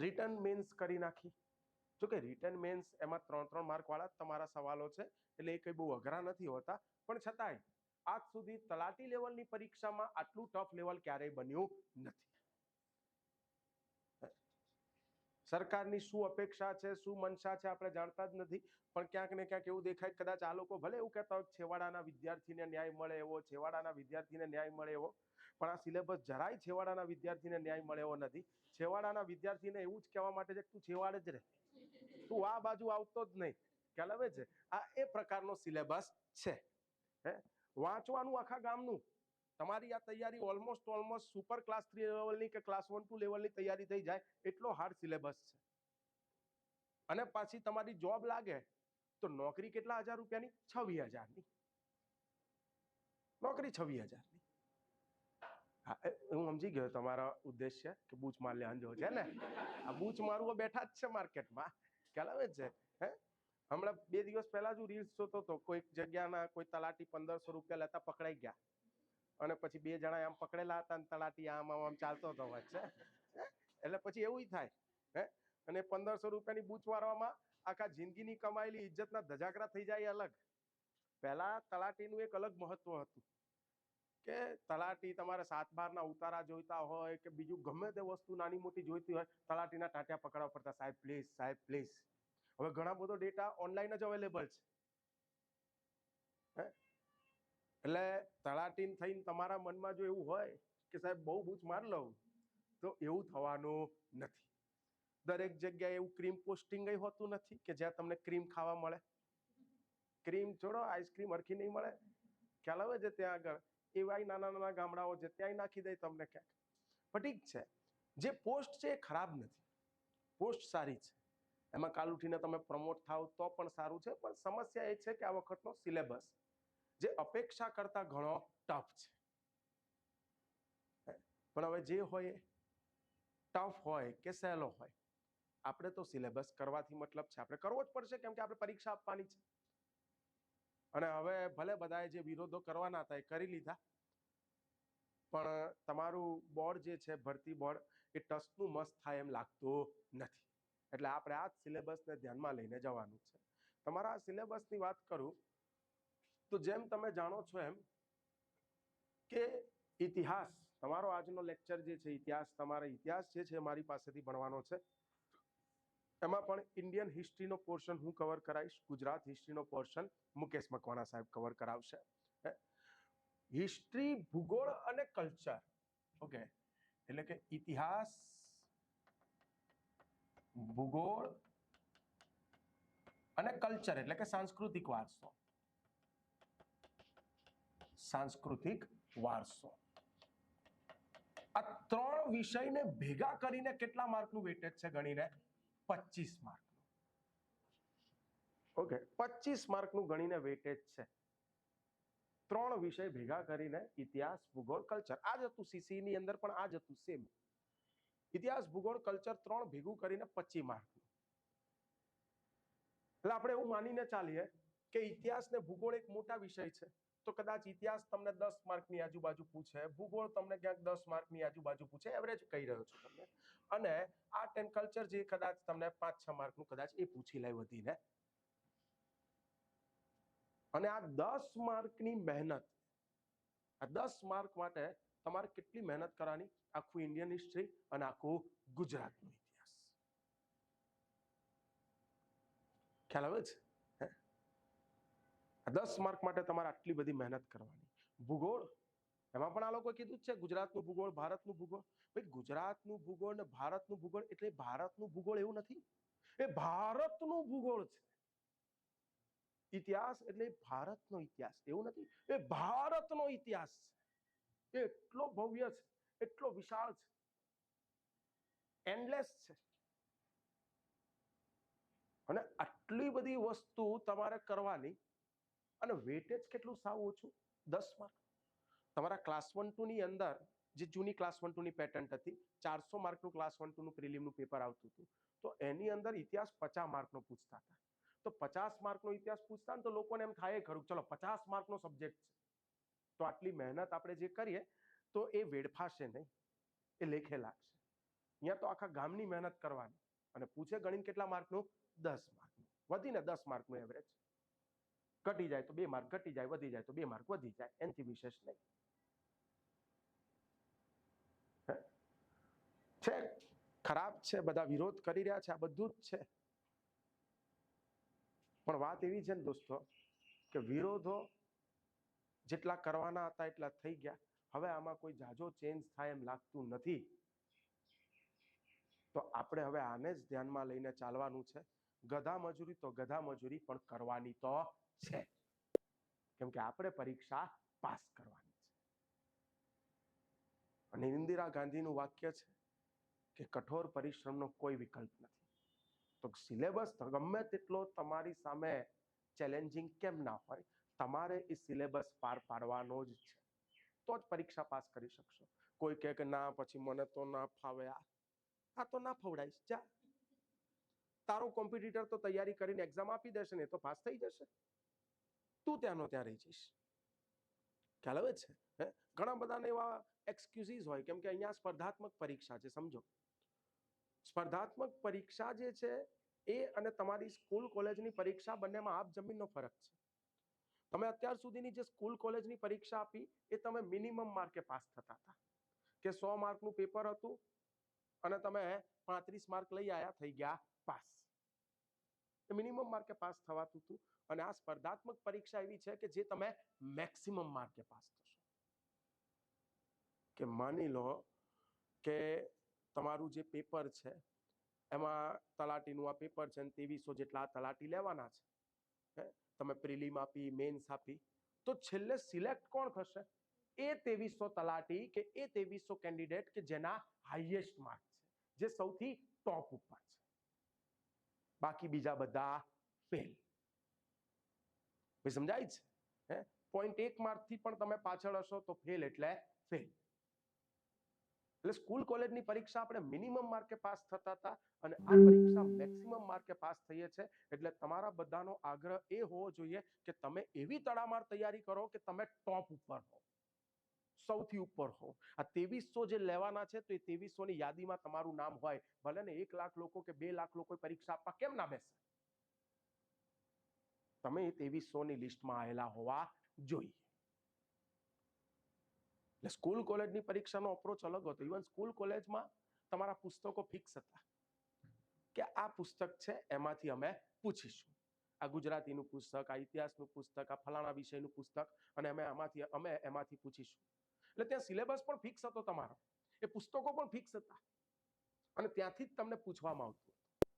Return men's કરી નાખી. જો કે રિટર્ન મેન્સ એમાં 3-3 માર્ક વાળા તમારા સવાલો છે, એટલે એ કંઈ બહુ અઘરા નથી હોતા, પણ છતાંય આજ સુધી તલાટી લેવલની પરીક્ષામાં આટલું ટફ લેવલ ક્યારેય બન્યું નથી. સરકારની શું અપેક્ષા છે, શું મનસા છે, આપણે જાણતા જ નથી, પણ ક્યાંક ને ક્યાંક એવું દેખાય કદાચ આ લોકો ભલે એવું કહેતા હોય છેવાડાના વિદ્યાર્થીને ન્યાય મળે એવો, છેવાડાના વિદ્યાર્થીને ન્યાય મળે એવો, પણ આ સિલેબસ જરાય છેવાડાના વિદ્યાર્થીને ન્યાય મળે એવો નથી. છેવાડાના વિદ્યાર્થીને એવું જ કહેવા માટે છે કે તું છેવાડે જ રહે, તું આ બાજુ આવતો જ નહીં. ખ્યાલ આવે છે? આ એ પ્રકારનો સિલેબસ છે. વાંચવાનું આખા ગામનું. તમારી આ તૈયારી ઓલમોસ્ટ સુપર ક્લાસ 3 લેવલની કે ક્લાસ 1-2 લેવલની તૈયારી થઈ જાય એટલો હાર્ડ સિલેબસ છે. અને પાછી તમારી જોબ લાગે તો નોકરી કેટલા હજાર રૂપિયાની? 26,000ની નોકરી, 26,000ની. હા, હું સમજી ગયો તમારો ઉદ્દેશ્ય કે બૂચ માર લેવાનો છે ને. આ બૂચ મારવા બેઠા જ છે માર્કેટમાં. ખ્યાલ આવે છે? હમણાં 2 દિવસ પહેલા જ હું રીલ્સ જોતો હતો, કોઈક જગ્યાના કોઈ તલાટી 1,500 રૂપિયા લેતા પકડાઈ ગયા, અને પછી 2 જણા આમ પકડેલા હતા, અને તલાટી આમ ચાલતો હતો વચ્ચે. એટલે પછી એવું થાય, અને 1,500 રૂપિયાની બૂચ મારવામાં આખા જિંદગીની કમાયેલી ઇજ્જતના ધજાગરા થઈ જાય અલગ. પહેલા તલાટીનું એક અલગ મહત્વ હતું કે તલાટી તમારે 7/12ના ઉતારા જોઈતા હોય કે બીજું ગમે તે વસ્તુ નાની મોટી જોઈતી હોય, તલાટીના ટાંટિયા પકડવા પડતા, સાહેબ પ્લીઝ, સાહેબ પ્લીઝ. હવે ઘણા બધો ડેટા ઓનલાઈન જ અવેલેબલ છે. એટલે તલાટી થઈને તમારા મનમાં જો એવું હોય કે સાહેબ બહુ બૂચ માર લઉં, તો એવું થવાનું નથી. દરેક જગ્યાએ એવું ક્રીમ પોસ્ટિંગ હોતું નથી કે જ્યાં તમને ક્રીમ ખાવા મળે. ક્રીમ છોડો, આઈસ્ક્રીમ હરખી નહીં મળે. ખ્યાલ આવે છે? ત્યાં આગળ એવા નાના નાના ગામડાઓ છે, ત્યાંય નાખી દે તમને ક્યાંક. પણ ઠીક છે, જે પોસ્ટ છે એ ખરાબ નથી, પોસ્ટ સારી છે. એમાં કાલ ઉઠીને તમે પ્રમોટ થાવ તો પણ સારું છે, પણ સમસ્યા એ છે કે આ વખતનો સિલેબસ જે અપેક્ષા કરતા ઘણો ટફ છે. પણ હવે જે હોય, ટફ હોય કે સહેલો હોય, આપણે તો સિલેબસ કરવાથી મતલબ છે, આપણે કરવો જ પડશે, કેમ કે આપણે પરીક્ષા આપવાની છે. અને હવે ભલે બધાએ જે વિરોધો કરવાના હતા એ કરી લીધા, પણ તમારું બોર્ડ જે છે, ભરતી બોર્ડ, એ ટસનું મસ્ત થાય એમ લાગતું નથી. એટલે આપણે આ જ સિલેબસને ધ્યાનમાં લઈને જવાનું છે. તમારા આ સિલેબસની વાત કરું તો જેમ તમે જાણો છો એમ કે ઇતિહાસ, તમારો આજનો લેક્ચર જે છે ઇતિહાસ, તમારો ઇતિહાસ જે છે મારી પાસેથી ભણવાનો છે. એમાં પણ ઇન્ડિયન હિસ્ટ્રીનો પોર્શન હું કવર કરાવીશ, ગુજરાત હિસ્ટ્રીનો પોર્શન મુકેશ મકવાણા સાહેબ કવર કરાવશે. હિસ્ટ્રી, ભૂગોળ અને કલ્ચર. ઓકે, એટલે કે ઇતિહાસ, ભૂગોળ અને કલ્ચર એટલે કે સાંસ્કૃતિક વારસો. સાંસ્કૃતિક વારસો. આ 3 વિષયને ભેગા કરીને કેટલા માર્કનું વેટેજ છે ગણીને? 25 માર્કનું. ઓકે, 25 માર્કનું ગણીને વેટેજ છે. 3 વિષય ભેગા કરીને ઇતિહાસ, ભૂગોળ, કલ્ચર. આ જ હતું સીસી ની અંદર, પણ આ જ હતું સેમ. ઇતિહાસ, ભૂગોળ, કલ્ચર 3 ભેગું કરીને 25 માર્કનું. એટલે આપણે એવું માનીને ચાલીએ કે ઇતિહાસ ને ભૂગોળ એક મોટા વિષય છે, તો કદાચ ઇતિહાસ તમને 10 માર્કની આજુબાજુ પૂછે, ભૂગોળ તમને ક્યાંક 10 માર્કની આજુબાજુ પૂછે, એવરેજ કહી રહ્યો છું તમને. અને આર્ટ એન્ડ કલ્ચર જે કદાચ તમને 5-6 માર્કનું કદાચ એ પૂછી લે વધીને. અને આ 10 માર્કની મહેનત, આ 10 માર્ક માટે તમારે કેટલી મહેનત કરવાની? આખું ઇન્ડિયન હિસ્ટ્રી અને આખું ગુજરાતનો ઇતિહાસ. ખ્યાલ આવે છે? 10 માર્ક માટે તમારે આટલી બધી મહેનત કરવાની. ભૂગોળ, એમાં પણ આ લોકો કીધું જ છે ગુજરાતનું ભૂગોળ, ભારતનું ભૂગોળ. ભાઈ, ગુજરાતનું ભૂગોળ ને ભારતનું ભૂગોળ એટલે ભારતનું ભૂગોળ એવું નથી, એ ભારતનું ભૂગોળ છે. ઇતિહાસ એટલે ભારતનો ઇતિહાસ એવું નથી, એ ભારતનો ઇતિહાસ છે. એ એટલો ભવ્ય છે, એટલો વિશાળ છે, એન્ડલેસ છે. અને આટલી બધી વસ્તુ તમારે કરવાની, અને વેટેજ કેટલું? સાવ ઓછું, 10 માર્ક. તમારા ક્લાસ 1-2 ની અંદર જે જૂની ક્લાસ 1-2 ની પેટર્ન હતી, 400 માર્કનું ક્લાસ 1-2 નું પ્રિલિમનું પેપર આવતું હતું, તો એની અંદર ઇતિહાસ 50 માર્કનો પૂછતા હતા. તો 50 માર્કનો ઇતિહાસ પૂછતા ને તો લોકોને એમ થાય ખરું, ચલો 50 માર્કનો સબ્જેક્ટ છે, તો આટલી મહેનત આપણે જે કરીએ તો એ વેડફાશે નહીં, એ લેખે લાગશે. અહીંયા તો આખા ગામની મહેનત કરવાની અને પૂછે ગણીને કેટલા માર્કનું? 10 માર્કનું. વધીને 10 માર્કનું એવરેજ. ઘટી જાય તો 2 માર્ક ઘટી જાય, વધી જાય તો 2 માર્ક વધી જાય, એનાથી વિશેષ નહીં. છે ખરાબ છે, બધા વિરોધ કરી રહ્યા છે, આ બધું જ છે. પણ વાત એવી છે ને દોસ્તો કે વિરોધો જેટલા કરવાના હતા એટલા થઈ ગયા. હવે આમાં કોઈ જાજો ચેન્જ થાય એમ લાગતું નથી. તો આપણે હવે આને જ ધ્યાનમાં લઈને ચાલવાનું છે. ગધા મજૂરી તો ગધા મજૂરી પણ કરવાની તો છે, કેમ કે આપણે પરીક્ષા પાસ કરવાની છે. અને ઇન્દિરા ગાંધીનું વાક્ય છે કે કઠોર પરિશ્રમનો કોઈ વિકલ્પ નથી. તો સિલેબસ ગમે તેટલો તમારી સામે ચેલેન્જિંગ કેમ ના હોય, તમારે એ સિલેબસ પાર પાડવાનો જ છે, તો જ પરીક્ષા પાસ કરી શકશો. કોઈ કહે કે ના પછી મને તો ના ફાવે, આ તો ના ફવડાઈશ, જા. તારો કોમ્પિટિટર તો તૈયારી કરીને એક્ઝામ આપી દેશે ને, તો પાસ થઈ જશે. તું ત્યાંનો ત્યાં રહી જઈશ. ખ્યાલ આવે છે? ઘણા બધાને એવા એક્સક્યુઝીસ હોય, કેમ કે અહીંયા સ્પર્ધાત્મક પરીક્ષા છે. સમજો, સ્પર્ધાત્મક પરીક્ષા જે છે એ અને તમારી સ્કૂલ કોલેજની પરીક્ષા બંનેમાં આપ જમીનનો ફરક છે. તમે અત્યાર સુધીની જે સ્કૂલ કોલેજની પરીક્ષા આપી એ તમે મિનિમમ માર્કે પાસ થતા હતા, કે 100 માર્કનું પેપર હતું અને તમે 35 માર્ક લઈ આવ્યા, થઈ ગયા પાસ. મિનિમમ માર્કે પાસ થવાતું હતું. અને આ સ્પર્ધાત્મક પરીક્ષા એવી છે કે જે તમે મેક્સિમમ માર્કે પાસ થશો. કે માની લો કે તમારું જે પેપર છે એમાં તલાટીનું આ પેપર છે, 2300 જેટલા તલાટી લેવાના છે. તમે પ્રિલિમ આપી, મેન્સ આપી, તો છેલ્લે સિલેક્ટ કોણ થશે? એ 2300 તલાટી કે એ 2300 કેન્ડિડેટ કે જેના હાઈએસ્ટ માર્ક છે, જે સૌથી ટોપ ઉપર છે. બાકી બીજા બધા ફેલ. સમજાય છે? 0.1 માર્કથી પણ તમે પાછળ હશો તો ફેલ એટલે ફેલ. એટલે સ્કૂલ કોલેજની પરીક્ષા આપણે મિનિમમ માર્કે પાસ થતા હતા અને આ પરીક્ષા મેક્સિમમ માર્કે પાસ થઈએ છે. એટલે તમારા બધાનો આગ્રહ એ હોવો જોઈએ કે તમે એવી તડામાર તૈયારી કરો કે તમે ટોપ ઉપર હો, સૌથી ઉપર હો. આ 2300 જે લેવાના છે તો એ 2300 ની યાદીમાં તમારું નામ હોય. ભલે ને 1 લાખ લોકો કે 2 લાખ લોકો પરીક્ષા આપવા કેમ ના બેસે, તમે એ 2300 ની લિસ્ટમાં આવેલા હોવા જોઈએ. એટલે સ્કૂલ કોલેજની પરીક્ષાનો અપ્રોચ અલગ હતો. ઇવન સ્કૂલ કોલેજમાં તમારા પુસ્તકો ફિક્સ હતા કે આ પુસ્તક છે એમાંથી અમે પૂછીશું. આ ગુજરાતીનું પુસ્તક, આ ઇતિહાસનું પુસ્તક, આ ફલાણા વિષયનું પુસ્તક, અને અમે એમાંથી પૂછીશું. એટલે ત્યાં સિલેબસ પણ ફિક્સ હતો તમારો, એ પુસ્તકો પણ ફિક્સ હતા અને ત્યાંથી જ તમને પૂછવામાં આવતું હતું.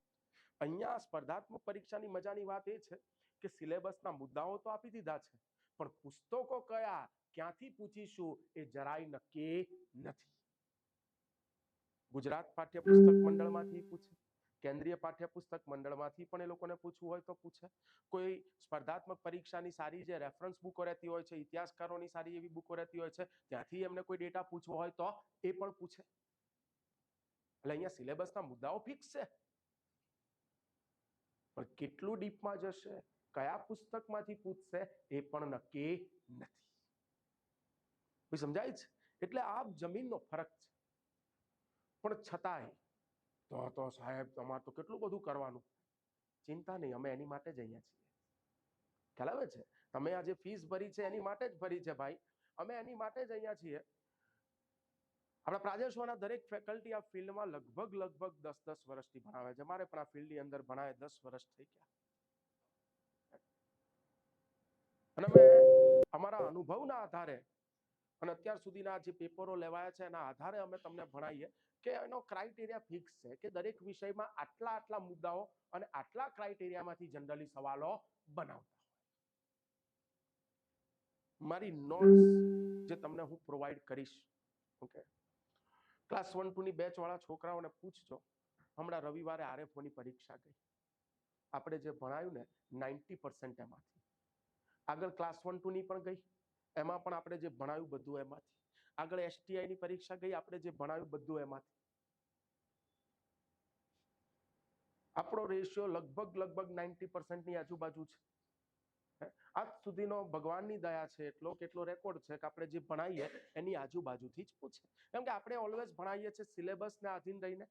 અહીંયા સ્પર્ધાત્મક પરીક્ષાની મજાની વાત એ છે કે સિલેબસના મુદ્દાઓ તો આપી દીધા છે, પણ પુસ્તકો કયા, ક્યાંથી પૂછીશું એ જરાય નક્કી નથી. ગુજરાત પાઠ્યપુસ્તક મંડળમાંથી પૂછે, કેન્દ્રીય પાઠ્યપુસ્તક મંડળમાંથી પણ એ લોકોને પૂછવું હોય તો પૂછે. કોઈ સ્પર્ધાત્મક પરીક્ષાની સારી જે રેફરન્સ બુકો રહેતી હોય છે, ઇતિહાસકારોની સારી એવી બુકો રહેતી હોય છે, ત્યાંથી એમને કોઈ ડેટા પૂછવો હોય તો એ પણ પૂછે. એટલે અહીંયા સિલેબસના મુદ્દાઓ ફિક્સ છે, પણ કેટલું ડીપમાં જશે, કયા પુસ્તકમાંથી પૂછશે એ પણ નક્કી નથી. સમજાય છે? એટલે આ જમીનનો ફરક છે. પણ છતાંય તો સાહેબ તમારે તો કેટલું બધું કરવાનું. ચિંતા નહીં, અમે એની માટે જ અહીંયા છીએ. ખ્યાલ આવે છે? તમે આ જે ફીસ ભરી છે એની માટે જ ભરી છે ભાઈ, અમે એની માટે જ અહીંયા છીએ. આપણા પ્રાજેશ્વરના દરેક ફેકલ્ટી આ ફિલ્ડમાં લગભગ 10 વર્ષથી ભણાવે છે. મારે પણ આ ફિલ્ડની અંદર ભણાવે 10 વર્ષ થઈ ગયા. અને અમે અમારા અનુભવના આધારે અને અત્યાર સુધીના જે પેપરો લેવાયા છે એના આધારે અમે તમને ભણાવીએ કે એનો ક્રાઇટેરિયા ફિક્સ છે કે દરેક વિષયમાં આટલા મુદ્દાઓ અને આટલા ક્રાઇટેરિયામાંથી જનરલી સવાલો બનાવતા હોય. મારી નોટ્સ જે તમને હું પ્રોવાઈડ કરીશ, ઓકે, ક્લાસ 1 2 ની બેચ વાળા છોકરાઓને પૂછજો. હમણાં રવિવારે આરએફઓની પરીક્ષા ગઈ, આપણે જે ભણાયું ને 90% એમાંથી. આગળ ક્લાસ 1 2 ની પણ ગઈ, એમાં પણ આપણે જે ભણાયું બધું એમાંથી. આગળ એસટીઆઈ ની પરીક્ષા ગઈ, આપણે જે ભણાયું બધું એમાંથી. આપણો રેશિયો લગભગ 90% ની આજુબાજુ છે. આજ સુધીનો ભગવાનની દયા છે કેટલો રેકોર્ડ છે કે આપણે જે ભણાવીએ એની આજુબાજુથી જ પૂછે. કેમ કે આપણે ઓલવેઝ ભણાવીએ છીએ સિલેબસને આધીન રહીને,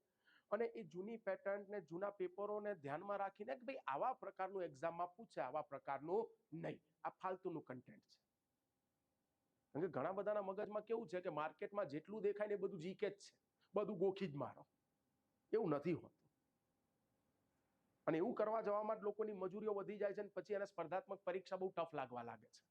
અને એ જૂની પેટર્ન ને જૂના પેપરોને ધ્યાનમાં રાખીને કે ભાઈ આવા પ્રકારનું એક્ઝામમાં પૂછે, આવા પ્રકારનું નહીં. આ ફાલતુનું કન્ટેન્ટ છે. કારણ કે ઘણા બધાના મગજમાં કેવું છે કે માર્કેટમાં જેટલું દેખાય ને એ બધું જીકે જ છે, બધું ગોખી જ મારો. એવું નથી હોતું. અને એવું કરવા જવામાં જ લોકોની મજૂરીઓ વધી જાય છે, અને પછી એને સ્પર્ધાત્મક પરીક્ષા બહુ ટફ લાગવા લાગે છે.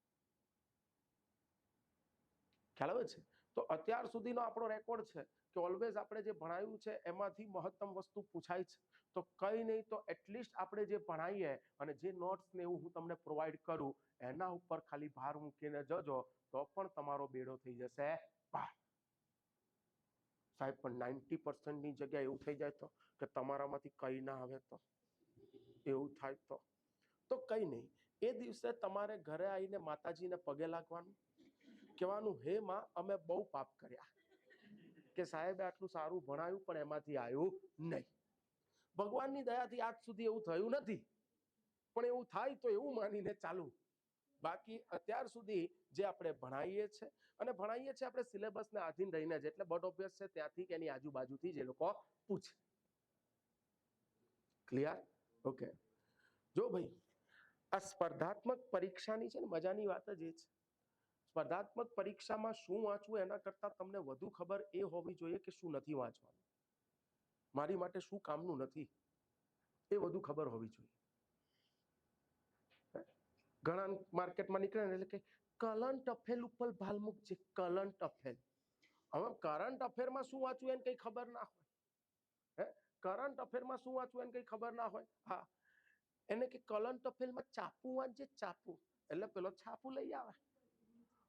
ખ્યાલ આવે છે? તો અત્યાર સુધીનો આપણો રેકોર્ડ છે કે ઓલવેઝ આપણે જે ભણાવ્યું છે એમાંથી મહત્તમ વસ્તુ પૂછાય છે. તો કંઈ નહીં તો એટલીસ્ટ આપણે જે ભણાવીએ અને જે નોટ્સ ને એવું હું તમને પ્રોવાઈડ કરું એના ઉપર ખાલી ભાર મૂકીને જજો તો પણ તમારો બેડો થઈ જશે પાર. સાહેબ પણ 90% જગ્યાએ એવું થઈ જાય કે તમારામાંથી કંઈ ના આવે તો એવું થાય તો કંઈ નહીં. એ દિવસે તમારે ઘરે આવીને માતાજીને પગે લાગવાનું, કહેવાનું હે માં અમે બહુ પાપ કર્યા કે સાહેબે આટલું સારું ભણાવ્યું પણ એમાંથી આવ્યું નહીં. ભગવાનની દયાથી આજ સુધી એવું થયું નથી, પણ એવું થાય તો એવું માનીને ચાલુ. બાકી અત્યાર સુધી જે આપણે ભણાવીએ છીએ અને ભણાવીએ છીએ આપણે સિલેબસને આધીન રહીને જ, એટલે બટ ઓબ્વિયસ છે ત્યાંથી કે એની આજુબાજુથી જે લોકો પૂછે. ક્લિયર? ઓકે. જો ભાઈ આ સ્પર્ધાત્મક પરીક્ષાની છે ને મજાની વાત જ એ છે. સ્પર્ધાત્મક પરીક્ષામાં શું વાંચવું એના કરતાં તમને વધુ ખબર એ હોવી જોઈએ કે શું નથી વાંચવાનું, મારી માટે શું કામનું નથી એ વધુ ખબર હોવી જોઈએ. ઘણા માર્કેટમાં નીકળે ને એટલે કે કરંટ અફેર ઉપર ભાલ મૂકજે, કરંટ અફેર. હવે કરંટ અફેરમાં શું વાંચવું એને કંઈ ખબર ના હોય. કરંટ અફેરમાં શું વાંચવું એને કંઈ ખબર ના હોય. હા, એને કે કરંટ અફેરમાં ચાપુ વાંચજે, ચાપુ. એટલે પેલો છાપું લઈ આવે.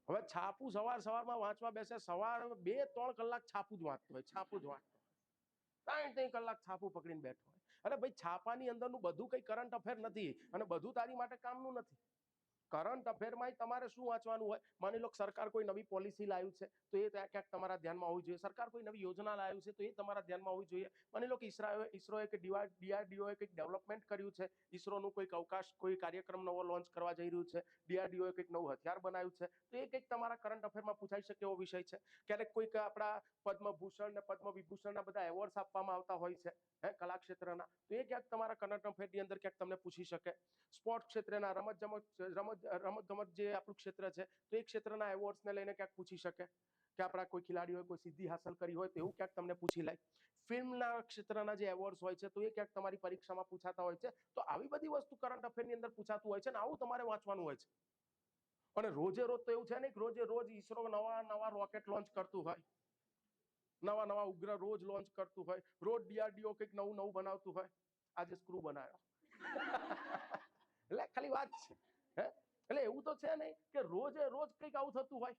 હવે છાપું સવારમાં વાંચવા બેસે, સવાર 2-3 કલાક છાપું જ વાંચતો હોય, છાપું જ વાંચતો હોય, 3 કલાક છાપું પકડીને બેઠો હોય. અરે ભાઈ, છાપાની અંદરનું બધું કંઈ કરંટ અફેર નથી અને બધું તારી માટે કામનું નથી. કરંટ અફેરમાં તમારે શું વાંચવાનું હોય? માની લો સરકાર કોઈ નવી પોલિસી લાવ્યું છે તો એ ક્યાંક તમારા ધ્યાનમાં હોવી જોઈએ. સરકાર કોઈ નવી યોજના લાવ્યું છે તો એ તમારા ધ્યાનમાં હોવી જોઈએ. માની લો કે ઈસરોએ કે DRDOએ કંઈક ડેવલપમેન્ટ કર્યું છે, ઈસરોનું કોઈક અવકાશ કોઈ કાર્યક્રમ નવો લોન્ચ કરવા જઈ રહ્યું છે, DRDOએ કંઈક નવું હથિયાર બનાવ્યું છે, તો એ કંઈક તમારા કરંટ અફેરમાં પૂછાઈ શકે એવો વિષય છે. ક્યારેક કોઈક આપણા પદ્મભૂષણ ને પદ્મ વિભૂષણના બધા એવોર્ડ્સ આપવામાં આવતા હોય છે કલા ક્ષેત્રના, તો એ ક્યાંક તમારા કરંટ અફેરની અંદર ક્યાંક તમને પૂછી શકે. સ્પોર્ટ ક્ષેત્રના રમત જે આપણું ક્ષેત્ર છે તો એ ક્ષેત્રના એવોર્ડ્સને લઈને ક્યાંક પૂછી શકે કે આપણા કોઈ ખેલાડીઓએ કોઈ સિદ્ધિ હાંસલ કરી હોય તો એવું ક્યાંક તમને પૂછી લે. ફિલ્મના ક્ષેત્રના જે એવોર્ડ્સ હોય છે તો એ ક્યાંક તમારી પરીક્ષામાં પૂછાતા હોય છે. તો આવી બધી વસ્તુ કરંટ અફેરની અંદર પૂછાતું હોય છે ને આવું તમારે વાંચવાનું હોય છે. અને રોજે રોજ તો એવું છે ને કે રોજે રોજ ઈસરો નવા રોકેટ લોન્ચ કરતું હોય, નવા ઉપગ્રહ રોજ લોન્ચ કરતું હોય, રોજ DRDO કંઈક નવું બનાવતું હોય. આજે સ્ક્રૂ બનાવ્યો એટલે ખાલી વાત છે. એટલે એવું તો છે નહીં કે રોજે રોજ કંઈક આવું થતું હોય.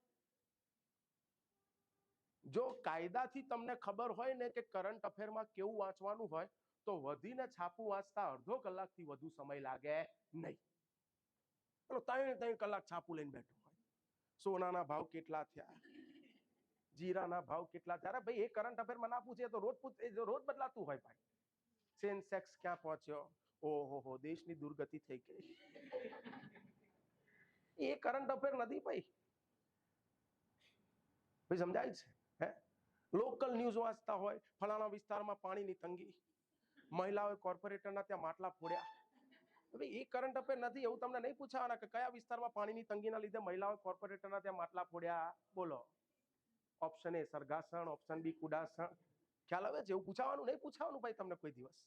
જો કાયદાથી તમને ખબર હોય ને કે કરંટ અફેરમાં કેવું વાંચવાનું હોય તો વધીને છાપું વાંચતા અડધો કલાકથી વધુ સમય લાગે નહીં. 3 કલાક છાપું લઈને બેઠો હોય. સોનાના ભાવ કેટલા થયા, જીરાના ભાવ કેટલા થયા. અરે ભાઈ, એ કરંટ અફેરમાં ના પૂછે તો રોજ બદલાતું હોય ભાઈ. સેન્સેક્સ ક્યાં પહોંચ્યો, ઓહો દેશની દુર્ગતિ થઈ ગઈ. એ કરંટ અફેર નથી ભાઈ. સમજાય છે? લોકલ ન્યૂઝ વાંચતા હોય, ફલાણા વિસ્તારમાં પાણીની તંગી, મહિલાઓએ કોર્પોરેટરના ત્યાં માટલા ફોડ્યા. હવે એ કરંટ અફેર નથી. એવું તમને નહીં પૂછાવાના કે કયા વિસ્તારમાં પાણીની તંગીના લીધે મહિલાઓએ કોર્પોરેટરના ત્યાં માટલા ફોડ્યા. બોલો. Option A Sargasan, option B Kudasan. ખ્યાલ આવે છે? એવું પૂછાવાનું નહીં પૂછાવાનું ભાઈ તમને કોઈ દિવસ.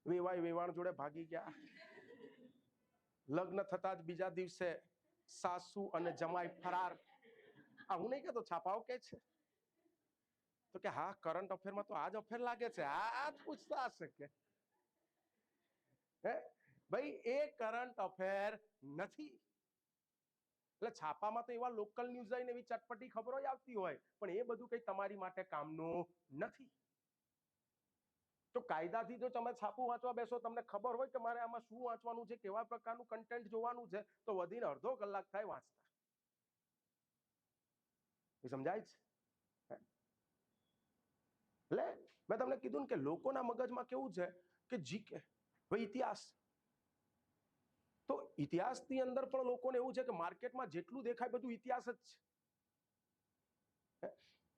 વેવાણ જોડે ભાગી ગયા, લગ્ન થતા જ બીજા દિવસે સાસુ અને જમાઈ ફરાર. હું નહીં કહેતો, છાપાઓ કે છે તો કે હા કરંટ અફેરમાં તો આ જ અફેર લાગે છે. આ જ પૂછતા હશે કે ભાઈ એ કરંટ અફેર નથી. એટલે છાપામાં તો એવા લોકલ ન્યૂઝ ને એવી ચટપટી ખબરો આવતી હોય પણ એ બધું કઈ તમારી માટે કામનું નથી. તો કાયદાથી જો તમે છાપું વાંચવા બેસો, તમને ખબર હોય કે મારે આમાં શું વાંચવાનું છે, કેવા પ્રકારનું કન્ટેન્ટ જોવાનું છે, તો વધીને અડધો કલાક થાય વાંચતા. એ સમજાય છે? એટલે મેં તમને કીધું ને કે લોકોના મગજમાં કેવું છે કે જીકે, ઇતિહાસ, ઇતિહાસની અંદર પણ લોકોને એવું છે કે માર્કેટમાં જેટલું દેખાય બધું ઇતિહાસ જ છે.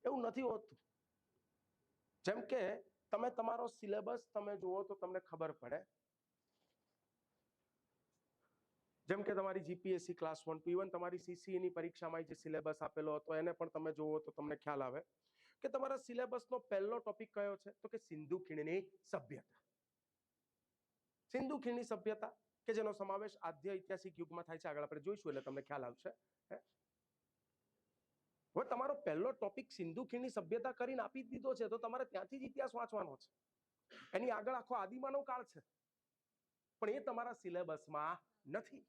એવું નથી હોતું. જેમ કે તમે તમારો સિલેબસ તમે જુઓ તો તમને ખબર પડે. જેમ કે તમારી જીપીએસસી ક્લાસ 1 ટુ ઇવન તમારી સીસીઈ ની પરીક્ષામાં જે સિલેબસ આપેલો હતો એને પણ તમે જુઓ તો તમને ખ્યાલ આવે કે તમારા સિલેબસનો પહેલો ટોપિક કયો છે, તો કે સિંધુ ખીણની સભ્યતા. સિંધુ ખીણની સભ્યતા કે જેનો સમાવેશ આદ્ય ઐતિહાસિક યુગમાં થાય છે. આગળ આપણે જોઈશું એટલે તમને ખ્યાલ આવશે. હવે તમારો પહેલો ટોપિક સિંધુ ખીણની સભ્યતા કરીને આપી દીધો છે તો તમારે ત્યાંથી જ ઇતિહાસ વાંચવાનો છે. એની આગળ આખો આદિમાનવ કાળ છે, પણ એ તમારા સિલેબસમાં નથી.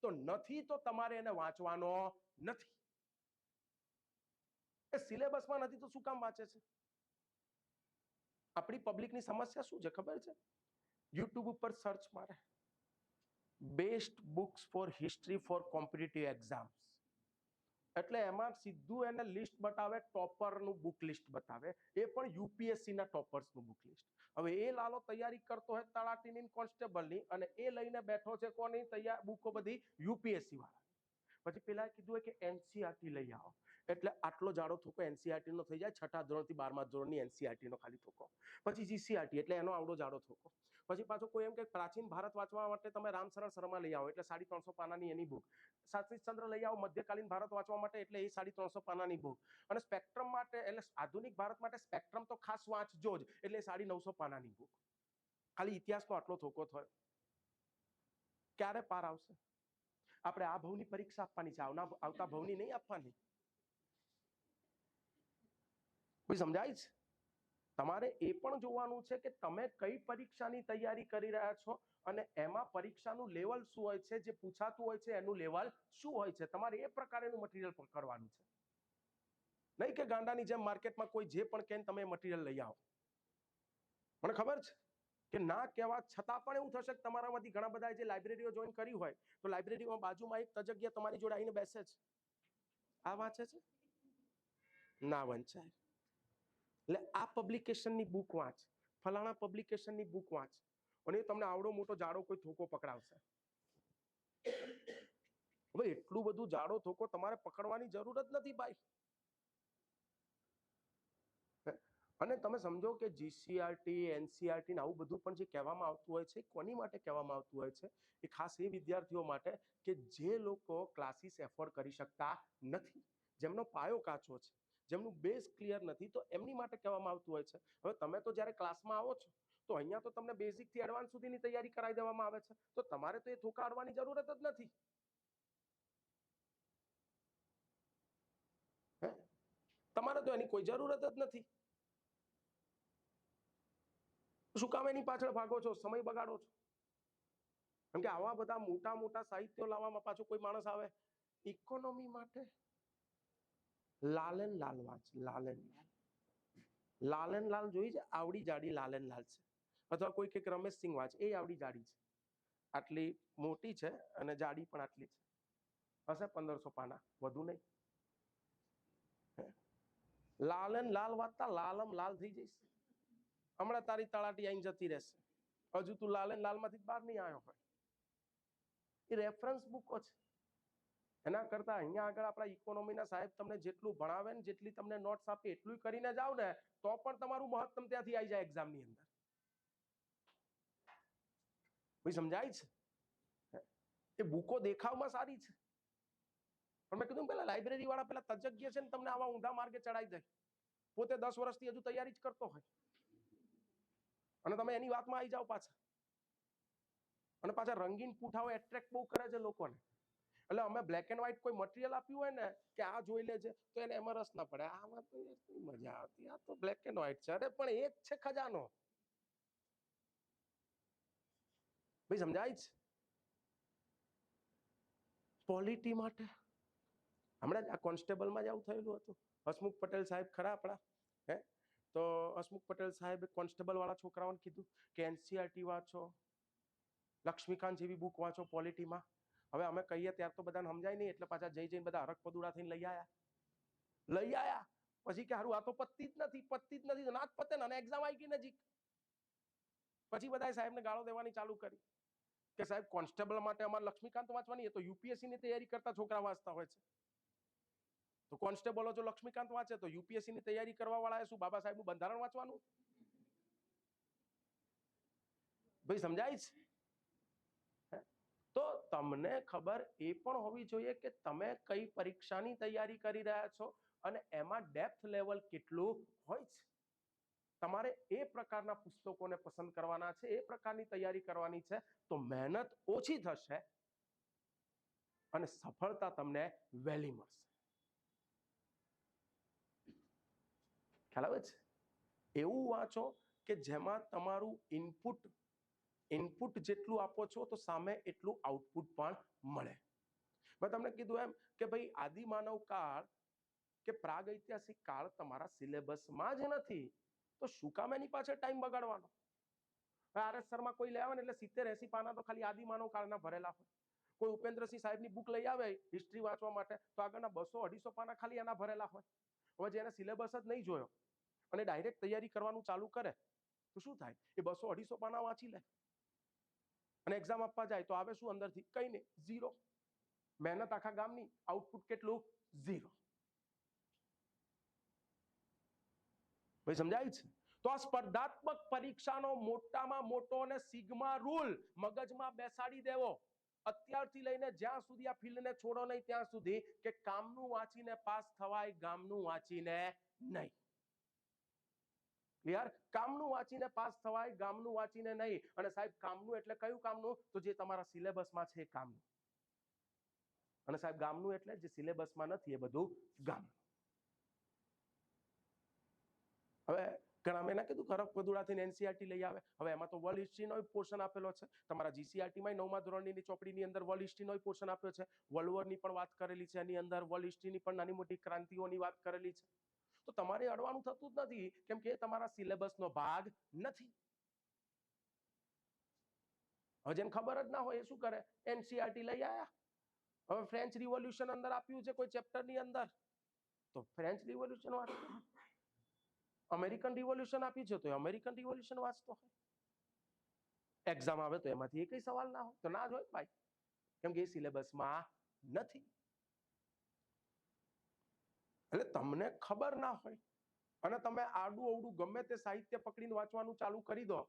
તો નથી તો તમારે એને વાંચવાનો નથી. એ સિલેબસમાં નથી તો શું કામ વાંચે છે? આપણી પબ્લિકની સમસ્યા શું છે ખબર છે? યુટ્યુબ ઉપર સર્ચ મારે best books for history for competitive exams, એટલે એમાં સીધું એને લિસ્ટ બતાવે, ટોપરનું બુક લિસ્ટ બતાવે, એ પણ યુપીએસસી ના ટોપર્સનું બુક લિસ્ટ. હવે એ લાલો તૈયારી કરતો હોય તલાટીની કોન્સ્ટેબલની, અને એ લઈને બેઠો છે કોની તૈયાર બુકો બધી યુપીએસસી વાળા. પછી પેલા કીધું હોય કે એનસીઆરટી લઈ આવો, એટલે આટલો જાડો થોકો એનસીઆરટી નો થઈ જાય, 6થા ધોરણથી 12મા ધોરણની એનસીઆરટી નો ખાલી થોકો. પછી જીસીઆરટી એટલે એનો આવડો જાડો થોકો. પછી પાછો કોઈ એમ કે પ્રાચીન ભારત વાંચવા માટે તમે રામશરણ શર્મા લઈ આવો, એટલે 350 પાનાની એની બુક. સતીશચંદ્ર લઈ આવો મધ્યકાલીન ભારત વાંચવા માટે, એટલે એ 350 પાનાની બુક. અને સ્પેક્ટ્રમ માટે એટલે આધુનિક ભારત માટે સ્પેક્ટ્રમ તો ખાસ વાંચજો જ, એટલે 950 પાનાની બુક. ખાલી ઇતિહાસનો આટલો થોકો થયો. ક્યારે પાર આવશે? આપણે આ ભવની પરીક્ષા આપવાની છે, આવતા ભવની નહીં આપવાની. કોઈ સમજાય છે? તમારે એ પણ જોવાનું છે કે તમે કઈ પરીક્ષાની તૈયારી કરી રહ્યા છો, અને એમાં પરીક્ષાનું લેવલ શું હોય છે, જે પૂછાતું હોય છે એનું લેવલ શું હોય છે. તમારે એ પ્રકારેનું મટીરિયલ પકડવાનું છે, નહીં કે ગાંડાની જેમ માર્કેટમાં કોઈ જે પણ કહે તમે મટીરિયલ લઈ આવો. મને ખબર છે કે ના કહેવા છતાં પણ એવું થશે કે તમારામાંથી ઘણા બધા જે લાઇબ્રેરીઓ જોઈન કરી હોય, તો લાઇબ્રેરીમાં બાજુમાં એક તજજ્ઞ તમારી જોડે આવીને બેસે છે, આ વાંચે છે, ના વંચાય. એટલે આ પબ્લિકેશનની બુક વાંચ, ફલાણા પબ્લિકેશનની બુક વાંચ, અને તમને આવડો મોટો જાડો કોઈ થોકો પકડાવશે. હવે એટલું બધું જાડો થોકો તમારે પકડવાની જરૂર જ નથી ભાઈ. અને તમે સમજો કે જીસીઆરટી, એનસીઆરટી ને આવું બધું પણ જે કહેવામાં આવતું હોય છે, કોની માટે કહેવામાં આવતું હોય છે? એ ખાસ એ વિદ્યાર્થીઓ માટે કે જે લોકો ક્લાસીસ એફોર્ડ કરી શકતા નથી, જેમનો પાયો કાચો છે, જેમનું બેઝ ક્લિયર નથી, તો એમની માટે કહેવામાં આવતું હોય છે. હવે તમે તો જ્યારે ક્લાસમાં આવો છો તો અહીંયા તો તમને બેઝિક થી એડવાન્સ સુધીની તૈયારી કરાવી દેવામાં આવે છે, તો તમારે તો એ થોકા આડવાની જરૂરત જ નથી. તમારે તો એની કોઈ જરૂરત જ નથી. શું કામ એની પાછળ ભાગો છો, સમય બગાડો છો? કેમ કે આવા બધા મોટા મોટા સાહિત્યો લાવવામાં પાછો કોઈ માણસ આવે ઇકોનોમી માટે. લાલન લાલ વાંચ, લાલન લાલ. લાલન લાલ જોઈ છે? આવડી જાડી લાલન લાલ છે. અથવા કોઈ કે રમેશ સિંહ વાંચ, એ આવડી જાડી છે, આટલી મોટી છે અને જાડી પણ આટલી છે. હશે 1500 પાના, વધુ નહીં. લાલન લાલ વાંચતા લાલમ લાલ થઈ જઈશ. હમણાં તારી તળાટી આઈને જતી રહેશે, હજુ તું લાલન લાલ માંથી બહાર નહીં આવ્યો હોય. એ રેફરન્સ બુકો છે. એના કરતા અહીંયા આગળ આપણા ઇકોનોમીના સાહેબ તમને જેટલું ભણાવે ને, જેટલી તમને નોટ્સ આપે એટલું કરીને જાવ ને, તો પણ તમારું મહત્તમ ત્યાંથી આવી જાય એક્ઝામની અંદર. ભાઈ સમજાય છે? એ બુકો દેખાવમાં સારી છે, પણ મેં કીધું પેલા લાઇબ્રેરી વાળા પેલા તજજ્ઞ છે ને તમને આવા ઊંધા માર્ગે ચડાવી દે. પોતે 10 વર્ષથી હજુ તૈયારી જ કરતો હોય, અને તમે એની વાતમાં આવી જાઓ પાછા. અને પાછા રંગીન પૂઠાઓ એટ્રેક્ટ બહુ કરે છે લોકોને. એટલે અમે બ્લેક એન્ડ વ્હાઈટ કોઈ મટીરિયલ આપ્યું હોય ને કે આ જોઈ લેજે, તો એને એમાં રસ ના પડે. આમાં તો એટલી મજા આવતી, આ તો બ્લેક એન્ડ વ્હાઈટ છે. અરે પણ એ જ છે ખજાનો. ભાઈ સમજાય છે? પોલિટી માટે હમણાં આ કોન્સ્ટેબલમાં જ આવું થયેલું હતું. હસમુખ પટેલ સાહેબ ખરા આપણા, તો હસમુખ પટેલ સાહેબ કોન્સ્ટેબલ વાળા છોકરાઓને કીધું કે એનસીઆરટી વાંચો, લક્ષ્મીકાંત જેવી બુક વાંચો પોલિટીમાં. હવે અમે કહીએ ત્યાર તો બધાને સમજાય નહીં, એટલે પાછા જઈને બધા હરક પદુડા થઈને લઈ આયા. પછી કે હારું આ તો પતતી જ નથી, તો ના જ પતે ને, અને એક્ઝામ આવી ગઈ નજીક. પછી બધા સાહેબને ગાળો દેવાની ચાલુ કરી. કે સાહેબ કોન્સ્ટેબલ માટે અમારે લક્ષ્મીકાંત વાંચવાની, એ તો યુપીએસસી ની તૈયારી કરતા છોકરા વાંચતા હોય છે. તો કોન્સ્ટેબલો જો લક્ષ્મીકાંત વાંચે તો યુપીએસસી ની તૈયારી કરવા વાળા શું બાબા સાહેબનું બંધારણ વાંચવાનું? ભાઈ સમજાય છે? તો તમને ખબર એ પણ હોવી જોઈએ કે તમે કઈ પરીક્ષાની તૈયારી કરી રહ્યા છો અને એમાં ડેપ્થ લેવલ કેટલું હોય છે. તમારે એ પ્રકારના પુસ્તકોને પસંદ કરવાના છે, એ પ્રકારની તૈયારી કરવાની છે, તો મહેનત ઓછી થશે અને સફળતા તમને વહેલી મળશે. ખ્યાલ આવે છે? એવું વાંચો કે જેમાં તમારું ઇનપુટ જેટલું આપો છો તો સામે એટલું આઉટપુટ પણ મળે. મેં તમને કીધું એમ કે ભાઈ આદિમાનવ કાળ કે પ્રાગ ઐતિહાસિક કાળ તમારા સિલેબસમાં જ નથી તો શું કામ એની પાછળ ટાઈમ બગાડવાનો? RS શર્મા કોઈ લઈ આવે ને એટલે 70-80 પાના તો ખાલી આદિમાનવ કાળના ભરેલા હોય. કોઈ ઉપેન્દ્રસિંહ સાહેબની બુક લઈ આવે હિસ્ટ્રી વાંચવા માટે તો આગળના 200-250 પાના ખાલી એના ભરેલા હોય. હવે જેને સિલેબસ જ નહીં જોયો અને ડાયરેક્ટ તૈયારી કરવાનું ચાલુ કરે તો શું થાય? એ 200-250 પાના વાંચી લે અને એક્ઝામ આપવા જાય તો આવે શું અંદરથી? કઈ નહીં, ઝીરો. મહેનત આખા ગામની, આઉટપુટ કેટલું? ઝીરો. ભાઈ સમજાય છે? તો આ સ્પર્ધાત્મક પરીક્ષાનો મોટામાં મોટો અને સિગ્મા રૂલ મગજમાં બેસાડી દેવો અત્યારથી લઈને જ્યાં સુધી આ ફિલ્ડને છોડો નહીં ત્યાં સુધી, કે કામનું વાંચીને પાસ થવાય, ગામનું વાંચીને નહીં. ક્લિયર? કામનું વાંચીને પાસ થવાય, ગામનું વાંચીને નહીં. અને સાહેબ કામનું એટલે કયું કામનું? તો જે તમારા સિલેબસમાં છે એ કામનું. અને સાહેબ ગામનું એટલે જે સિલેબસમાં નથી એ બધું ગામનું. હવે ઘણા મેં ના કીધું ખરક પદુડાથી NCERT લઈ આવે. હવે એમાં તો વર્લ્ડ હિસ્ટ્રીનો પોર્શન આપેલો છે. તમારા GCERT-માં 9મા ધોરણની ચોપડીની અંદર વર્લ્ડ હિસ્ટ્રીનો પોર્શન આપ્યો છે. વર્લ્ડ વોરની પણ વાત કરેલી છે. એની અંદર વર્લ્ડ હિસ્ટ્રીની પણ નાની મોટી ક્રાંતિઓની વાત કરેલી છે. તો તમારે અડવાનું થતું જ નથી કેમ કે તમારા સિલેબસનો ભાગ નથી. હવે જેને ખબર જ ના હોય એ શું કરે? NCERT લઈ આયા. હવે ફ્રેન્ચ રિવોલ્યુશન અંદર આપ્યું છે કોઈ ચેપ્ટરની અંદર તો ફ્રેન્ચ રિવોલ્યુશન વાંચો. અમેરિકન રિવોલ્યુશન આપ્યું છે તો અમેરિકન રિવોલ્યુશન વાંચતો હોય. એક્ઝામ આવે તો એમાંથી એકય સવાલ ના હોય તો ના જ હોય ભાઈ, કેમ કે એ સિલેબસમાં નથી. એટલે તમને ખબર ના હોય અને તમે આડું અવડું ગમે તે સાહિત્ય પકડીને વાંચવાનું ચાલુ કરી દો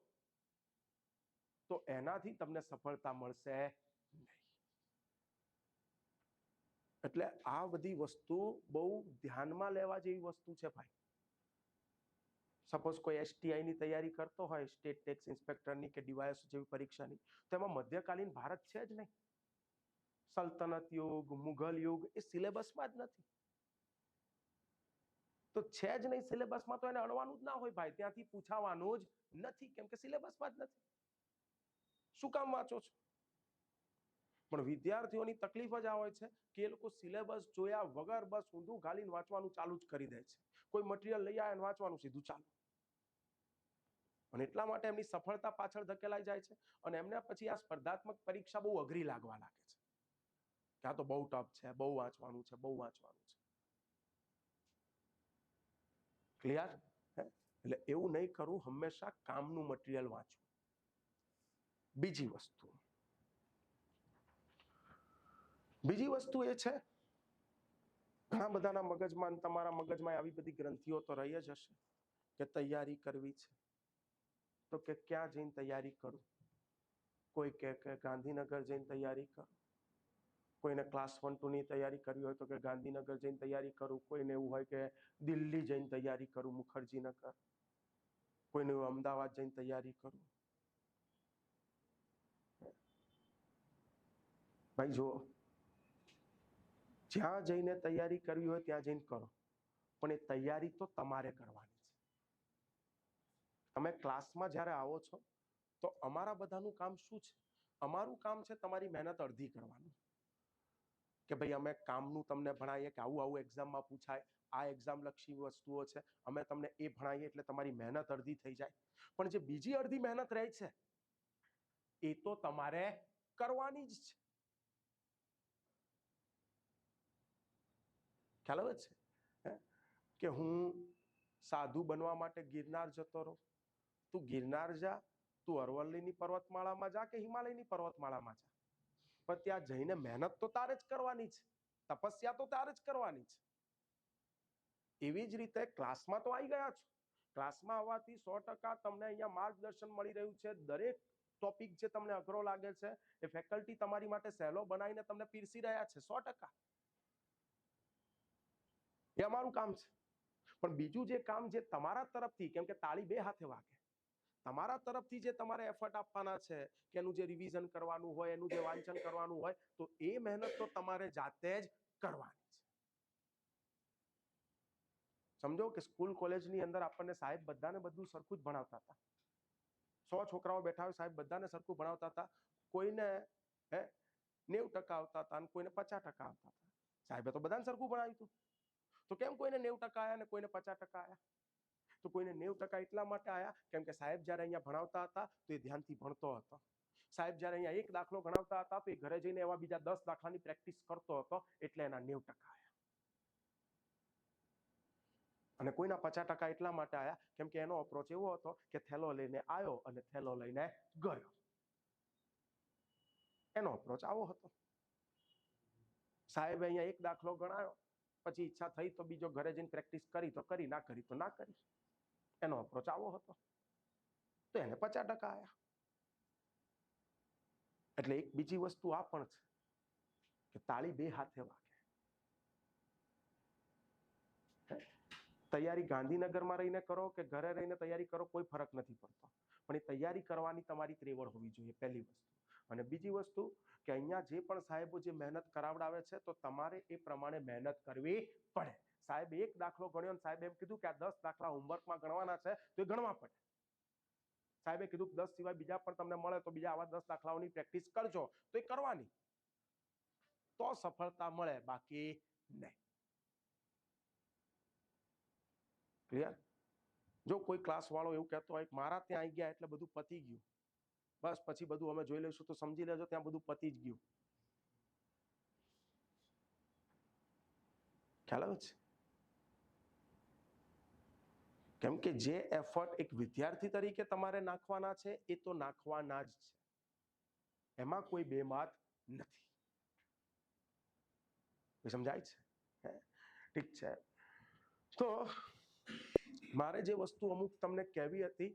તો એનાથી તમને સફળતા મળશે નહીં. એટલે આ બધી વસ્તુ બહુ ધ્યાનમાં લેવા જેવી વસ્તુ છે ભાઈ. સપોઝ કોઈ STI ની તૈયારી કરતો હોય, સ્ટેટ ટેક્સ ઇન્સ્પેક્ટરની કે DYS જેવી પરીક્ષાની, તો એમાં મધ્યકાલીન ભારત છે જ નહીં. સલ્તનત યુગ, મુઘલ યુગ એ સિલેબસમાં જ નથી. તો છે જ નહીં સિલેબસમાં તો એને અડવાનું જ ના હોય ભાઈ, ત્યાંથી પૂછાવાનું જ નથી કેમ કે સિલેબસમાં જ નથી. શું કામ વાંચો છો? પણ વિદ્યાર્થીઓની તકલીફ જ આ હોય છે કે એ લોકો સિલેબસ જોયા વગર બસ ઊંધું ગાલીને વાંચવાનું ચાલુ જ કરી દે છે. કોઈ મટીરિયલ લઈ આવે અને વાંચવાનું સીધું ચાલુ. અને એટલા માટે એમની સફળતા પાછળ ધકેલાઈ જાય છે અને એમને પછી આ સ્પર્ધાત્મક પરીક્ષા બહુ અઘરી લાગવા લાગે છે કે આ તો બહુ ટફ છે, બહુ વાંચવાનું છે, બહુ વાંચવાનું છે. ક્લિયર? એટલે એવું નહીં કરવું, હંમેશા કામનું મટીરિયલ વાંચવું. બીજી વસ્તુ એ છે, ઘણા બધાના મગજમાં, તમારા મગજમાં આવી બધી ગ્રંથિઓ તો રહી જ હશે કે તૈયારી કરવી છે તો કે ક્યાં જઈને તૈયારી કરું. કોઈ કે ગાંધીનગર જઈને તૈયારી કરું, કોઈને ક્લાસ 1-2 ની તૈયારી કરવી હોય તો કે ગાંધીનગર જઈને તૈયારી કરું, કોઈને એવું હોય કે દિલ્હી જઈને તૈયારી કરું, મુખર્જીનગર, કોઈને અમદાવાદ જઈને તૈયારી કરું. ભાઈ જો, જ્યાં જઈને તૈયારી કરવી હોય ત્યાં જઈને કરો, પણ એ તૈયારી તો તમારે કરવાની છે. તમે ક્લાસમાં જ્યારે આવો છો તો અમારા બધાનું કામ શું છે? અમારું કામ છે તમારી મહેનત અડધી કરવાનું, કે ભાઈ અમે કામનું તમને ભણાવીએ કે આવું આવું એક્ઝામમાં પૂછાય, આ એક્ઝામ લક્ષી વસ્તુઓ છે, અમે તમને એ ભણાવીએ એટલે તમારી મહેનત અડધી થઈ જાય. પણ જે બીજી અડધી મહેનત રહે છે એ તો તમારે કરવાની જ છે. ખ્યાલ આવે છે કે હું સાધુ બનવા માટે ગિરનાર જતો રહું? તું ગિરનાર જા, તું અરવલ્લીની પર્વતમાળામાં જા કે હિમાલયની પર્વતમાળામાં જા, પણ ત્યાં જઈને મહેનત તો તારે જ કરવાની છે, તપસ્યા તો તારે જ કરવાની છે. એવી જ રીતે ક્લાસમાં તો આવી ગયા છો, ક્લાસમાં આવવાથી 100% તમને અહીંયા માર્ગદર્શન મળી રહ્યું છે. દરેક ટોપિક જે તમને અઘરો લાગે છે એ ફેકલ્ટી તમારી માટે સહેલો બનાવીને તમને પીરસી રહ્યા છે. 100% એ અમારું કામ છે. પણ બીજું જે કામ જે તમારા તરફથી, કેમ કે તાળી બે હાથે વાગે, તમારા તરફથી જે તમારે એફર્ટ આપવાના છે કે એનું જે રિવિઝન કરવાનું હોય, એનું જે વાંચન કરવાનું હોય, તો એ મહેનત તો તમારે જાતે જ કરવાની છે. સમજો કે સ્કૂલ કોલેજની અંદર આપણને સાહેબ બધાને બધું સરખું જ ભણાવતા હતા. 100 છોકરાઓ બેઠા હોય, સાહેબ બધાને સરખું ભણાવતા હતા. કોઈને 90% આવતા હતા અને કોઈને 50% આવતા હતા. સાહેબે તો બધાને સરખું ભણાવ્યું હતું. તો કેમ કોઈને 90% આવ્યા અને કોઈને 50% આવ્યા? તો કોઈને 90% એટલા માટે આવ્યા કેમ કે સાહેબ જ્યારે અહીંયા ભણાવતા હતા તો એ ધ્યાનથી ભણતો હતો. સાહેબ જ્યારે અહીંયા એક દાખલો ગણાવતા હતા તો એ ઘરે જઈને એવા બીજા 10 દાખલાની પ્રેક્ટિસ કરતો હતો, એટલે એના 90% આવ્યા. અને કોઈના 50% એટલા માટે આવ્યા કેમ કે એનો અપ્રોચ એવો હતો કે થેલો લઈને આવ્યો અને થેલો લઈને ગયો. એનો અપ્રોચ આવો હતો. સાહેબ અહીંયા એક દાખલો ગણાયો, પછી ઈચ્છા થઈ તો બીજો ઘરે જઈને પ્રેક્ટિસ કરી તો કરી, ના કરી તો ના કરી. એનો અપ્રોચ આવો હતો, તો એને 50% આવ્યા. એટલે એક બીજી વસ્તુ આ પણ છે કે તાળી બે હાથે વાગે. તૈયારી ગાંધીનગરમાં રહીને કરો કે ઘરે રહીને તૈયારી કરો, કોઈ ફરક નથી પડતો, પણ એ તૈયારી કરવાની તમારી ત્રેવડ હોવી જોઈએ, પહેલી વસ્તુ. અને બીજી વસ્તુ કે અહીંયા જે પણ સાહેબો જે મહેનત કરાવડાવે છે તો તમારે એ પ્રમાણે મહેનત કરવી પડે. સાહેબ એક દાખલો ગણ્યો અને સાહેબ એમ કીધું કે આ 10 દાખલા હોમવર્કમાં ગણવાના છે તો એ ગણવા પડે. સાહેબે કીધું 10 સિવાય બીજા પણ તમને મળે તો બીજા આવા 10 દાખલાઓની પ્રેક્ટિસ કરજો, તો એ કરવાની, તો સફળતા મળે, બાકી નહીં. ક્લિયર? જો કોઈ ક્લાસ વાળો એવું કહેતો હોય મારા ત્યાં આવી ગયા એટલે બધું પતી ગયું, બસ પછી બધું અમે જોઈ લઈશું, તો સમજી લેજો ત્યાં બધું પતી જ ગયું. ખ્યાલ આવે છે? કેમ કે જે એફર્ટ એક વિદ્યાર્થી તરીકે તમારે નાખવાના છે એ તો નાખવાના જ છે, એમાં કોઈ બેમાત નથી. સમજાય છે? ઠીક છે. તો મારે જે વસ્તુ અમુક તમને કહેવી હતી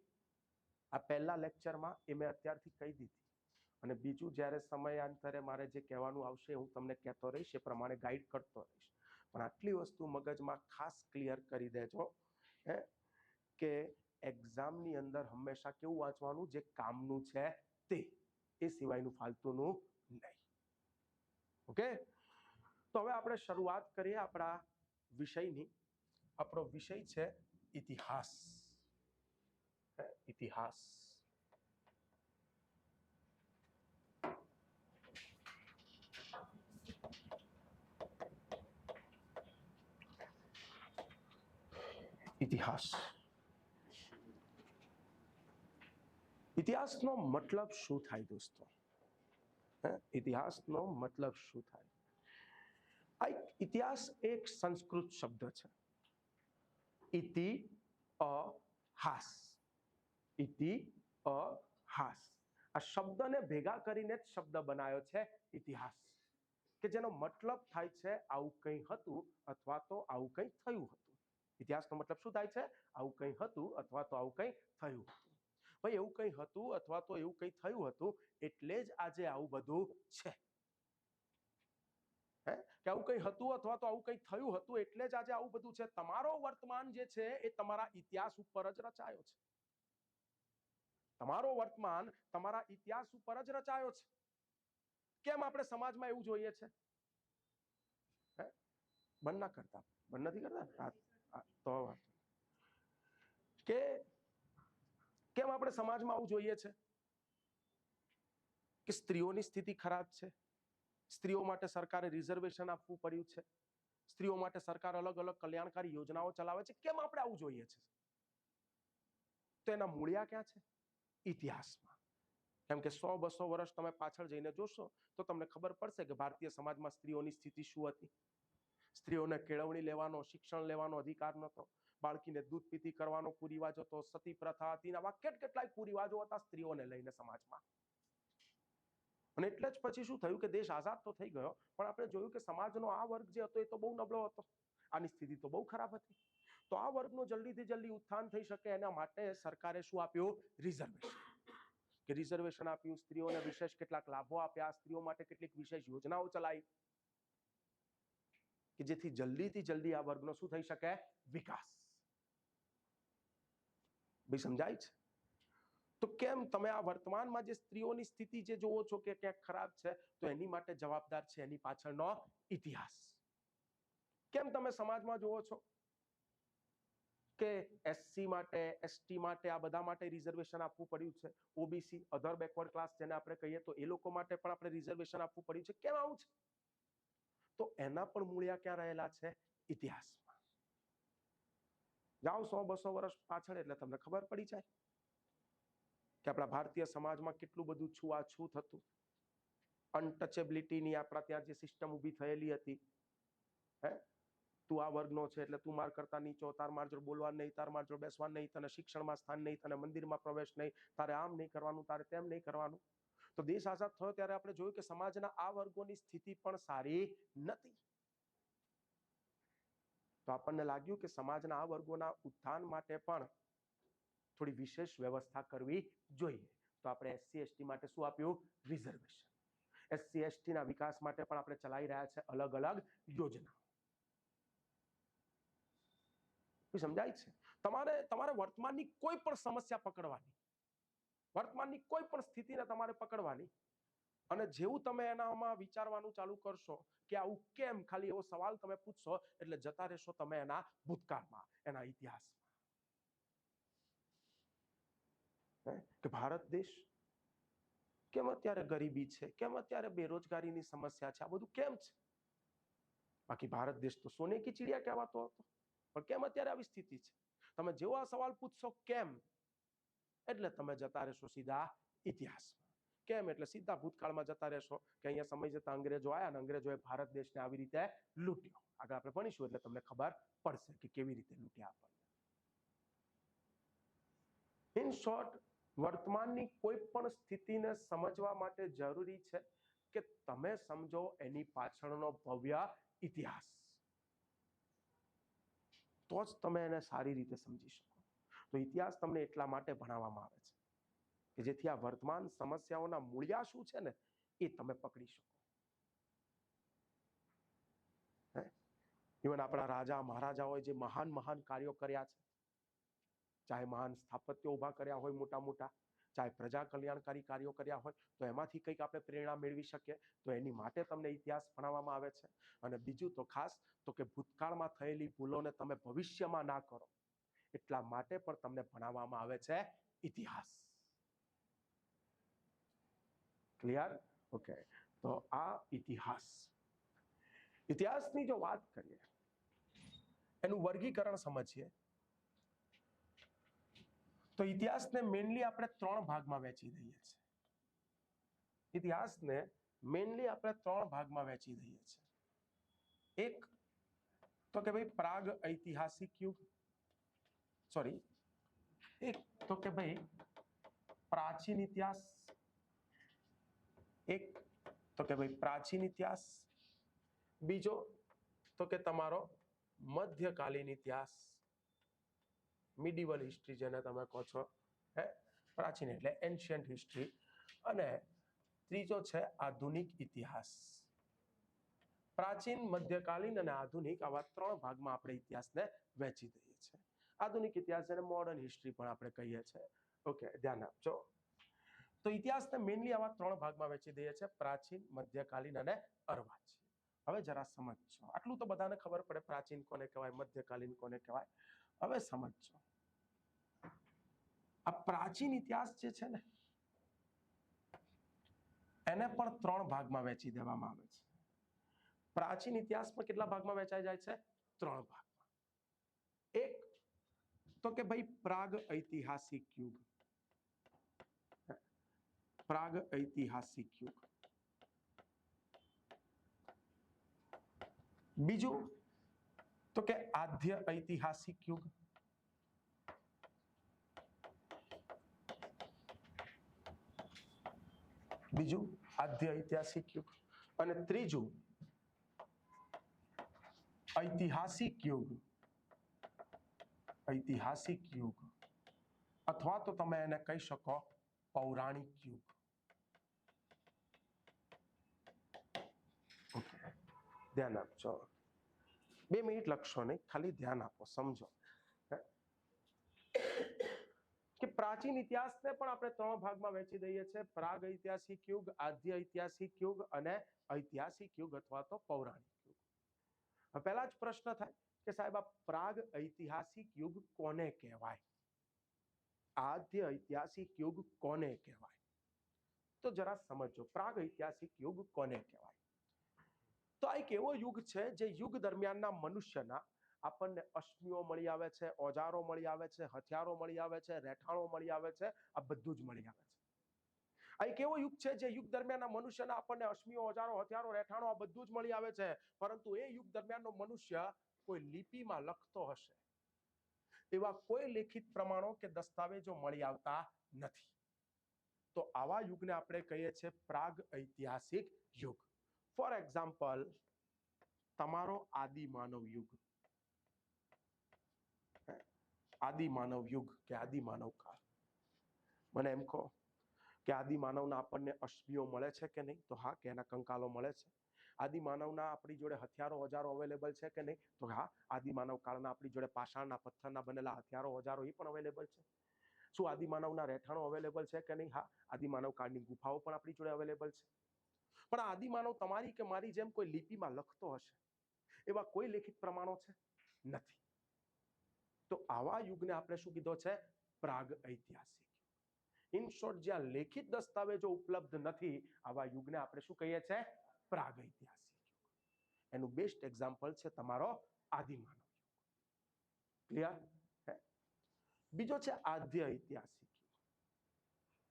આ પહેલા લેક્ચરમાં, એ મેં અત્યારથી કહી દીધી. અને બીજું જ્યારે સમયાંતરે મારે જે કહેવાનું આવશે હું તમને કહેતો રહીશ, એ પ્રમાણે ગાઈડ કરતો રહીશ. પણ આટલી વસ્તુ મગજમાં ખાસ ક્લિયર કરી દેજો કે એક્ઝામની અંદર હંમેશા કેવું વાંચવાનું, જે કામનું છે તે, એ સિવાયનું ફાલતુનું નહીં. ઓકે? તો હવે આપણે શરૂઆત કરીએ આપણા વિષયની. આપણો વિષય છે ઇતિહાસ. ઇતિહાસ. ઇતિહાસ. ઇતિહાસનો મતલબ શું થાય દોસ્તો? ઇતિહાસનો મતલબ શું થાય? આ ઇતિહાસ એક સંસ્કૃત શબ્દ છે, ઇતિહાસ. ઇતિહાસ આ શબ્દને ભેગા કરીને જ શબ્દ બનાવ્યો છે ઇતિહાસ, કે જેનો મતલબ થાય છે આવું કંઈ હતું અથવા તો આવું કંઈ થયું હતું. ઇતિહાસનો મતલબ શું થાય છે? આવું કંઈ હતું અથવા તો આવું કંઈ થયું હતું. ભાઈ એવું કંઈ હતું અથવા તો એવું કંઈ થયું હતું એટલે જ આજે આવું બધું છે. કે આવું કંઈ હતું અથવા તો આવું કંઈ થયું હતું એટલે જ આજે આવું બધું છે. તમારો વર્તમાન જે છે એ તમારા ઇતિહાસ ઉપર જ રચાયો છે. તમારો વર્તમાન તમારા ઇતિહાસ ઉપર જ રચાયો છે. કેમ આપણે સમાજમાં એવું જોઈએ છે? બંધ ના કરતા, બંધ નથી કરતા તો કે કેમ આપણે સમાજમાં આવું જોઈએ છે કે સ્ત્રીઓની સ્થિતિ ખરાબ છે, સ્ત્રીઓ માટે સરકારે રિઝર્વેશન આપવું પડ્યું છે, સ્ત્રીઓ માટે સરકાર અલગ અલગ કલ્યાણકારી યોજનાઓ ચલાવે છે. કેમ આપણે આવું જોઈએ છે? તો એના મૂળિયા ક્યાં છે? ઇતિહાસમાં. કેમ કે 100-200 વર્ષ તમે પાછળ જઈને જોશો તો તમને ખબર પડશે કે ભારતીય સમાજમાં સ્ત્રીઓની સ્થિતિ શું હતી. સ્ત્રીઓને કેળવણી લેવાનો, શિક્ષણ લેવાનો અધિકાર નહોતો. બાળકીને દૂધ પીતી કરવાનો કુરિવાજ હતો, સતી પ્રથા હતી, આવા કેટલાય કુરિવાજો હતા સ્ત્રીઓને લઈને સમાજમાં. અને એટલે જ પછી શું થયું કે દેશ આઝાદ તો થઈ ગયો, પણ આપણે જોયું કે સમાજનો આ વર્ગ જે હતો એ તો બહુ નબળો હતો, આની સ્થિતિ તો બહુ ખરાબ હતી. તો આ વર્ગનો જલ્દીથી જલ્દી ઉત્થાન થઈ શકે એના માટે સરકારે શું આપ્યું? રિઝર્વેશન. કે રિઝર્વેશન આપ્યું, સ્ત્રીઓને વિશેષ કેટલાક લાભો આપ્યા, સ્ત્રીઓ માટે કેટલીક વિશેષ યોજનાઓ ચલાવી કે જેથી જલ્દીથી જલ્દી આ વર્ગનો શું થઈ શકે? વિકાસ. ભાઈ સમજાય છે? તો કેમ તમે આ વર્તમાનમાં જે સ્ત્રીઓની સ્થિતિ જે જોવો છો કે ક્યાંક ખરાબ છે, તો એની માટે જવાબદાર છે એની પાછળનો ઇતિહાસ. કેમ તમે સમાજમાં જોવો છો કે એસસી માટે, એસટી માટે, આ બધા માટે રિઝર્વેશન આપવું પડ્યું છે, ઓબીસી અધર બેકવર્ડ ક્લાસ જેને આપણે કહીએ તો એ લોકો માટે પણ આપણે રિઝર્વેશન આપવું પડ્યું છે? કેમ આવું છે? તો એના પણ મૂળિયા ક્યાં રહેલા છે? ઇતિહાસમાં. જાઓ 100-200 વર્ષ પાછળ એટલે તમને ખબર પડી જાય કે આપણા ભારતીય સમાજમાં કેટલું બધું છૂઆછૂત હતું, અનટચેબિલિટીની આપણા ત્યાં જે સિસ્ટમ ઊભી થયેલી હતી. તું આ વર્ગનો છે એટલે તું માર કરતા નીચો, તાર માર જોડે બોલવાનું નહીં, તાર માર જોડે બેસવાનું નહીં, તને શિક્ષણમાં સ્થાન નહીં, તને મંદિરમાં પ્રવેશ નહીં, તારે આમ નહીં કરવાનું, તારે તેમ નહીં કરવાનું. તો દેશ આઝાદ થયો ત્યારે આપણે જોયું કે સમાજના આ વર્ગોની સ્થિતિ પણ સારી નથી. તો આપણને લાગ્યું કે સમાજના આ વર્ગોના ઉત્થાન માટે પણ થોડી વિશેષ વ્યવસ્થા કરવી જોઈએ. તો આપણે એસસી એસટી માટે શું આપ્યું? રિઝર્વેશન. એસસી એસટીના વિકાસ માટે પણ આપણે ચલાવી રહ્યા છે અલગ અલગ યોજના. સમજાય છે? તમારે વર્તમાનની કોઈ પણ સમસ્યા પકડવાની, વર્તમાનની કોઈ પણ સ્થિતિને તમારે પકડવાની, અને જેવું તમે એનામાં વિચારવાનું ચાલુ કરશો કે આવું કેમ, ખાલી એવો સવાલ તમે પૂછશો એટલે જતા રહેશો તમે એના ભૂતકાળમાં, એના ઇતિહાસમાં. કે ભારત દેશ કેમ અત્યારે ગરીબી છે, કેમ અત્યારે બેરોજગારીની સમસ્યા છે, આ બધું કેમ છે? બાકી ભારત દેશ તો સોને કી ચિડિયા કહેવાતો હતો, પણ કેમ અત્યારે આવી સ્થિતિ છે? તમે જેવો આ સવાલ પૂછશો કેમ, એટલે તમે જતા રહેશો સીધા ઇતિહાસમાં. કેમ એટલે સીધા ભૂતકાળમાં જતા રહેશો કે અહીંયા સમય જતા અંગ્રેજો આવ્યા અને અંગ્રેજોએ ભારત દેશને આવી રીતે લૂંટ્યો. આગળ આપણે ભણીશું એટલે તમને ખબર પડશે કે કેવી રીતે લૂંટ્યા આપણને. ઇન શોર્ટ, વર્તમાનની કોઈ પણ સ્થિતિને સમજવા માટે જરૂરી છે કે તમે સમજો એની પાછળનો ભવ્ય ઇતિહાસ, તો જ તમે એને સારી રીતે સમજી શકો. તો ઇતિહાસ તમને એટલા માટે ભણાવવામાં આવે છે કે જેથી આ વર્તમાન સમસ્યાઓના મૂળિયા શું છે ને એ તમે પકડી શકો. ઇવન આપણા રાજા મહારાજાઓએ જે મહાન મહાન કાર્યો કર્યા છે, ચાહે મહાન સ્થાપત્યો ઊભા કર્યા હોય મોટા મોટા, ચાહે પ્રજા કલ્યાણકારી કાર્યો કર્યા હોય, તો એમાંથી કંઈક આપણે પ્રેરણા મેળવી શકીએ. તો એની માટે તમને ઇતિહાસ ભણાવવામાં આવે છે. અને બીજું તો ખાસ તો કે ભૂતકાળમાં થયેલી ભૂલોને તમે ભવિષ્યમાં ના કરો એટલા માટે પણ તમને ભણાવવામાં આવે છે ઇતિહાસ. ક્લિયર? ઓકે. તો આ ઇતિહાસ, ઇતિહાસની જો વાત કરીએ, એનું વર્ગીકરણ સમજીએ તો ઇતિહાસને મેઇનલી આપણે 3 ભાગમાં વહેંચી દઈએ છીએ. ઇતિહાસને મેઇનલી આપણે 3 ભાગમાં વહેંચી દઈએ છીએ. એક તો કે ભાઈ પ્રાગ ઐતિહાસિક યુગ, એક તો કે ભાઈ પ્રાચીન ઇતિહાસ, એક તો કે ભાઈ પ્રાચીન ઇતિહાસ, બીજો તો કે તમારો મધ્યકાલીન ઇતિહાસ, મિડિવલ હિસ્ટ્રી જેને તમે કહો છો, પ્રાચીન એટલે એન્શિયન્ટ હિસ્ટ્રી, અને ત્રીજો છે આધુનિક ઇતિહાસ. પ્રાચીન, મધ્યકાલીન અને આધુનિક, આવા 3 ભાગમાં આપણે ઇતિહાસને વહેંચી દઈએ છીએ. આધુનિક ઇતિહાસ અને મોડર્ન હિસ્ટ્રી પણ આપણે કહીએ છીએ. ઓકે, ધ્યાન આપજો. તો ઇતિહાસને મેઇનલી આવા 3 ભાગમાં વહેંચી દઈએ છીએ: પ્રાચીન, મધ્યકાલીન અને અર્વાચીન. હવે જરા સમજજો, આટલું તો બધાને ખબર પડે પ્રાચીન કોને કહેવાય, મધ્યકાલીન કોને કહેવાય. હવે સમજજો, આ પ્રાચીન ઇતિહાસ જે છે ને એને પણ 3 ભાગમાં વહેંચી દેવામાં આવે છે. પ્રાચીન ઇતિહાસમાં કેટલા ભાગમાં વહેંચાઈ જાય છે? 3 ભાગમાં. એક તો કે ભાઈ પ્રાગ ઐતિહાસિક યુગ, પ્રાગ ઐતિહાસિક યુગ. બીજું તો કે આદ્ય ઐતિહાસિક યુગ, બીજું આદ્ય ઐતિહાસિક યુગ, અને ત્રીજું ઐતિહાસિક યુગ. ઐતિહાસિક યુગ અથવા તો તમે એને કહી શકો પૌરાણિક યુગ. ધ્યાન આપજો, 2 મિનિટ લખશો નહીં, ખાલી ધ્યાન આપો, સમજો કે પ્રાચીન ઇતિહાસને પણ આપણે 3 ભાગમાં વહેંચી દઈએ છીએ: પ્રાગ ઐતિહાસિક યુગ, આદ્ય ઐતિહાસિક યુગ અને ઐતિહાસિક યુગ અથવા તો પૌરાણિક યુગ. પહેલા જ પ્રશ્ન થાય કે સાહેબ આ પ્રાગ ઐતિહાસિક યુગ કોને કહેવાય, આદ્ય ઐતિહાસિક યુગ કોને કહેવાય? તો જરા સમજો, પ્રાગ ઐતિહાસિક યુગ કોને કહેવાય? તો આ એક એવો યુગ છે જે યુગ દરમિયાનના મનુષ્યના આપણને અશ્મિઓ મળી આવે છે, ઓજારો મળી આવે છે, હથિયારો મળી આવે છે, રહેઠાણો મળી આવે છે, આ બધું જ મળી આવે છે. આ એક એવો યુગ છે જે યુગ દરમિયાનના મનુષ્યના આપણને અશ્મિઓ, ઓજારો, હથિયારો, રહેઠાણો આ બધું જ મળી આવે છે, પરંતુ એ યુગ દરમિયાનનો મનુષ્ય કોઈ લિપિમાં લખતો હશે એવા કોઈ લેખિત પ્રમાણો કે દસ્તાવેજો મળી આવતા નથી. તો આવા યુગને આપણે કહીએ છીએ પ્રાગ ઐતિહાસિક યુગ. ફોર એક્ઝામ્પલ, તમારો આદિ માનવ યુગ, આદિ માનવ યુગ કે આદિ માનવ કાળ. મને એમ કહો કે આદિ માનવના આપણને અશ્મિઓ મળે છે કે નહીં? તો હા, કે એના કંકાલો મળે છે. આદિ માનવના આપણી જોડે હથિયારો, ઓજારો અવેલેબલ છે કે નહીં? તો હા, આદિ માનવ કાળના આપણી જોડે પાષાણના, પથ્થરના બનેલા હથિયારો, ઓજારો એ પણ અવેલેબલ છે. શું આદિ માનવના રહેઠાણો અવેલેબલ છે કે નહીં? હા, આદિ માનવ કાળની ગુફાઓ પણ આપણી જોડે અવેલેબલ છે. પણ આદિ માનવ તમારી કે મારી જેમ કોઈ લિપિમાં લખતો હશે એવા કોઈ લેખિત પ્રમાણો છે? નથી. તો આવા યુગને આપણે શું કીધો છે? પ્રાગ ઐતિહાસિક. ઇન શોર્ટ, જ્યાં લેખિત દસ્તાવેજો ઉપલબ્ધ નથી આવા યુગને આપણે શું કહીએ છીએ? પ્રાગ ઐતિહાસિક યુગ. એનું બેસ્ટ એક્ઝામ્પલ છે તમારો આદિ માનવ યુગ. ક્લિયર? બીજો છે આદ્ય ઐતિહાસિક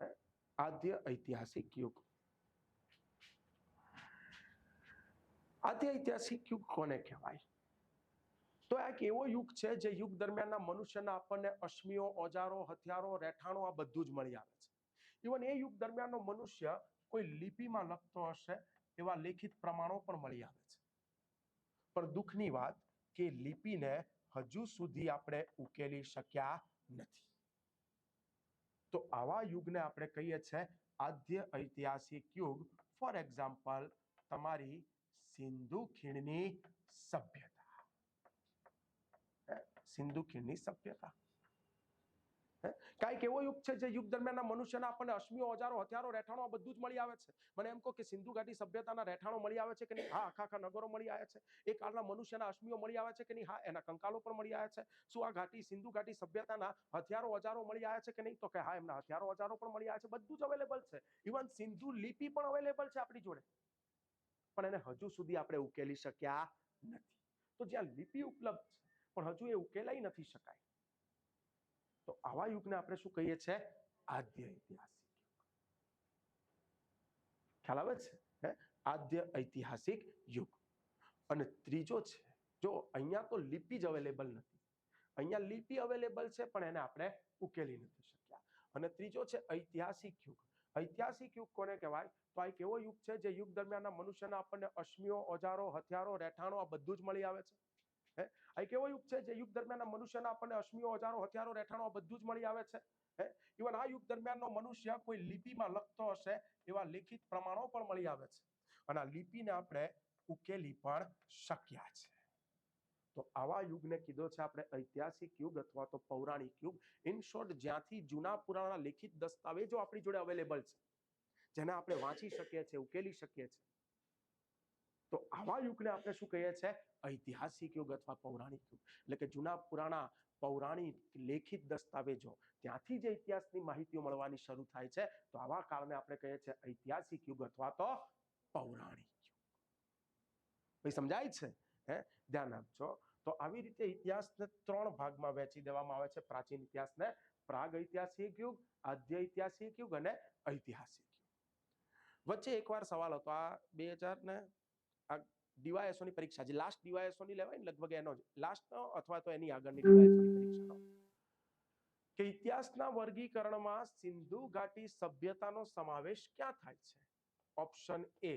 યુગ. આદ્ય ઐતિહાસિક યુગ. આદ્ય ઐતિહાસિક યુગ કોને કહેવાય? તો આ એક એવો યુગ છે જે યુગ દરમિયાનના મનુષ્યના આપણને અશ્મિઓ, ઓજારો, હથિયારો, રહેઠાણો આ બધું જ મળી આવે છે. ઇવન એ યુગ દરમિયાનનો મનુષ્ય કોઈ લિપિમાં લખતો હશે એવા લેખિત પ્રમાણો પણ મળી આવે છે. પણ દુઃખની વાત કે લિપિને હજુ સુધી આપણે ઉકેલી શક્યા નથી. તો આવા યુગને આપણે કહીએ છીએ આદ્ય ઐતિહાસિક યુગ. ફોર એક્ઝામ્પલ, તમારી સિંધુ ખીણની સભ્યતા. સિંધુ ખીણની સભ્યતા કાંઈક એવો યુગ છે જે યુગ દરમિયાનના મનુષ્યના આપણને અશ્મિઓ, ઓજારો, હથિયારો, રહેઠાણો બધું જ મળી આવે છે. મને એમ કહો કે સિંધુ ઘાટી સભ્યતાના રહેઠાણો મળી આવે છે કે નહીં? હા, આખા નગરો મળી આવે છે. એ કાળના મનુષ્યના અશ્મિઓ મળી આવે છે કે નહીં? હા, એના કંકાલો પણ મળી આવે છે. શું આ ઘાટી, સિંધુ ઘાટી સભ્યતાના હથિયારો, ઓજારો મળી આવે છે કે નહીં? તો કે હા, એમના હથિયારો, ઓજારો પણ મળી આવે છે. બધું જ અવેલેબલ છે. ઇવન સિંધુ લિપિ પણ અવેલેબલ છે આપણી જોડે, પણ એને હજુ સુધી આપણે ઉકેલી શક્યા નથી. તો જ્યાં લિપિ ઉપલબ્ધ છે પણ હજુ એ ઉકેલાઈ નથી શકાય, તો આવા યુગને આપણે શું કહીએ છીએ? આદ્ય ઐતિહાસિક યુગ. ખ્યાલ આવે છે? આદ્ય ઐતિહાસિક યુગ. અને ત્રીજો છે, જો અહીંયા તો લિપિ જ અવેલેબલ નથી, અહીંયા લિપિ અવેલેબલ છે પણ એને આપણે ઉકેલી નથી શક્યા. અને ત્રીજો છે ઐતિહાસિક યુગ. ઐતિહાસિક યુગ કોને કહેવાય? તો આ એક એવો યુગ છે જે યુગ દરમિયાનના મનુષ્યના આપણને અશ્મિઓ, ઓજારો, હથિયારો, રહેઠાણો આ બધું જ મળી આવે છે. આ એક એવો યુગ છે જે યુગ દરમિયાનના મનુષ્યના આપણને અશ્મિઓ, ઓજારો, હથિયારો, રહેઠાણો બધું જ મળી આવે છે. ઇવન આ યુગ દરમિયાનનો મનુષ્ય કોઈ લિપિમાં લખતો હશે એવા લેખિત પ્રમાણો પણ મળી આવે છે, અને આ લિપિને આપણે ઉકેલી પણ શક્યા છે. તો આવા યુગને કીધો છે આપણે ઐતિહાસિક યુગ અથવા તો પૌરાણિક યુગ. ઇન શોર્ટ, જ્યાંથી જૂના પુરાણા લેખિત દસ્તાવેજો આપણી જોડે અવેલેબલ છે, જેને આપણે વાંચી શકીએ છીએ, ઉકેલી શકીએ છીએ, તો આવા યુગને આપણે શું કહીએ છીએ? ઐતિહાસિક યુગ અથવા પૌરાણિક યુગ. એટલે કે જૂના પુરાણા પૌરાણિક લેખિત દસ્તાવેજો, ત્યાંથી જે ઇતિહાસની માહિતીઓ મળવાની શરૂ થાય છે, તો આવા કાળને આપણે કહીએ છીએ ઐતિહાસિક યુગ અથવા તો પૌરાણિક યુગ. ભાઈ સમજાય છે? ધ્યાન આપજો. તો આવી રીતે ઇતિહાસને 3 ભાગમાં વહેંચી દેવામાં આવે છે. પ્રાચીન ઇતિહાસને પ્રાગ ઐતિહાસિક યુગ, આદ્ય ઐતિહાસિક યુગ અને ઐતિહાસિક યુગ. વચ્ચે એકવાર સવાલ હતો, આ 2000 ને આ ડીવાયએસઓની પરીક્ષા, જે લાસ્ટ ડીવાયએસઓની લેવાય ને લગભગ એનો જ લાસ્ટ અથવા તો એની આગળની ડીવાયએસઓની પરીક્ષાનો, કે ઇતિહાસના વર્ગીકરણમાં સિંધુ ઘાટી સભ્યતાનો સમાવેશ ક્યાં થાય છે? ઓપ્શન એ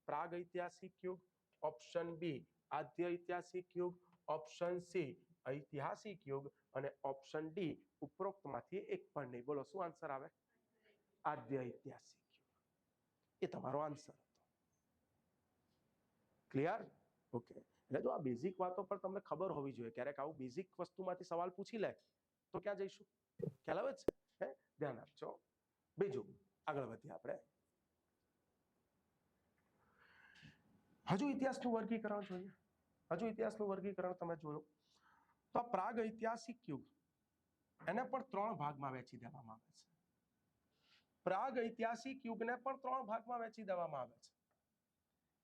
પ્રાગ ઐતિહાસિક યુગ, ઓપ્શન બી આદ્ય ઐતિહાસિક યુગ, ઓપ્શન સી ઐતિહાસિક યુગ અને ઓપ્શન ડી ઉપરોક્તમાંથી એક પણ નહીં. બોલો શું આન્સર આવે? આદ્ય ઐતિહાસિક યુગ એ તમારો આન્સર હતો. ક્લિયર? ઓકે. એટલે જો આ બેઝિક વાતો પર તમને ખબર હોવી જોઈએ. ક્યારેક આવું બેઝિક વસ્તુમાંથી સવાલ પૂછી લે તો ક્યાં જઈશું? ખ્યાલ આવે છે? હે, ધ્યાન આપજો. બીજું આગળ વધીએ આપણે. હજુ ઇતિહાસનું વર્ગીકરણ જોઈએ. હજુ ઇતિહાસનું વર્ગીકરણ તમે જોયું તો આ પ્રાગ ઐતિહાસિક યુગ એને પણ 3 ભાગમાં વહેંચી દેવામાં આવે છે. પ્રાગ ઐતિહાસિક યુગને પણ 3 ભાગમાં વહેંચી દેવામાં આવે છે.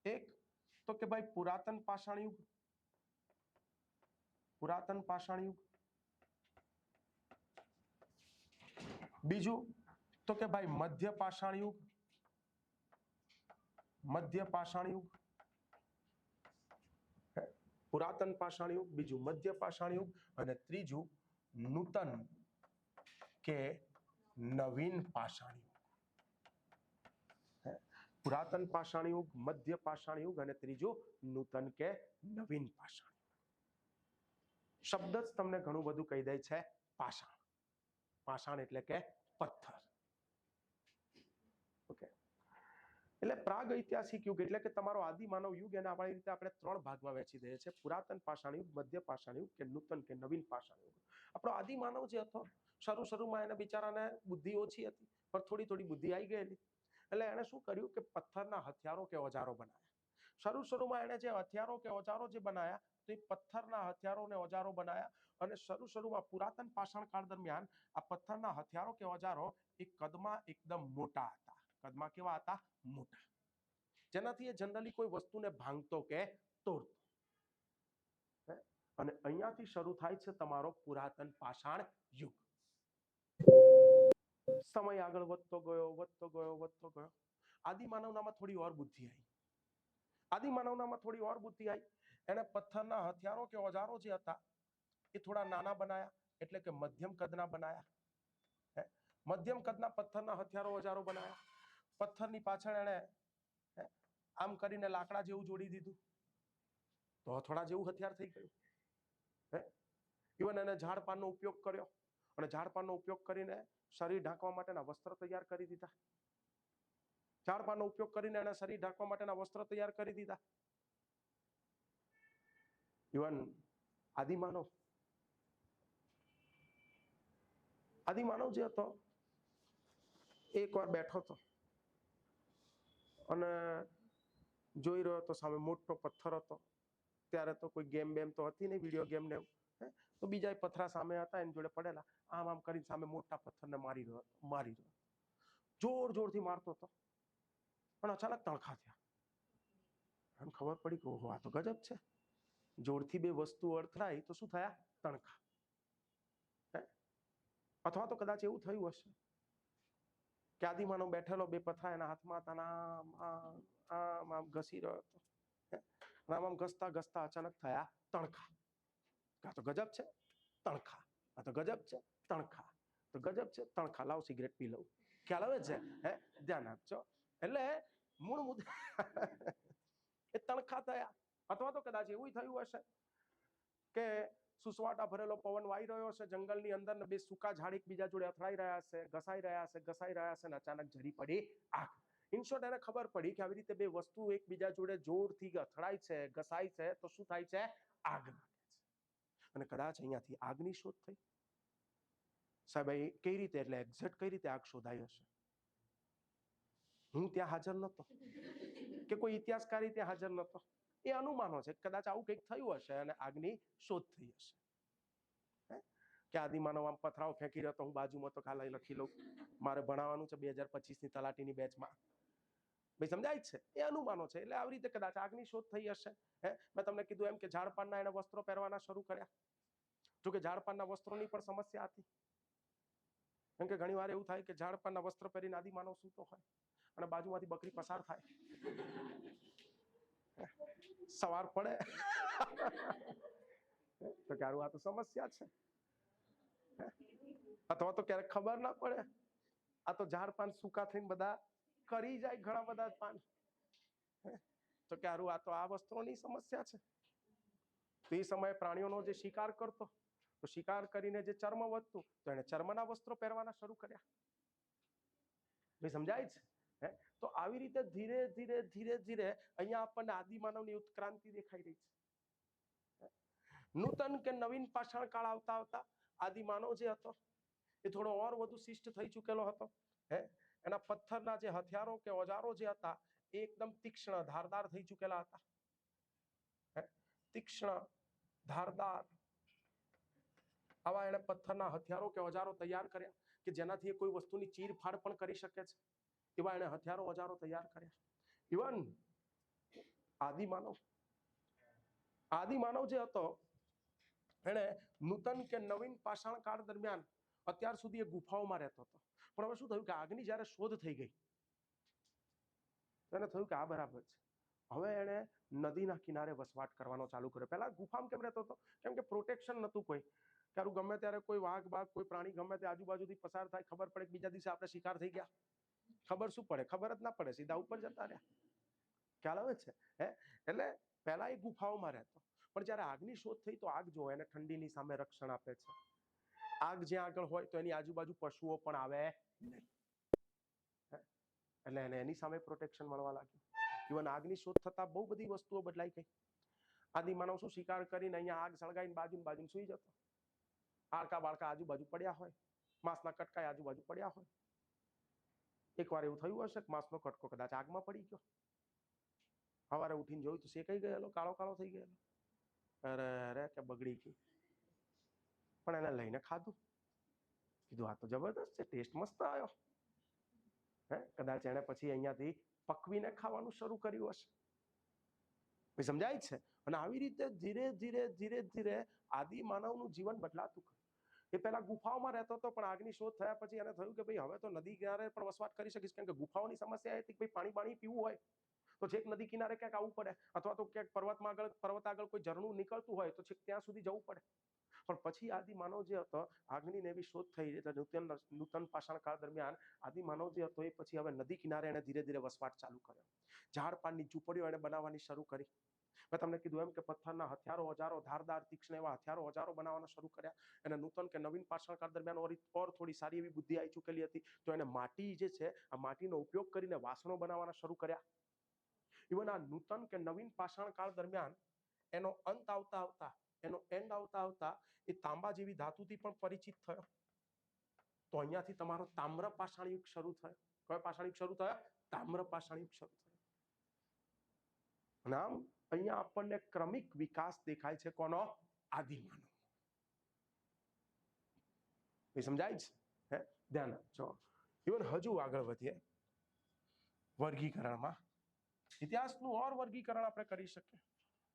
એક તો કે ભાઈ પુરાતન પાષાણ યુગ, પુરાતન પાષાણ યુગ. બીજું તો કે ભાઈ મધ્ય પાષાણ યુગ, મધ્ય પાષાણ યુગ. પુરાતન પાષાણ યુગ, બીજું મધ્ય પાષાણ યુગ અને ત્રીજું નૂતન કે નવીન પાષાણ યુગ. પુરાતન પાષાણ યુગ, મધ્ય પાષાણ યુગ અને ત્રીજું નૂતન કે નવીન પાષાણ યુગ. શબ્દ જ તમને ઘણું બધું કહી દે છે. પાષાણ, પાષાણ એટલે કે પથ્થર. ઓકે. એટલે પ્રાગ ઐતિહાસિક યુગ એટલે કે તમારો આદિમાનવ યુગ, એને આપણી રીતે આપણે 3 ભાગમાં વહેંચી દઈએ છીએ. પુરાતન પાષાણ યુગ, મધ્ય પાષાણ યુગ કે નૂતન કે નવીન પાષાણ યુગ. આપણો આદિમાનવ જે હતો શરૂમાં એને બિચારાને બુદ્ધિ ઓછી હતી પણ થોડી થોડી બુદ્ધિ આવી ગયેલી. એટલે એને શું કર્યું કે પથ્થરના હથિયારો કે ઓજારો બનાવ્યા. શરૂમાં એને જે હથિયારો કે ઓજારો જે બનાવ્યા તો એ પથ્થરના હથિયારો ને ઓજારો બનાવ્યા. અને શરૂમાં પુરાતન પાષાણ કાળ દરમિયાન આ પથ્થરના હથિયારો કે ઓજારો એ કદમાં એકદમ મોટા હતા. કદમાં કેવા હતા? મોટા. જેનાથી એ જનરલી કોઈ વસ્તુને ભાંગતો કે તોડતો. અને અહીંયાથી શરૂ થાય છે તમારો પુરાતન પાષાણ યુગ. સમય આગળ વધતો ગયો, વધતો ગયો, વધતો ગયો. આદિમાનવનામાં થોડી ઓર બુદ્ધિ આવી. આદિમાનવનામાં થોડી ઓર બુદ્ધિ આવી. એને પથ્થરના હથિયારો કે ઓજારો જે હતા એ થોડા નાના બનાયા, એટલે કે મધ્યમ કદના બનાયા. મધ્યમ કદના પથ્થરના હથિયારો ઓજારો બનાયા. પથ્થરની પાછળ એને આમ કરીને લાકડા જેવું જોડી દીધું તો હથોડા જેવું હથિયાર થઈ ગયું. ઇવન એને ઝાડપાનનો ઉપયોગ કર્યો અને ઝાડપાનનો ઉપયોગ કરીને શરીર ઢાંકવા માટેના વસ્ત્ર તૈયાર કરી દીધા. ઝાડપાનનો ઉપયોગ કરીને એને શરીર ઢાંકવા માટેના વસ્ત્ર તૈયાર કરી દીધા. ઇવન આદિમાનવ જે હતો એકવાર બેઠો હતો અને જોઈ રહ્યો હતો સામે મોટો પથ્થર હતો. ત્યારે તો કોઈ ગેમ બેમ તો હતી નહીં, વિડીયો ગેમ ને એવું. તો બીજા પથ્થરા સામે હતા એની જોડે પડેલા. આમ આમ કરીને સામે મોટા પથ્થરને મારી રહ્યો. જોરથી મારતો હતો પણ અચાનક તણખા થયા. એમ ખબર પડી કે ઓહો આ તો ગજબ છે. જોરથી બે વસ્તુ અથડાય તો શું થયા? તણખા. અથવા તો કદાચ એવું થયું હશે કે આદિમાનવ બેઠેલો, બે પથ્થરા એના હાથમાં હતા, આમ આમ ઘસી રહ્યો હતો. આમ આમ ઘસતા ઘસતા અચાનક થયા તણખા. આ તો ગજબ છે, તણખા. આ તો ગજબ છે, તણખા. તો ગજબ છે, તણખા. લાવ સિગરેટ પી લઉં. ખ્યાલ આવે છે? ધ્યાન આપજો. એટલે મૂળ મુદ્દા એ તણખા થયા. અથવા તો કદાચ એવું થયું હશે કે સુસવાટા ભરેલો પવન વાઈ રહ્યો હશે જંગલની અંદર ને બે સૂકા ઝાડ એકબીજા જોડે અથડાઈ રહ્યા હશે, ઘસાઈ રહ્યા હશે ને અચાનક ઝરી પડી આગ. ઇન શોર્ટ એને ખબર પડી કે આવી રીતે બે વસ્તુ એકબીજા જોડે જોરથી અથડાય છે, ઘસાય છે તો શું થાય છે? આગ લાગે છે. અને કદાચ અહીંયાથી આગની શોધ થઈ. સાહેબ કઈ રીતે, એટલે એક્ઝેક્ટ કઈ રીતે આગ શોધાઈ હશે? હું ત્યાં હાજર નહોતો કે કોઈ ઇતિહાસકારી ત્યાં હાજર નહોતો. એ અનુમાનો છે. કદાચ આવું કંઈક થયું હશે અને આગની શોધ થઈ હશે. કે આદિમાનવ આમ પથરાઓ ફેંકી રહ્યો તો હું બાજુમાં તો ખાલી લખી લઉં, મારે ભણાવવાનું છે 2025ની તલાટીની બેચમાં. ભાઈ સમજાય છે? એ અનુમાનો છે. એટલે આવી રીતે કદાચ આગની શોધ થઈ હશે. મેં તમને કીધું એમ કે ઝાડપાનના એને વસ્ત્રો પહેરવાના શરૂ કર્યા. જોકે ઝાડપાનના વસ્ત્રોની પણ સમસ્યા હતી. કેમ કે ઘણી વાર એવું થાય કે ઝાડપાનના વસ્ત્ર પહેરીને આદિમાનવ સૂતો હોય અને બાજુમાંથી બકરી પસાર થાય, સવાર પડે તો ક્યારું આ તો સમસ્યા છે. અથવા તો ક્યારેક ખબર ના પડે, આ તો ઝાડપાન સૂકા થઈને બધા કરી જાય ઘણા બધા પાન. તો કે આ તો આ વસ્ત્રોની સમસ્યા છે. તો એ સમયે પ્રાણીઓનો જે શિકાર કરતો, તો શિકાર કરીને જે ચર્મ વધતું, તો એને ચર્મના વસ્ત્રો પહેરવાના શરૂ કર્યા. ભાઈ સમજાય છે? તો આવી રીતે ધીરે ધીરે ધીરે ધીરે અહીંયા આપણને આદિમાનવની ઉત્ક્રાંતિ દેખાઈ રહી છે. નૂતન કે નવીન પાષાણ કાળ આવતા આવતા આદિમાનવ જે હતો એ થોડો ઓર વધુ શિષ્ટ થઈ ચૂકેલો હતો. એના પથ્થરના જે હથિયારો કે ઓજારો જે હતા એ એકદમ તીક્ષ્ણ ધારદાર થઈ ચૂકેલા હતા. તીક્ષ્ણ ધારદાર આવા એને પથ્થરના હથિયારો કે ઓજારો તૈયાર કર્યા કે જેનાથી એ કોઈ વસ્તુની ચીરફાડ પણ કરી શકે છે. એવા એને હથિયારો ઓજારો તૈયાર કર્યા. ઇવન આદિમાનવ જે હતો એને નૂતન કે નવીન પાષાણ કાળ દરમિયાન અત્યાર સુધી એ ગુફાઓમાં રહેતો હતો. પણ હવે શું થયું કે આગની જયારે શોધ થઈ ગઈ, એને થયું કે આ બરાબર છે. હવે એને નદીના કિનારે વસવાટ કરવાનો ચાલુ કર્યો. પહેલા ગુફામાં કેમ રહેતો હતો? કેમ કે પ્રોટેક્શન નતું કોઈ. તારું ગમે ત્યારે કોઈ વાઘ બાઘ કોઈ પ્રાણી ગમે તે આજુબાજુથી પસાર થાય, ખબર પડે કે બીજા દિવસે આપણે શિકાર થઈ ગયા, ખબર શું પડે? ખબર જ ના પડે, સીધા ઉપર જતા રહ્યા. ખ્યાલ આવે છે? એટલે પહેલા એ ગુફાઓમાં રહેતો. પણ જયારે આગની શોધ થઈ તો આગ જો એને ઠંડીની સામે રક્ષણ આપે છે. આગ જ્યાં આગળ હોય તો એની આજુબાજુ પશુઓ પણ આવે નહીં, એટલે એને એની સામે પ્રોટેક્શન મળવા લાગ્યું. ઇવન આગની શોધ થતા બહુ બધી વસ્તુઓ બદલાઈ ગઈ. આદિમાનવ શું શિકાર કરીને અહીંયા આગ સળગાઈને બાજુ સુઈ જતો. હાડકા બાળકા આજુબાજુ પડ્યા હોય, માંસના કટકા આજુબાજુ પડ્યા હોય. એકવાર એવું થયું હશે કે માંસનો કટકો કદાચ આગમાં પડી ગયો, સવારે ઉઠીને જોયું તો શેકાઈ ગયેલો, કાળો કાળો થઈ ગયેલો. અરે અરે કે બગડી ગઈ. પણ એને લઈને ખાધું, કીધું આ તો જબરદસ્ત છે, ટેસ્ટ મસ્ત આવ્યો. કદાચ એને પછી અહીંયાથી પકવીને ખાવાનું શરૂ કર્યું હશે. સમજાય છે? અને આવી રીતે ધીરે ધીરે ધીરે ધીરે આદિ માનવનું જીવન બદલાતું ગયું. એ પહેલા ગુફાઓમાં રહેતો હતો, પણ આગની શોધ થયા પછી એને થયું કે ભાઈ હવે તો નદી કિનારે પણ વસવાટ કરી શકીશ. કેમ કે ગુફાઓની સમસ્યા હતી કે ભાઈ પાણી પીવું હોય તો છેક નદી કિનારે ક્યાંક આવવું પડે, અથવા તો ક્યાંક પર્વત આગળ કોઈ ઝરણું નીકળતું હોય તો છેક ત્યાં સુધી જવું પડે. પણ પછી આદિ માનવ જે હતો, આગની ને એવી શોધ થઈ એટલે નૂતન પાષાણ કાળ દરમિયાન આદિ માનવ જે હતો એ પછી હવે નદી કિનારે એને ધીરે ધીરે વસવાટ ચાલુ કર્યો. ઝાડ પાનની ઝૂંપડીઓ એને બનાવવાની શરૂ કરી. મેં તમને કીધું એમ કે પથ્થરના હથિયારો ઓજારો, ધારદાર તીક્ષ્ણ એવા હથિયારો ઓજારો બનાવવાના શરૂ કર્યા. એને નૂતન કે નવીન પાષાણ કાળ દરમિયાન ઓર થોડી સારી એવી બુદ્ધિ આવી ચૂકેલી હતી, તો એને માટી જે છે આ માટીનો ઉપયોગ કરીને વાસણો બનાવવાના શરૂ કર્યા. ઇવન આ નૂતન કે નવીન પાષાણ કાળ દરમિયાન એનો અંત આવતા આવતા, એનો એન્ડ આવતા આવતા એ તાંબા જેવી ધાતુથી પણ પરિચિત થયો. તો અહીંયાથી તમારો તામ્ર પાષાણ યુગ શરૂ થયો. કયો પાષાણ યુગ શરૂ થયો? તામ્ર પાષાણ યુગ શરૂ થયો. નામ અહીંયા આપણને ક્રમિક વિકાસ દેખાય છે. કોનો? આદિમાનવ. એ સમજાય છે? ધ્યાન આપજો. ઇવન હજુ આગળ વધીએ વર્ગીકરણમાં. ઇતિહાસનું ઓર વર્ગીકરણ આપણે કરી શકીએ.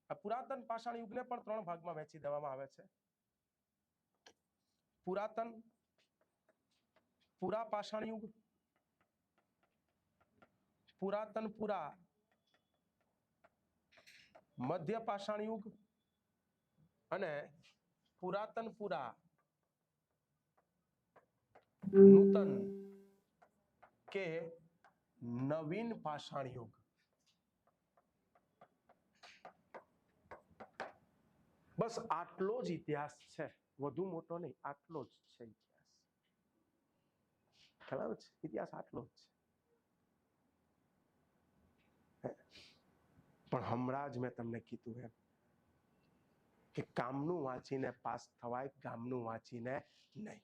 આ પુરાતન પાષાણ યુગને પણ 3 ભાગમાં વહેંચી દેવામાં આવે છે. પુરા પાષાણ યુગ, પુરાતન પુરા, મધ્ય પાષાણ યુગ અને પુરાતન પુરા નૂતન કે નવીન પાષાણ યુગ. બસ આટલો જ ઇતિહાસ છે, વધુ મોટો નહીં, આટલો જ છે ઇતિહાસ. ખ્યાલ આવે છે? ઇતિહાસ આટલો જ છે. પણ હમણાં જ મેં તમને કીધું એમ કે કામનું વાંચીને પાસ થવાય, ગામનું વાંચીને નહીં.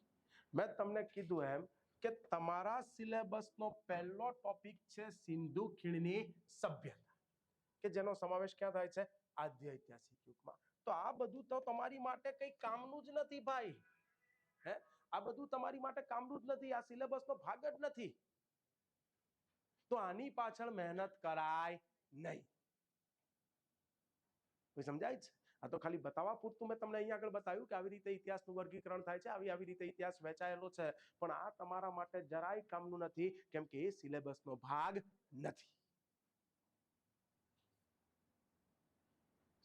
મેં તમને કીધું એમ કે તમારા સિલેબસનો પહેલો ટોપિક છે સિંધુ ખીણની સભ્યતા, કે જેનો સમાવેશ ક્યાં થાય છે? આદ્ય ઐતિહાસિક યુગમાં. તો આ બધું તો તમારી માટે કઈ કામનું જ નથી ભાઈ. આ બધું તમારી માટે કામનું જ નથી, આ સિલેબસનો ભાગ જ નથી. તો આની પાછળ મહેનત કરાય નહીં. સમજાય છે? આ તો ખાલી બતાવવા પૂરતું મેં તમને અહીંયા આગળ બતાવ્યું કે આવી રીતે ઇતિહાસનું વર્ગીકરણ થાય છે, આવી રીતે ઇતિહાસ વહેંચાયેલો છે. પણ આ તમારા માટે જરાય કામનું નથી, કેમ કે એ સિલેબસનો ભાગ નથી.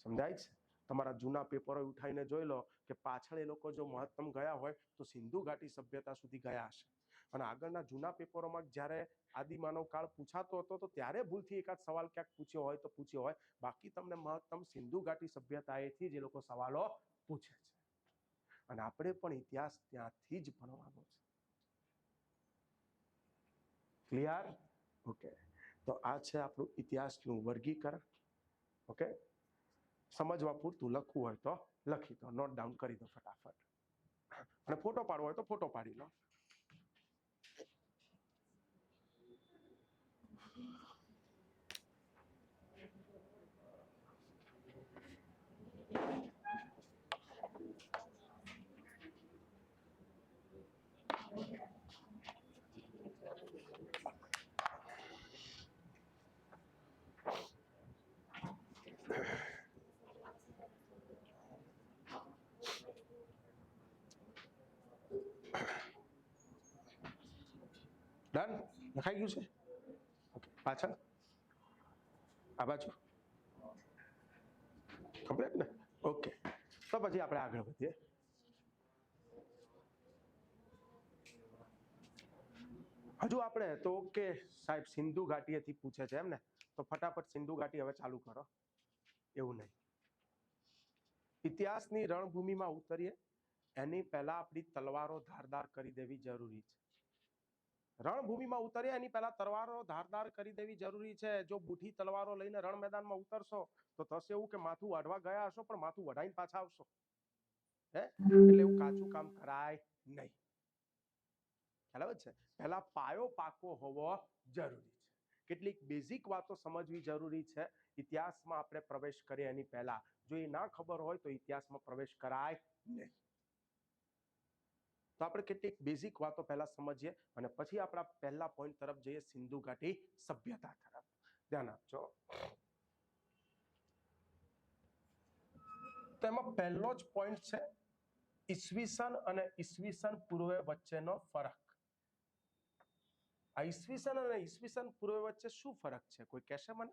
સમજાય છે? તમારા જૂના પેપરો ઉઠાઈને જોઈ લો કે પાછળ એ લોકો જો મહત્તમ ગયા હોય તો સિંધુ ઘાટી સભ્યતા સુધી ગયા હશે. અને આગળના જૂના પેપરોમાં જ્યારે આદિમાનવ કાળ પૂછાતો હતો તો ત્યારે ભૂલથી એકાદ સવાલ ક્યાંક પૂછ્યો હોય તો પૂછ્યો હોય, બાકી તમને મહત્તમ સિંધુ ઘાટી સભ્યતાએથી જ એ લોકો સવાલો પૂછે છે. અને આપણે પણ ઇતિહાસ ત્યાંથી જ ભણવાનો છે. ક્લિયર? ઓકે, તો આ છે આપણું ઇતિહાસનું વર્ગીકરણ. ઓકે, સમજવા પૂરતું લખવું હોય તો લખી દો, નોટ ડાઉન કરી દો ફટાફટ. અને ફોટો પાડવો હોય તો ફોટો પાડી લો. ડન? લખાઈ ગયું છે? ઓકે, પાછળ આ બાજુ કમ્પ્લીટ ને? ઓકે, તો પછી આપણે આગળ વધીએ. હજુ આપણે તો કે સાહેબ સિંધુ ઘાટીએથી પૂછે છે એમ ને, તો ફટાફટ સિંધુ ઘાટી હવે ચાલુ કરો. એવું નહીં, ઇતિહાસની રણભૂમિમાં ઉતરીએ એની પહેલા આપણી તલવારો ધારદાર કરી દેવી જરૂરી છે. રણભૂમિમાં ઉતરીએ એની પહેલા તલવારો ધારદાર કરી દેવી જરૂરી છે. જો બુઠી તલવારો લઈને રણ મેદાનમાં ઉતરશો તો થશે એવું કે માથું વાઢવા ગયા હશો પણ માથું વઢાઈને પાછા આવશો. એટલે એવું કાચું કામ કરાય નહીં. ખ્યાલ આવે છે? પહેલા પાયો પાકો હોવો જરૂરી છે. કેટલીક બેઝિક વાતો સમજવી જરૂરી છે ઇતિહાસમાં આપણે પ્રવેશ કરીએ એની પહેલા. જો એ ના ખબર હોય તો ઇતિહાસમાં પ્રવેશ કરાય નહીં. તો આપણે કેટલીક બેઝિક વાતો પહેલા સમજીએ અને પછી આપણા પહેલા પોઈન્ટ તરફ જઈએ, સિંધુ ઘાટી સભ્યતા તરફ. ધ્યાન આપજો. તો એમાં પહેલો જ પોઈન્ટ છે ઈસવીસન અને ઈસવીસન પૂર્વે વચ્ચેનો ફરક. આ ઈસવીસન અને ઈસવીસન પૂર્વે વચ્ચે શું ફરક છે? કોઈ કહેશે મને?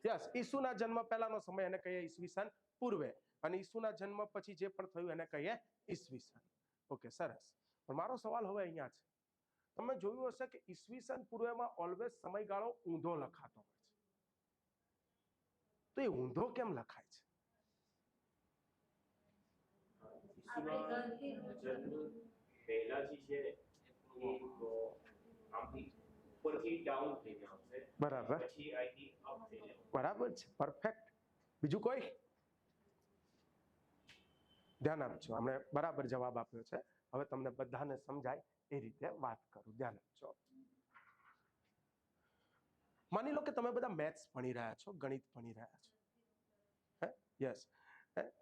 યસ, ઈસુના જન્મ પહેલાનો સમય એને કહીએ ઈસવીસન પૂર્વે, અને ઈસુના જન્મ પછી જે પણ થયું એને કહીએ ઈસવીસન. ઓકે, સરસ. પણ મારો સવાલ હવે અહીંયા છે, તમે જોયું હશે કે ઈસવીસન પૂર્વેમાં ઓલવેઝ સમયગાળો ઊંધો લખાતો હોય છે. તો એ ઊંધો કેમ લખાય છે? બરાબર, બરાબર છે, પરફેક્ટ. બીજું કોઈ? ધ્યાન આપજો, અમને બરાબર જવાબ આપ્યો છે. હવે તમને બધાને સમજાય એ રીતે વાત કરું. ધ્યાન આપજો. માની લો કે તમે બધા મેથ્સ ભણી રહ્યા છો, ગણિત ભણી રહ્યા છો. યસ,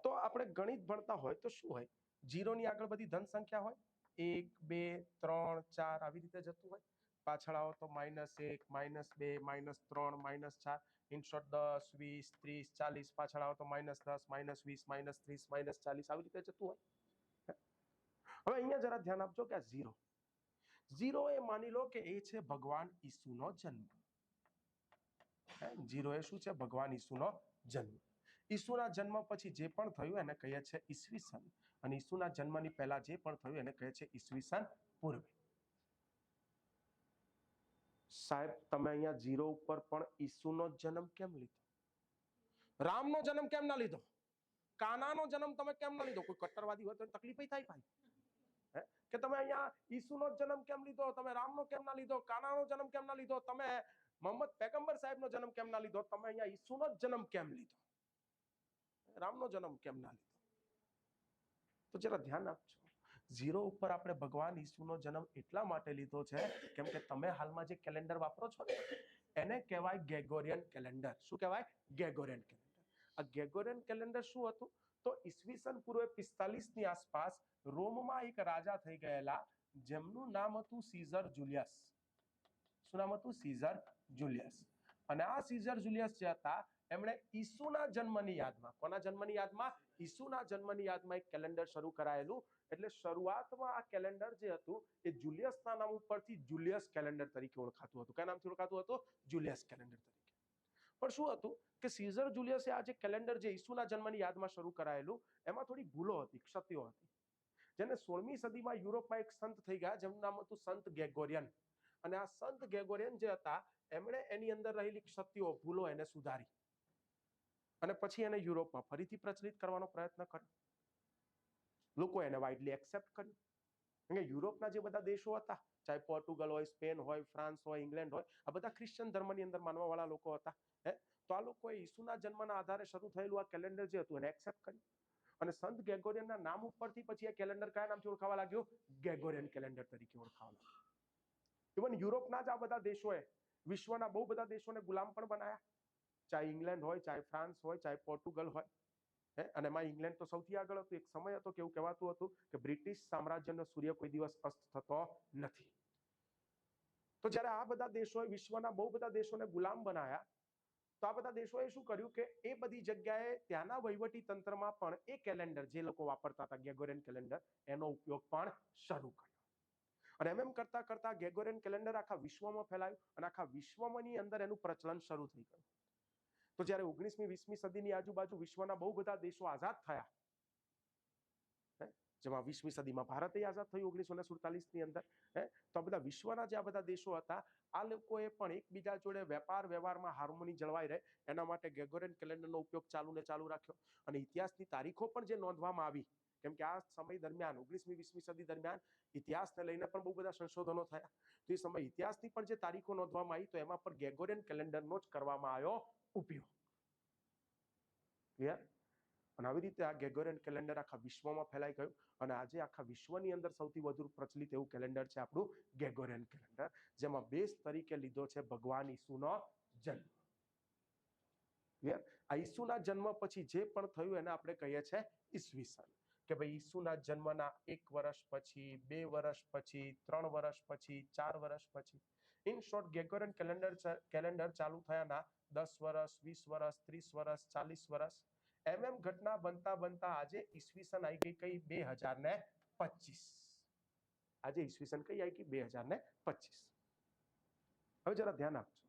તો આપણે ગણિત ભણતા હોય તો શું હોય? જીરોની આગળ બધી ધન સંખ્યા હોય, 1 2 3 4 આવી રીતે જતું હોય. પાછળ આવો તો -1 -2 -3 -4, ઇન શોર્ટ 10 20 30 40. પાછળ આવો તો -10 -20 -30 -40 આવી રીતે જતું હોય. હવે અહીંયા જરા ધ્યાન આપજો કે આ ઝીરો એ માની લો કે એ છે ભગવાન ઈસુનો જન્મ. ઝીરો એ શું છે? ભગવાન ઈસુનો જન્મ. ઈસુના જન્મ પછી જે પણ થયું એને કહીએ છીએ ઈસવીસન, અને ઈસુના જન્મની પહેલા જે પણ થયું એને કહીએ છીએ ઈસવીસન પૂર્વે. સાહેબ તમે અહીંયા ઝીરો ઉપર પણ ઈસુનો જન્મ કેમ લીધો? રામનો જન્મ કેમ ના લીધો? કાનાનો જન્મ તમે કેમ ના લીધો? કોઈ કટ્ટરવાદી હોય તો તકલીફ થાય ભાઈ, કે તમે અહીંયા ઈસુનો જન્મ કેમ લીધો? તમે રામનો કેમ ના લીધો? કાનાનો જન્મ કેમ ના લીધો? તમે મોહમ્મદ પૈગંબર સાહેબનો જન્મ કેમ ના લીધો? તમે અહીંયા ઈસુનો જન્મ કેમ લીધો? રામનો જન્મ કેમ ના લીધો? તો જરા ધ્યાન આપજો. ઝીરો ઉપર આપણે ભગવાન ઈસુનો જન્મ એટલા માટે લીધો છે કેમ કે તમે હાલમાં જે કેલેન્ડર વાપરો છો ને એને કહેવાય ગ્રેગોરિયન કેલેન્ડર. શું કહેવાય? Gregorian calendar. આ ગ્રેગોરિયન કેલેન્ડર શું હતું? તો ઈસવીસન પૂર્વે 45 ની આસપાસ રોમમાં એક રાજા થઈ ગયેલા જેમનું નામ હતું સીઝર જુલિયસ. શું નામ હતું? Caesar Julius. અને આ સીઝર જુલિયસ જે હતા એમણે ઈસુના જન્મની યાદમાં, કોના જન્મની યાદમાં? ઈસુના જન્મની યાદમાં એક કેલેન્ડર શરૂ કરાયેલું. એટલે શરૂઆતમાં આ કેલેન્ડર જે હતું એ જુલિયસના નામ ઉપરથી જુલિયસ કેલેન્ડર તરીકે ઓળખાતું હતું. કયા નામથી ઓળખાતું હતું? જુલિયસ કેલેન્ડર તરીકે. પણ શું હતું કે સીઝર જુલિયસે આ જે કેલેન્ડર જે ઈસુના જન્મની યાદમાં શરૂ કરાયેલું એમાં થોડી ભૂલો હતી, ક્ષતિઓ હતી. જેને 16મી સદીમાં યુરોપમાં એક સંત થઈ ગયા જેમનું નામ હતું સંત ગ્રેગોરિયન. અને આ સંત ગ્રેગોરિયન જે હતા એમણે એની અંદર રહેલી ક્ષતિઓ ભૂલો એને સુધારી અને પછી એને યુરોપમાં ફરીથી પ્રચલિત કરવાનો પ્રયત્ન કર્યો. લોકો એને વાઇડલી એક્સેપ્ટ કર્યું. કારણ કે યુરોપના જે બધા દેશો હતા, ચાહે પોર્ટુગલ હોય, સ્પેન હોય, ફ્રાન્સ હોય, ઇંગ્લેન્ડ હોય, આ બધા ક્રિશ્ચિયન ધર્મની અંદર માનવાવાળા લોકો હતા. તો આ લોકોએ ઈસુના જન્મના આધારે શરૂ થયેલું આ કેલેન્ડર જે હતું એને એક્સેપ્ટ કર્યું. અને સંત ગ્રેગોરિયનના નામ ઉપરથી પછી આ કેલેન્ડર કયા નામથી ઓળખાવા લાગ્યું? ગ્રેગોરિયન કેલેન્ડર તરીકે ઓળખાવા લાગ્યું. ઇવન યુરોપના જ આ બધા દેશોએ વિશ્વના બહુ બધા દેશોને ગુલામ પણ બનાયા, ચાહે ઇંગ્લેન્ડ હોય, ચાહે ફ્રાન્સ હોય, ચાહે પોર્ટુગલ હોય. અને એમાં ઇંગ્લેન્ડ તો સૌથી આગળ હતું. એક સમય હતો કે એવું કહેવાતું હતું કે બ્રિટિશ સામ્રાજ્યનો સૂર્ય કોઈ દિવસ અસ્ત થતો નથી. તો જ્યારે આ બધા દેશોએ વિશ્વના બહુ બધા દેશોને ગુલામ બનાયા, તો આ બધા દેશોએ શું કર્યું કે એ બધી જગ્યાએ ત્યાંના વહીવટી તંત્રમાં પણ એ કેલેન્ડર જે લોકો વાપરતા હતા ગ્રેગોરિયન કેલેન્ડર એનો ઉપયોગ પણ શરૂ કર્યો. અને એમ કરતા કરતા ગ્રેગોરિયન કેલેન્ડર આખા વિશ્વમાં ફેલાયું અને આખા વિશ્વની અંદર એનું પ્રચલન શરૂ થઈ ગયું. તો જ્યારે 19મી 20મી સદીની આજુબાજુ વિશ્વના બહુ બધા દેશો આઝાદ થયા, જેમાં 20મી સદીમાં ભારત આઝાદ થયું 1947ની અંદર. તો આ બધા વિશ્વના જે આ બધા દેશો હતા આ લોકોએ પણ એકબીજા જોડે વેપાર વ્યવહારમાં હાર્મોની જળવાઈ રહે એના માટે ગ્રેગોરિયન કેલેન્ડરનો ઉપયોગ ચાલુ રાખ્યો. અને ઇતિહાસની તારીખો પણ જે નોંધવામાં આવી, કેમ કે આ સમય દરમિયાન 19મી 20મી સદી દરમિયાન ઇતિહાસને લઈને પણ બહુ બધા સંશોધનો થયા. તો એ સમય ઇતિહાસની પણ જે તારીખો નોંધવામાં આવી તો એમાં પણ ગ્રેગોરિયન કેલેન્ડરનો જ કરવામાં આવ્યો ઉપયોગ. ક્લિયર? અને આવી રીતે આ ગ્રેગોરિયન કેલેન્ડર આખા વિશ્વમાં ફેલાઈ ગયું અને આજે આખા વિશ્વની અંદર સૌથી વધુ પ્રચલિત એવું કેલેન્ડર છે આપણું ગ્રેગોરિયન કેલેન્ડર, જેમાં બેઝ તરીકે લીધો છે ભગવાન ઈસુનો જન્મ. ક્લિયર? આ ઈસુના જન્મ પછી જે પણ થયું એને આપણે કહીએ છીએ ઈસવીસન. કે ભાઈ ઈસુના જન્મના 1 વર્ષ પછી, 2 વર્ષ પછી, 3 વર્ષ પછી, 4 વર્ષ પછી, ઇન શોર્ટ ગ્રેગોરિયન કેલેન્ડર ચાલુ થયાના 10 વર્ષ, 20 વર્ષ, 30 વર્ષ, 40 વર્ષ એમ ઘટના બનતા આજે ઈસવીસન આવી ગઈ કઈ 2025. આજે ઈસવીસન કઈ આવી ગઈ 2025. હવે જરા ધ્યાન આપજો.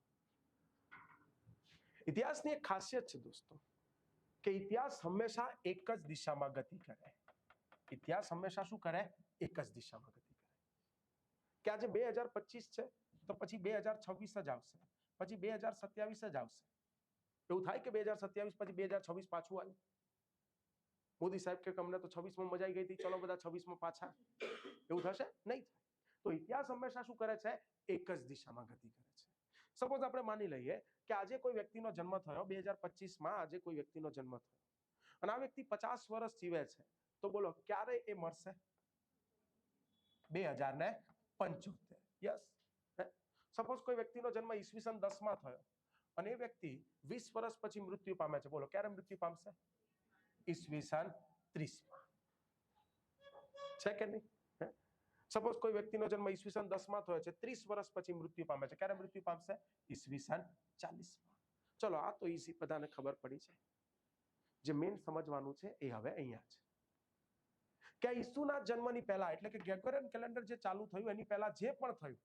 ઇતિહાસની એક ખાસિયત છે દોસ્તો કે ઇતિહાસ હંમેશા એક જ દિશામાં ગતિ કરે. ઇતિહાસ હંમેશા શું કરે? એક જ દિશામાં ગતિ કરે. કે આજે 2025 છે તો પછી 2026 જ આવશે, પછી 2027 જ આવશે. એવું થાય કે 2027 પછી 2026 પાછું આવ્યું? મોદી સાહેબ કે અમને તો 26માં મજા આવી ગઈ હતી, ચલો બધા 26માં પાછા. એવું થશે? નહીં થાય. તો ઇતિહાસ હંમેશા શું કરે છે? એક જ દિશામાં ગતિ કરે છે. સપોઝ આપણે માની લઈએ કે આજે કોઈ વ્યક્તિનો જન્મ થયો 2025માં, આજે કોઈ વ્યક્તિનો જન્મ થયો અને આ વ્યક્તિ 50 વર્ષ જીવે છે, તો બોલો ક્યારે એ મરશે? 2075. યસ. સપોઝ કોઈ વ્યક્તિનો જન્મ ઈસવીસન 10માં થયો અને એ વ્યક્તિ 20 વર્ષ પછી મૃત્યુ પામે છે, બોલો ક્યારે મૃત્યુ પામશે? ઈસવીસન 30માં. છે કે નહીં? સપોઝ કોઈ વ્યક્તિનો જન્મ ઈસવીસન 10માં થયો છે, 30 વર્ષ પછી મૃત્યુ પામે છે, ક્યારે મૃત્યુ પામશે? ઈસવીસન 40માં. ચલો આ તો ઈઝી, બધાને ખબર પડી છે. જે મેઇન સમજવાનું છે એ હવે અહીંયા છે કે ઈસુના જન્મની પહેલા, એટલે કે ગ્રેગોરિયન કેલેન્ડર જે ચાલુ થયું એની પહેલા જે પણ થયું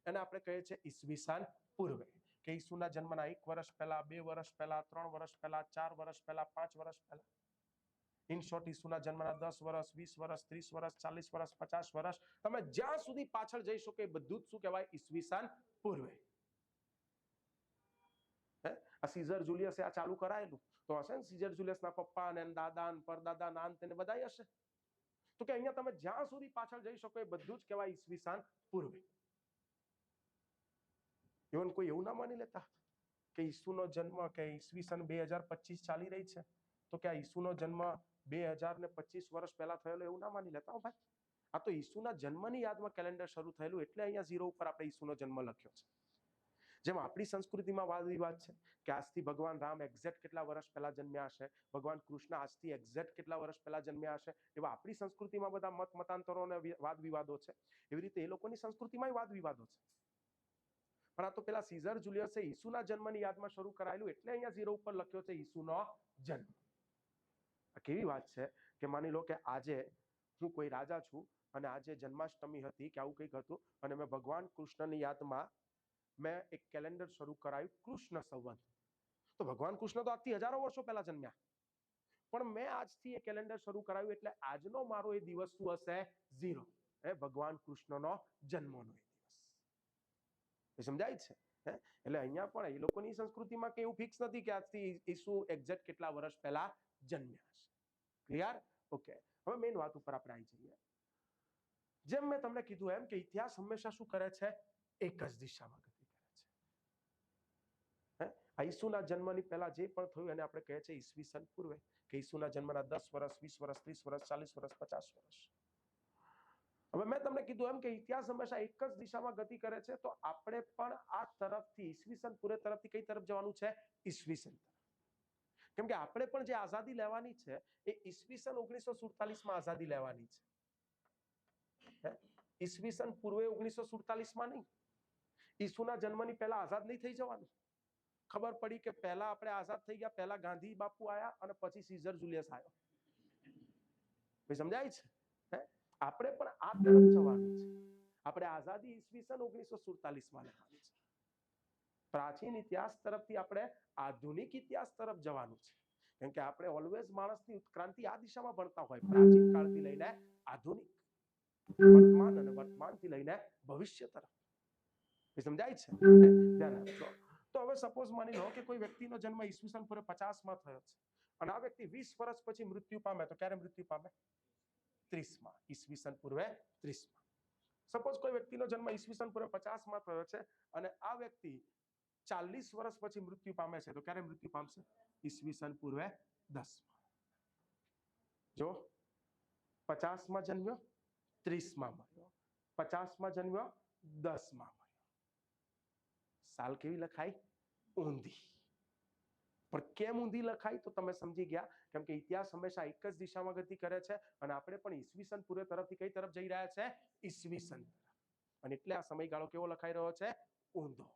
એને આપણે કહીએ છીએ ઈસવીસન પૂર્વે. કે ઈસુના જન્મના 1 વર્ષ પહેલા, 2 વર્ષ પહેલા, 3 વર્ષ પહેલા, 4 વર્ષ પહેલા, 5 વર્ષ પહેલા. ઇન શોર્ટ ઈસુના જન્મના 10 વર્ષ, 20 વર્ષ, 30 વર્ષ, 40 વર્ષ, 50 વર્ષ, તમે જ્યાં સુધી પાછળ જઈ શકો એ બધું જ શું કહેવાય? ઈસવીસન પૂર્વે. આ સીઝર જુલિયસે આ ચાલુ કરાયેલું તો હશે ને, સીઝર જુલિયસના પપ્પા ને દાદા ને પરદાદા નાન તેને બધા હશે. તો કે અહીંયા તમે જ્યાં સુધી પાછળ જઈ શકો એ બધું જ કહેવાય ઈસવીસન પૂર્વે. ઇવન કોઈ એવું ના માની લેતા કે ઈસુનો જન્મ કે ઈસવીસન 2025 ચાલી રહી છે તો કે આ ઈસુનો જન્મ 2025 વર્ષ પહેલા થયેલો, એવું ના માની લેતા. ભાઈ આ તો ઈસુના જન્મની યાદમાં કેલેન્ડર શરૂ થયેલું એટલે અહીંયા 0 ઉપર આપણે ઈસુનો જન્મ લખ્યો છે. જેમ આપણી સંસ્કૃતિમાં વાદ વિવાદ છે કે આજથી ભગવાન રામ એક્ઝેક્ટ કેટલા વર્ષ પહેલા જન્મ્યા હશે, ભગવાન કૃષ્ણ આજથી એક્ઝેક્ટ કેટલા વર્ષ પહેલા જન્મ્યા હશે, એવા આપણી સંસ્કૃતિમાં બધા મતાંતરો અને વાદ વિવાદો છે. એવી રીતે એ લોકોની સંસ્કૃતિમાં વાદ વિવાદો છે. પણ આ તો પેલા સીઝર જુલિયસે ઈસુના જન્મની યાદમાં શરૂ કરાયેલું એટલે અહીંયા 0 ઉપર લખ્યો છે ઈસુનો જન્મ. આ કેવી વાત છે કે માની લો કે આજે હું કોઈ રાજા છું અને આજે જન્માષ્ટમી હતી કે આવું કંઈક હતું અને મેં ભગવાન કૃષ્ણની યાદમાં મેં એક કેલેન્ડર શરૂ કરાયું કૃષ્ણ સંવત. તો ભગવાન કૃષ્ણ તો આજથી હજારો વર્ષો પહેલા જન્મ્યા. પણ મેં આજથી એ કેલેન્ડર શરૂ કરાવ્યું એટલે આજનો મારો એ દિવસ શું હશે? 0. ભગવાન કૃષ્ણનો જન્મનો એ દિવસ. સમજાય છે? એટલે અહીંયા પણ એ લોકોની સંસ્કૃતિમાં કે એવું ફિક્સ નથી કે આજથી ઈસુ એક્ઝેક્ટ કેટલા વર્ષ પહેલા જન્મ્યા હશે. ક્લિયર? ઓકે. હવે મેઇન વાત ઉપર આપણે આવી જઈએ. જેમ મેં તમને કીધું એમ કે ઇતિહાસ હંમેશા શું કરે છે? એક જ દિશામાં ગતિ કરે છે. ઈસુના જન્મની પહેલા જે પણ થયું એને આપણે કહે છે ઈસવીસન પૂર્વે, કે ઈસુના જન્મના 10 વર્ષ, 20 વર્ષ, 30 વર્ષ, 40 વર્ષ, 50 વર્ષ. હવે મેં તમને કીધું એમ કે ઇતિહાસ હંમેશા એક જ દિશામાં ગતિ કરે છે, તો આપણે પણ આ તરફથી ઈસવીસન પૂર્વે તરફથી કઈ તરફ જવાનું છે? ઈસવીસન તરફ. કેમ કે આપણે પણ જે આઝાદી લેવાની છે એ ઈસવીસન 1947 માં આઝાદી લેવાની છે. ઈસવીસન પૂર્વે 1947 માં નહીં. ઈસુના જન્મની પહેલા આઝાદ નહીં થઈ જવાનું. ખબર પડી કે પહેલા આપણે આઝાદ થઈ ગયા, પહેલા ગાંધી બાપુ આયા અને પછી સીઝર જુલિયસ આવ્યો. સમજાય છે? આપણે પણ આ તરફ જવાનું છે. આપણે આઝાદી ઈસવીસન 1947 માં લેવાની છે. પ્રાચીન ઇતિહાસ તરફથી આપણે આધુનિક ઇતિહાસ તરફ જવાનું છે. કેમ કે આપણે ઓલવેઝ માણસની ઉત્ક્રાંતિ આ દિશામાં ભણતા હોય, પ્રાચીન કાળથી લઈને આધુનિક, વર્તમાન અને વર્તમાનથી લઈને ભવિષ્ય તરફ. સમજાય છે? ધ્યાન આપજો. તો હવે સપોઝ માની લો કે કોઈ વ્યક્તિનો જન્મ ઈસવીસન પૂર્વે 50 માં થયો છે અને આ વ્યક્તિ 20 વર્ષ પછી મૃત્યુ પામે, તો ક્યારે મૃત્યુ પામે? 30 માં, ઈસવીસન પૂર્વે 30 માં. સપોઝ કોઈ વ્યક્તિનો જન્મ ઈસવીસન પૂર્વે 50 માં થયો છે અને આ વ્યક્તિ 40 વર્ષ પછી મૃત્યુ પામે છે, તો ક્યારે મૃત્યુ પામશે? ઈસવીસન પૂર્વે 10 માં. જો 50 માં જન્મ્યો, 30 માં મર્યો, 50 માં જન્મ્યો, 10 માં મર્યો. સાલ કેવી લખાય? ઊંધી. પણ કેમ ઊંધી લખાય? તો તમે સમજી ગયા. કેમ કે ઇતિહાસ હંમેશા એક જ દિશામાં ગતિ કરે છે અને આપણે પણ ઈસવીસન પૂર્વે તરફથી કઈ તરફ જઈ રહ્યા છે? ઈસવીસન તરફ. અને એટલે આ સમયગાળો કેવો લખાઈ રહ્યો છે? ઊંધો.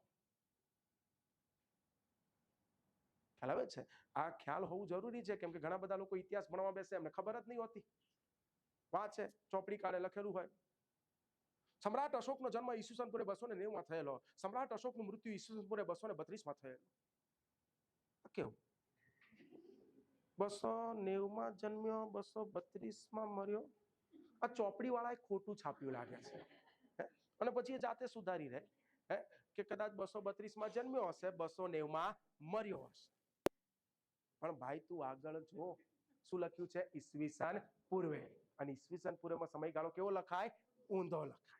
ખ્યાલ આવે છે? આ ખ્યાલ હોવું જરૂરી છે, કેમ કે ઘણા બધા લોકો ઇતિહાસ ભણવા બેસે, એમને ખબર જ નહીં હોતી. વાંચે, ચોપડી કાઢે, લખેલું હોય સમ્રાટ અશોકનો જન્મ ઈસવીસન પૂર્વે 290 માં થયેલો, સમ્રાટ અશોકનું મૃત્યુ ઈસવીસન પૂર્વે 232 માં થયેલું. કેવું? 290 માં જન્મ્યો, 232 માં મર્યો. આ ચોપડી વાળાએ ખોટું છાપ્યું લાગે છે. અને પછી એ જાતે સુધારી રહે કે કદાચ 232 માં જન્મ્યો હશે, 290 માં મર્યો હશે. પણ ભાઈ તું આગળ જો, શું લખ્યું છે? ઈસવીસન પૂર્વે. અને ઈસવીસન પૂર્વેમાં સમયગાળો કેવો લખાય? ઊંધો લખાય.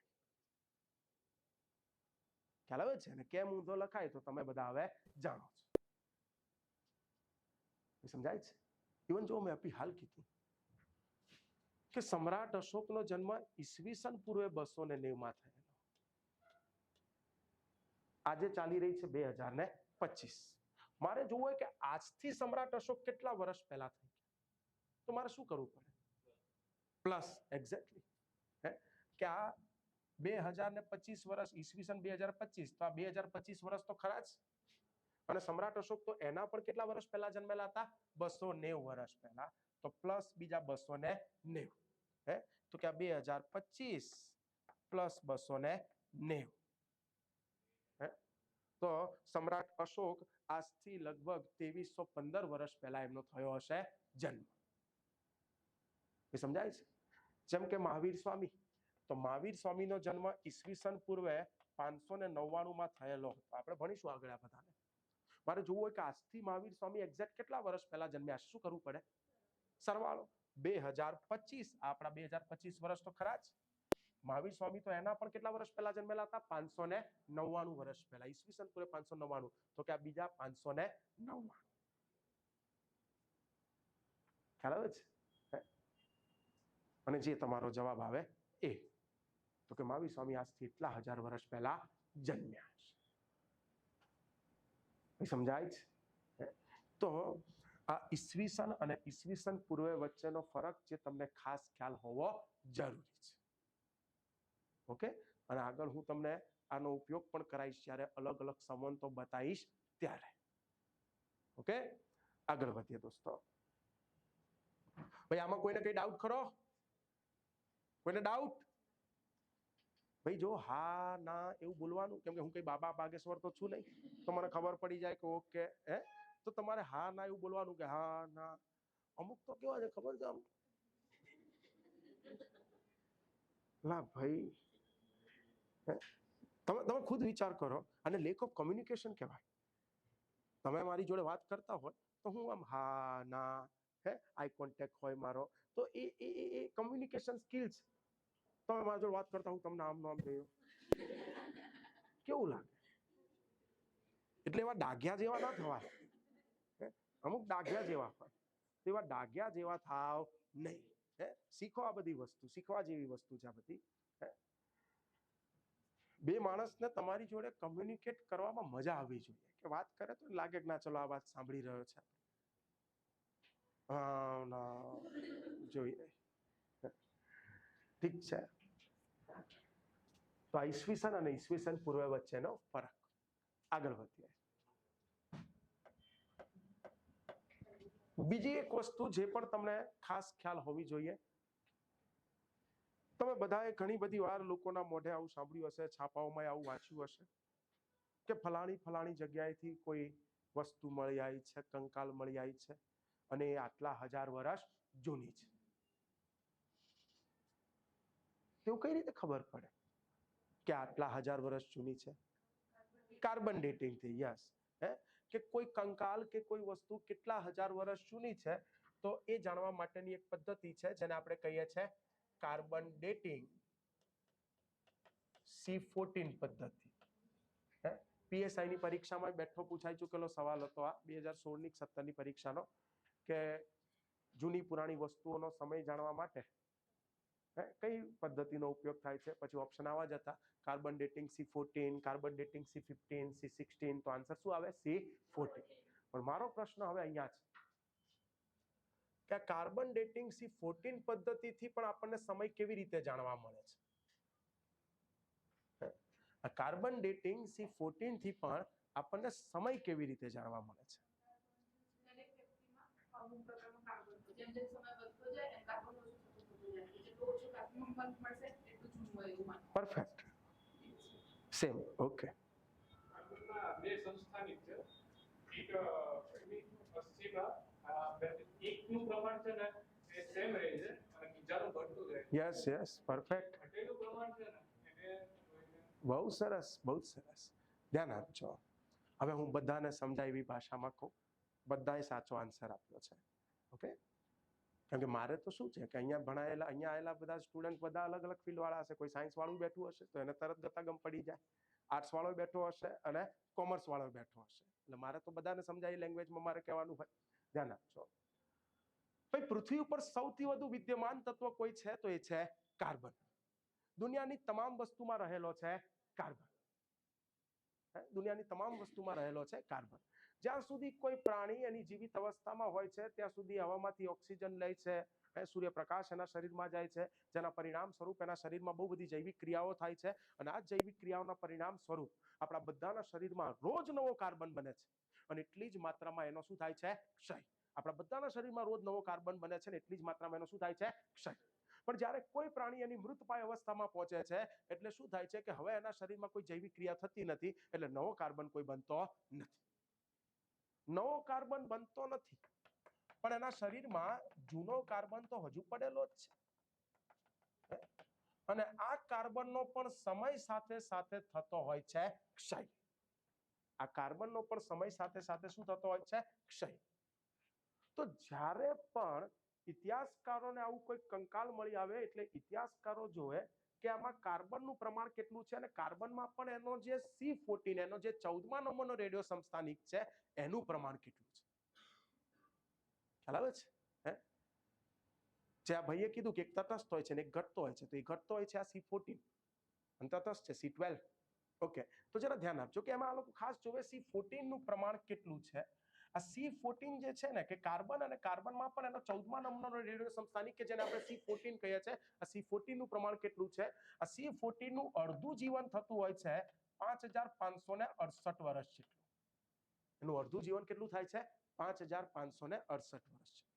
ખ્યાલ આવે છે ને? કેમ ઊંધો લખાય તો તમે બધા હવે જાણો છો. સમજાય છે? ઇવન જો મેં અપી હાલ કીધું કે સમ્રાટ અશોકનો જન્મ ઈસવીસન પૂર્વે 290 માં થયેલો. આજે ચાલી રહી છે 2025. મારે જોવું હોય કે આજથી સમ્રાટ અશોક કેટલા વર્ષ પહેલા થઈ ગયા, તો મારે શું કરવું પડે? પ્લસ. એક્ઝેક્ટલી. કે આ 2025 વર્ષ, ઈસવીસન 2025, તો આ 2025 વર્ષ તો ખરા જ. અને સમ્રાટ અશોક તો એના પણ કેટલા વર્ષ પહેલા જન્મેલા હતા? 290 વર્ષ પહેલા. તો પ્લસ બીજા 290. તો કે 2025 પ્લસ 290. તો સમ્રાટ અશોક આજથી લગભગ 2315 વર્ષ પહેલા એમનો થયો હશે જન્મ. એ સમજાય છે? જેમ કે મહાવીર સ્વામી, તો મહાવીર સ્વામીનો જન્મ ઈસવીસન પૂર્વે 599 માં થયેલો. આપણે ભણીશું આગળ આ બધાને. મારે જોવું હોય કે આજથી મહાવીર સ્વામી એક્ઝેક્ટ કેટલા વર્ષ પહેલા જન્મ્યા, શું કરવું પડે? સરવાળો. 2025, આપણા 2025 વર્ષ તો ખરા જ. મહાવીર સ્વામી તો એના પણ કેટલા વર્ષ પહેલા જન્મેલા હતા? 599 વર્ષ પહેલા. ઈસવીસન પૂર્વે 599, તો કે આ બીજા 599. ખ્યાલ આવે છે? અને જે તમારો જવાબ આવે એ, તો કે મહાવીર સ્વામી આજથી એટલા હજાર વર્ષ પહેલા જન્મ્યા છે. સમજાય છે? તો આ ઈસવીસન અને ઈસવીસન પૂર્વે વચ્ચેનો ફરક જે તમને ખાસ ખ્યાલ હોવો જરૂરી છે. ઓકે? અને આગળ હું તમને આનો ઉપયોગ પણ કરાવીશ જ્યારે અલગ અલગ સંવંતો બતાવીશ ત્યારે. ઓકે? આગળ વધીએ દોસ્તો. ભાઈ આમાં કોઈને કઈ ડાઉટ ખરો? કોઈને ડાઉટ? ભાઈ જો હા ના એવું બોલવાનું, કેમ કે હું કઈ બાબા બાગેશ્વર તો છું નહીં, તો મને ખબર પડી જાય કે ઓકે. તો તમારે હા ના એવું બોલવાનું કે હા ના. અમુક તો કેવા છે ખબર છે, આમ લા ભાઈ, તમે ખુદ વિચાર કરો, અને લેક ઓફ કોમ્યુનિકેશન કહેવાય. તમે મારી જોડે વાત કરતા હોય તો હું આમ હા ના આઈ કોન્ટેક્ટ હોય મારો, તો એ કમ્યુનિકેશન સ્કિલ્સ. તમે મારી જોડે વાત કરતા હું તમને આમ નામ જોયું, કેવું લાગે? એટલે એવા ડાઘ્યા જેવા ના થવાય. અમુક ડાઘ્યા જેવા હોય, તો એવા ડાઘ્યા જેવા થાવ નહીં. શીખો, આ બધી વસ્તુ શીખવા જેવી વસ્તુ છે આ બધી. બે માણસને તમારી જોડે કમ્યુનિકેટ કરવામાં મજા આવવી જોઈએ, કે વાત કરે તો લાગે કે ના ચલો આ વાત સાંભળી રહ્યો છે. હા ના જોઈએ, ઠીક છે. તો આ ઈસવીસન અને ઈસવીસન પૂર્વ વચ્ચેનો ફરક. આગળ વધીએ. બીજી એક વસ્તુ જે પણ તમને ખાસ ખ્યાલ હોવી જોઈએ, તમે બધાએ ઘણી બધી વાર લોકોના મોઢે આવું સાંભળ્યું હશે, છાપાઓમાં આવું વાંચ્યું હશે, કે ફલાણી જગ્યાએથી કોઈ વસ્તુ મળી આવી છે, કંકાલ મળી આવી છે, અને એ આટલા 1000 વર્ષ જૂની છે. એવું કઈ રીતે ખબર પડે કે આટલા 1000 વર્ષ જૂની છે? કાર્બન ડેટિંગ થી. યસ, કે કોઈ કંકાલ કે કોઈ વસ્તુ કેટલા 1000 વર્ષ જૂની છે, તો એ જાણવા માટેની એક પદ્ધતિ છે જેને આપણે કહીએ છીએ કાર્બન ડેટિંગ C14 પદ્ધતિ. પીએસઆઈ ની પરીક્ષામાં બેઠો પૂછાઈ ચૂકેલો સવાલ હતો આ 2016 ની 17 ની પરીક્ષાનો, કે જૂની પુરાણી વસ્તુઓનો સમય જાણવા માટે કઈ પદ્ધતિનો ઉપયોગ થાય છે? પછી ઓપ્શન આવા જ હતા, carbon dating C14, carbon dating C15, C16. તો આન્સર શું આવે? C14. પણ મારો પ્રશ્ન હવે અહીંયા છે કે કાર્બન ડેટિંગ C14 પદ્ધતિથી પણ આપણને સમય કેવી રીતે જાણવા મળે છે? કાર્બન ડેટિંગ C14 થી પણ આપણને સમય કેવી રીતે જાણવા મળે છે? Perfect, same. ઓકે. બે સંસ્થાની છે, એકનું પ્રમાણ છે ને એ સેમ રહે છે અને બીજાનું ઘટતું રહે છે. Yes yes, perfect. ઘટેલું પ્રમાણ છે ને એને બહુ સરસ, બહુ સરસ. ધ્યાન આપજો. હવે હું બધાને સમજાય એવી ભાષામાં કહું, બધાએ સાચો આન્સર આપ્યો છે. ઓકે, કેમ કે મારે તો શું છે કે અહીંયા ભણાયેલા, અહીંયા આવેલા બધા સ્ટુડન્ટ બધા અલગ અલગ ફિલ્ડ વાળા હશે. કોઈ સાયન્સ વાળું બેઠું હશે તો એને તરત ગતાગમ પડી જાય, આર્ટ્સ વાળો બેઠો હશે અને કોમર્સ વાળો બેઠો હશે. એટલે મારે તો બધાને સમજાય લેંગ્વેજમાં મારે કહેવાનું હોય. ધ્યાન આપજો. ભાઈ, પૃથ્વી ઉપર સૌથી વધુ વિદ્યમાન તત્વ કોઈ છે તો એ છે કાર્બન. દુનિયાની તમામ વસ્તુમાં રહેલો છે કાર્બન. દુનિયાની તમામ વસ્તુમાં રહેલો છે કાર્બન. જ્યાં સુધી કોઈ પ્રાણી એની જીવિત અવસ્થામાં હોય છે ત્યાં સુધી હવામાંથી ઓક્સિજન લે છે, સૂર્યપ્રકાશ એના શરીરમાં જાય છે, જેના પરિણામ સ્વરૂપ એના શરીરમાં બહુ બધી જૈવિક ક્રિયાઓ થાય છે, અને આ જૈવિક ક્રિયાઓના પરિણામ સ્વરૂપ આપણા બધાના શરીરમાં રોજ નવો કાર્બન બને છે, અને એટલી જ માત્રામાં એનો શું થાય છે? ક્ષય. આપણા બધાના શરીરમાં રોજ નવો કાર્બન બને છે, ને એટલી જ માત્રામાં એનો શું થાય છે? ક્ષય. પણ જ્યારે કોઈ પ્રાણી એની મૃતપાય અવસ્થામાં પહોંચે છે એટલે શું થાય છે કે હવે એના શરીરમાં કોઈ જૈવિક ક્રિયા થતી નથી, એટલે નવો કાર્બન કોઈ બનતો નથી. નવો કાર્બન બનતો નથી, પણ એના શરીરમાં જૂનો કાર્બન તો હજુ પડેલો જ છે, અને આ કાર્બનનો પણ સમય સાથે સાથે થતો હોય છે ક્ષય. આ કાર્બનનો પણ સમય સાથે સાથે શું થતો હોય છે? ક્ષય. તો જ્યારે પણ ઇતિહાસકારોને આવું કોઈ કંકાલ મળી આવે એટલે ઇતિહાસકારો જોવે કે આમાં કાર્બનનું પ્રમાણ કેટલું છે, અને કાર્બનમાં પણ એનો જે C14, એનો જે 14મા નંબરનો રેડિયો સમસ્થાનિક છે, એનું પ્રમાણ કેટલું છે. ખ્યાલ આવે છે? જે આ ભાઈએ કીધું કે એક તટસ્થ હોય છે ને એક ઘટતો હોય છે, તો એ ઘટતો હોય છે આ C14 અને તટસ્થ છે C12. ઓકે, તો જરા ધ્યાન આપજો કે એમાં આ લોકો ખાસ જોવે C14 નું પ્રમાણ કેટલું છે. આ C14 જે છે ને, કે કાર્બન અને કાર્બનમાં પણ એનો 14મા નંબરનો રેડિયો સમસ્થાનિક કે જેને આપણે C14 કહીએ છીએ, આ C14 નું પ્રમાણ કેટલું છે? આ C14 નું અડધું જીવન થતું હોય છે 5568 વર્ષ જેટલું. એનું અડધું જીવન કેટલું થાય છે? 5568 વર્ષ છે.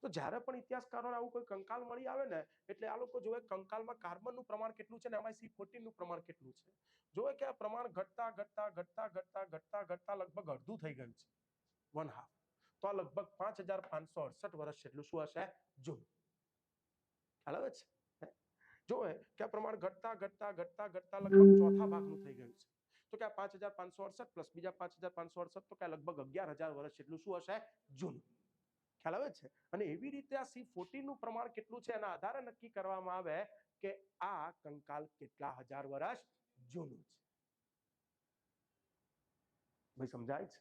તો જ્યારે પણ ઇતિહાસકારોને આવું કોઈ કંકાલ મળી આવે ને એટલે આ લોકો જોવે કંકાલમાં કાર્બનનું પ્રમાણ કેટલું છે ને એમાં C14 નું પ્રમાણ કેટલું છે. જોવે કે આ પ્રમાણ ઘટતા ઘટતા ઘટતા ઘટતા ઘટતા ઘટતા લગભગ અડધું થઈ ગયું છે, 1/2. તો આ લગભગ 5568 વર્ષ જેટલું શું હશે? જૂનું. ખ્યાલ આવે છે? જોવે કે આ પ્રમાણ ઘટતા ઘટતા ઘટતા ઘટતા લગભગ ચોથા ભાગનું થઈ ગયું છે. તો કે આ 5568 પ્લસ બીજા 5568 તો કે લગભગ 11,000 વર્ષ જેટલું શું હશે? જૂનું. ખ્યાલ આવે છે? અને એવી રીતે આ C14 નું પ્રમાણ કેટલું છે એના આધારે નક્કી કરવામાં આવે કે આ કંકાલ કેટલા હજાર વર્ષ જૂનું છે. ભાઈ સમજાય છે?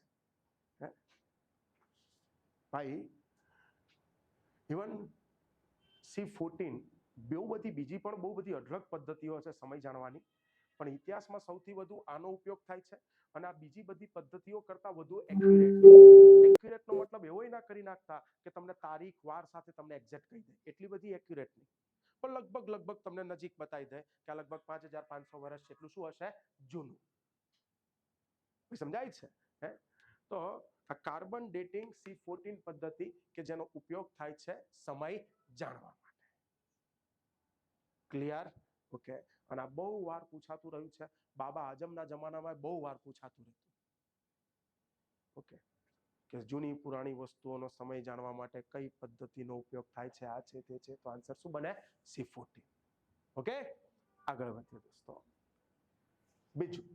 ભાઈ ઇવન C14 બહુ બધી બીજી પણ બહુ બધી અઢળક પદ્ધતિઓ છે સમય જાણવાની, પણ ઇતિહાસમાં સૌથી વધુ આનો ઉપયોગ થાય છે અને આ બીજી બધી પદ્ધતિઓ કરતા વધુ એક્યુરેટ નો મતલબ એવો ના કરી નાખતા કે તમને તારીખ વાર સાથે તમને એક્ઝેક્ટ કહી દે, એટલી બધી એક્યુરેટ નહીં, પણ લગભગ તમને નજીક બતાવી દે કે આ લગભગ 5500 વર્ષ જેટલું શું હશે? જૂનું. સમજાય છે? તો આ કાર્બન ડેટિંગ C14 પદ્ધતિ કે જેનો ઉપયોગ થાય છે સમય જાણવા માટે. ક્લિયર? ઓકે. અને આ બહુ વાર પૂછાતું રહ્યું છે. બાબા આઝમના જમાનામાં બહુ વાર પૂછાતું રહેતું. ઓકે, કે જૂની પુરાણી વસ્તુઓનો સમય જાણવા માટે કઈ પદ્ધતિનો ઉપયોગ થાય છે, આ છે તે છે, તો આન્સર શું બને? C14. ઓકે, આગળ વધીએ દોસ્તો. બીજું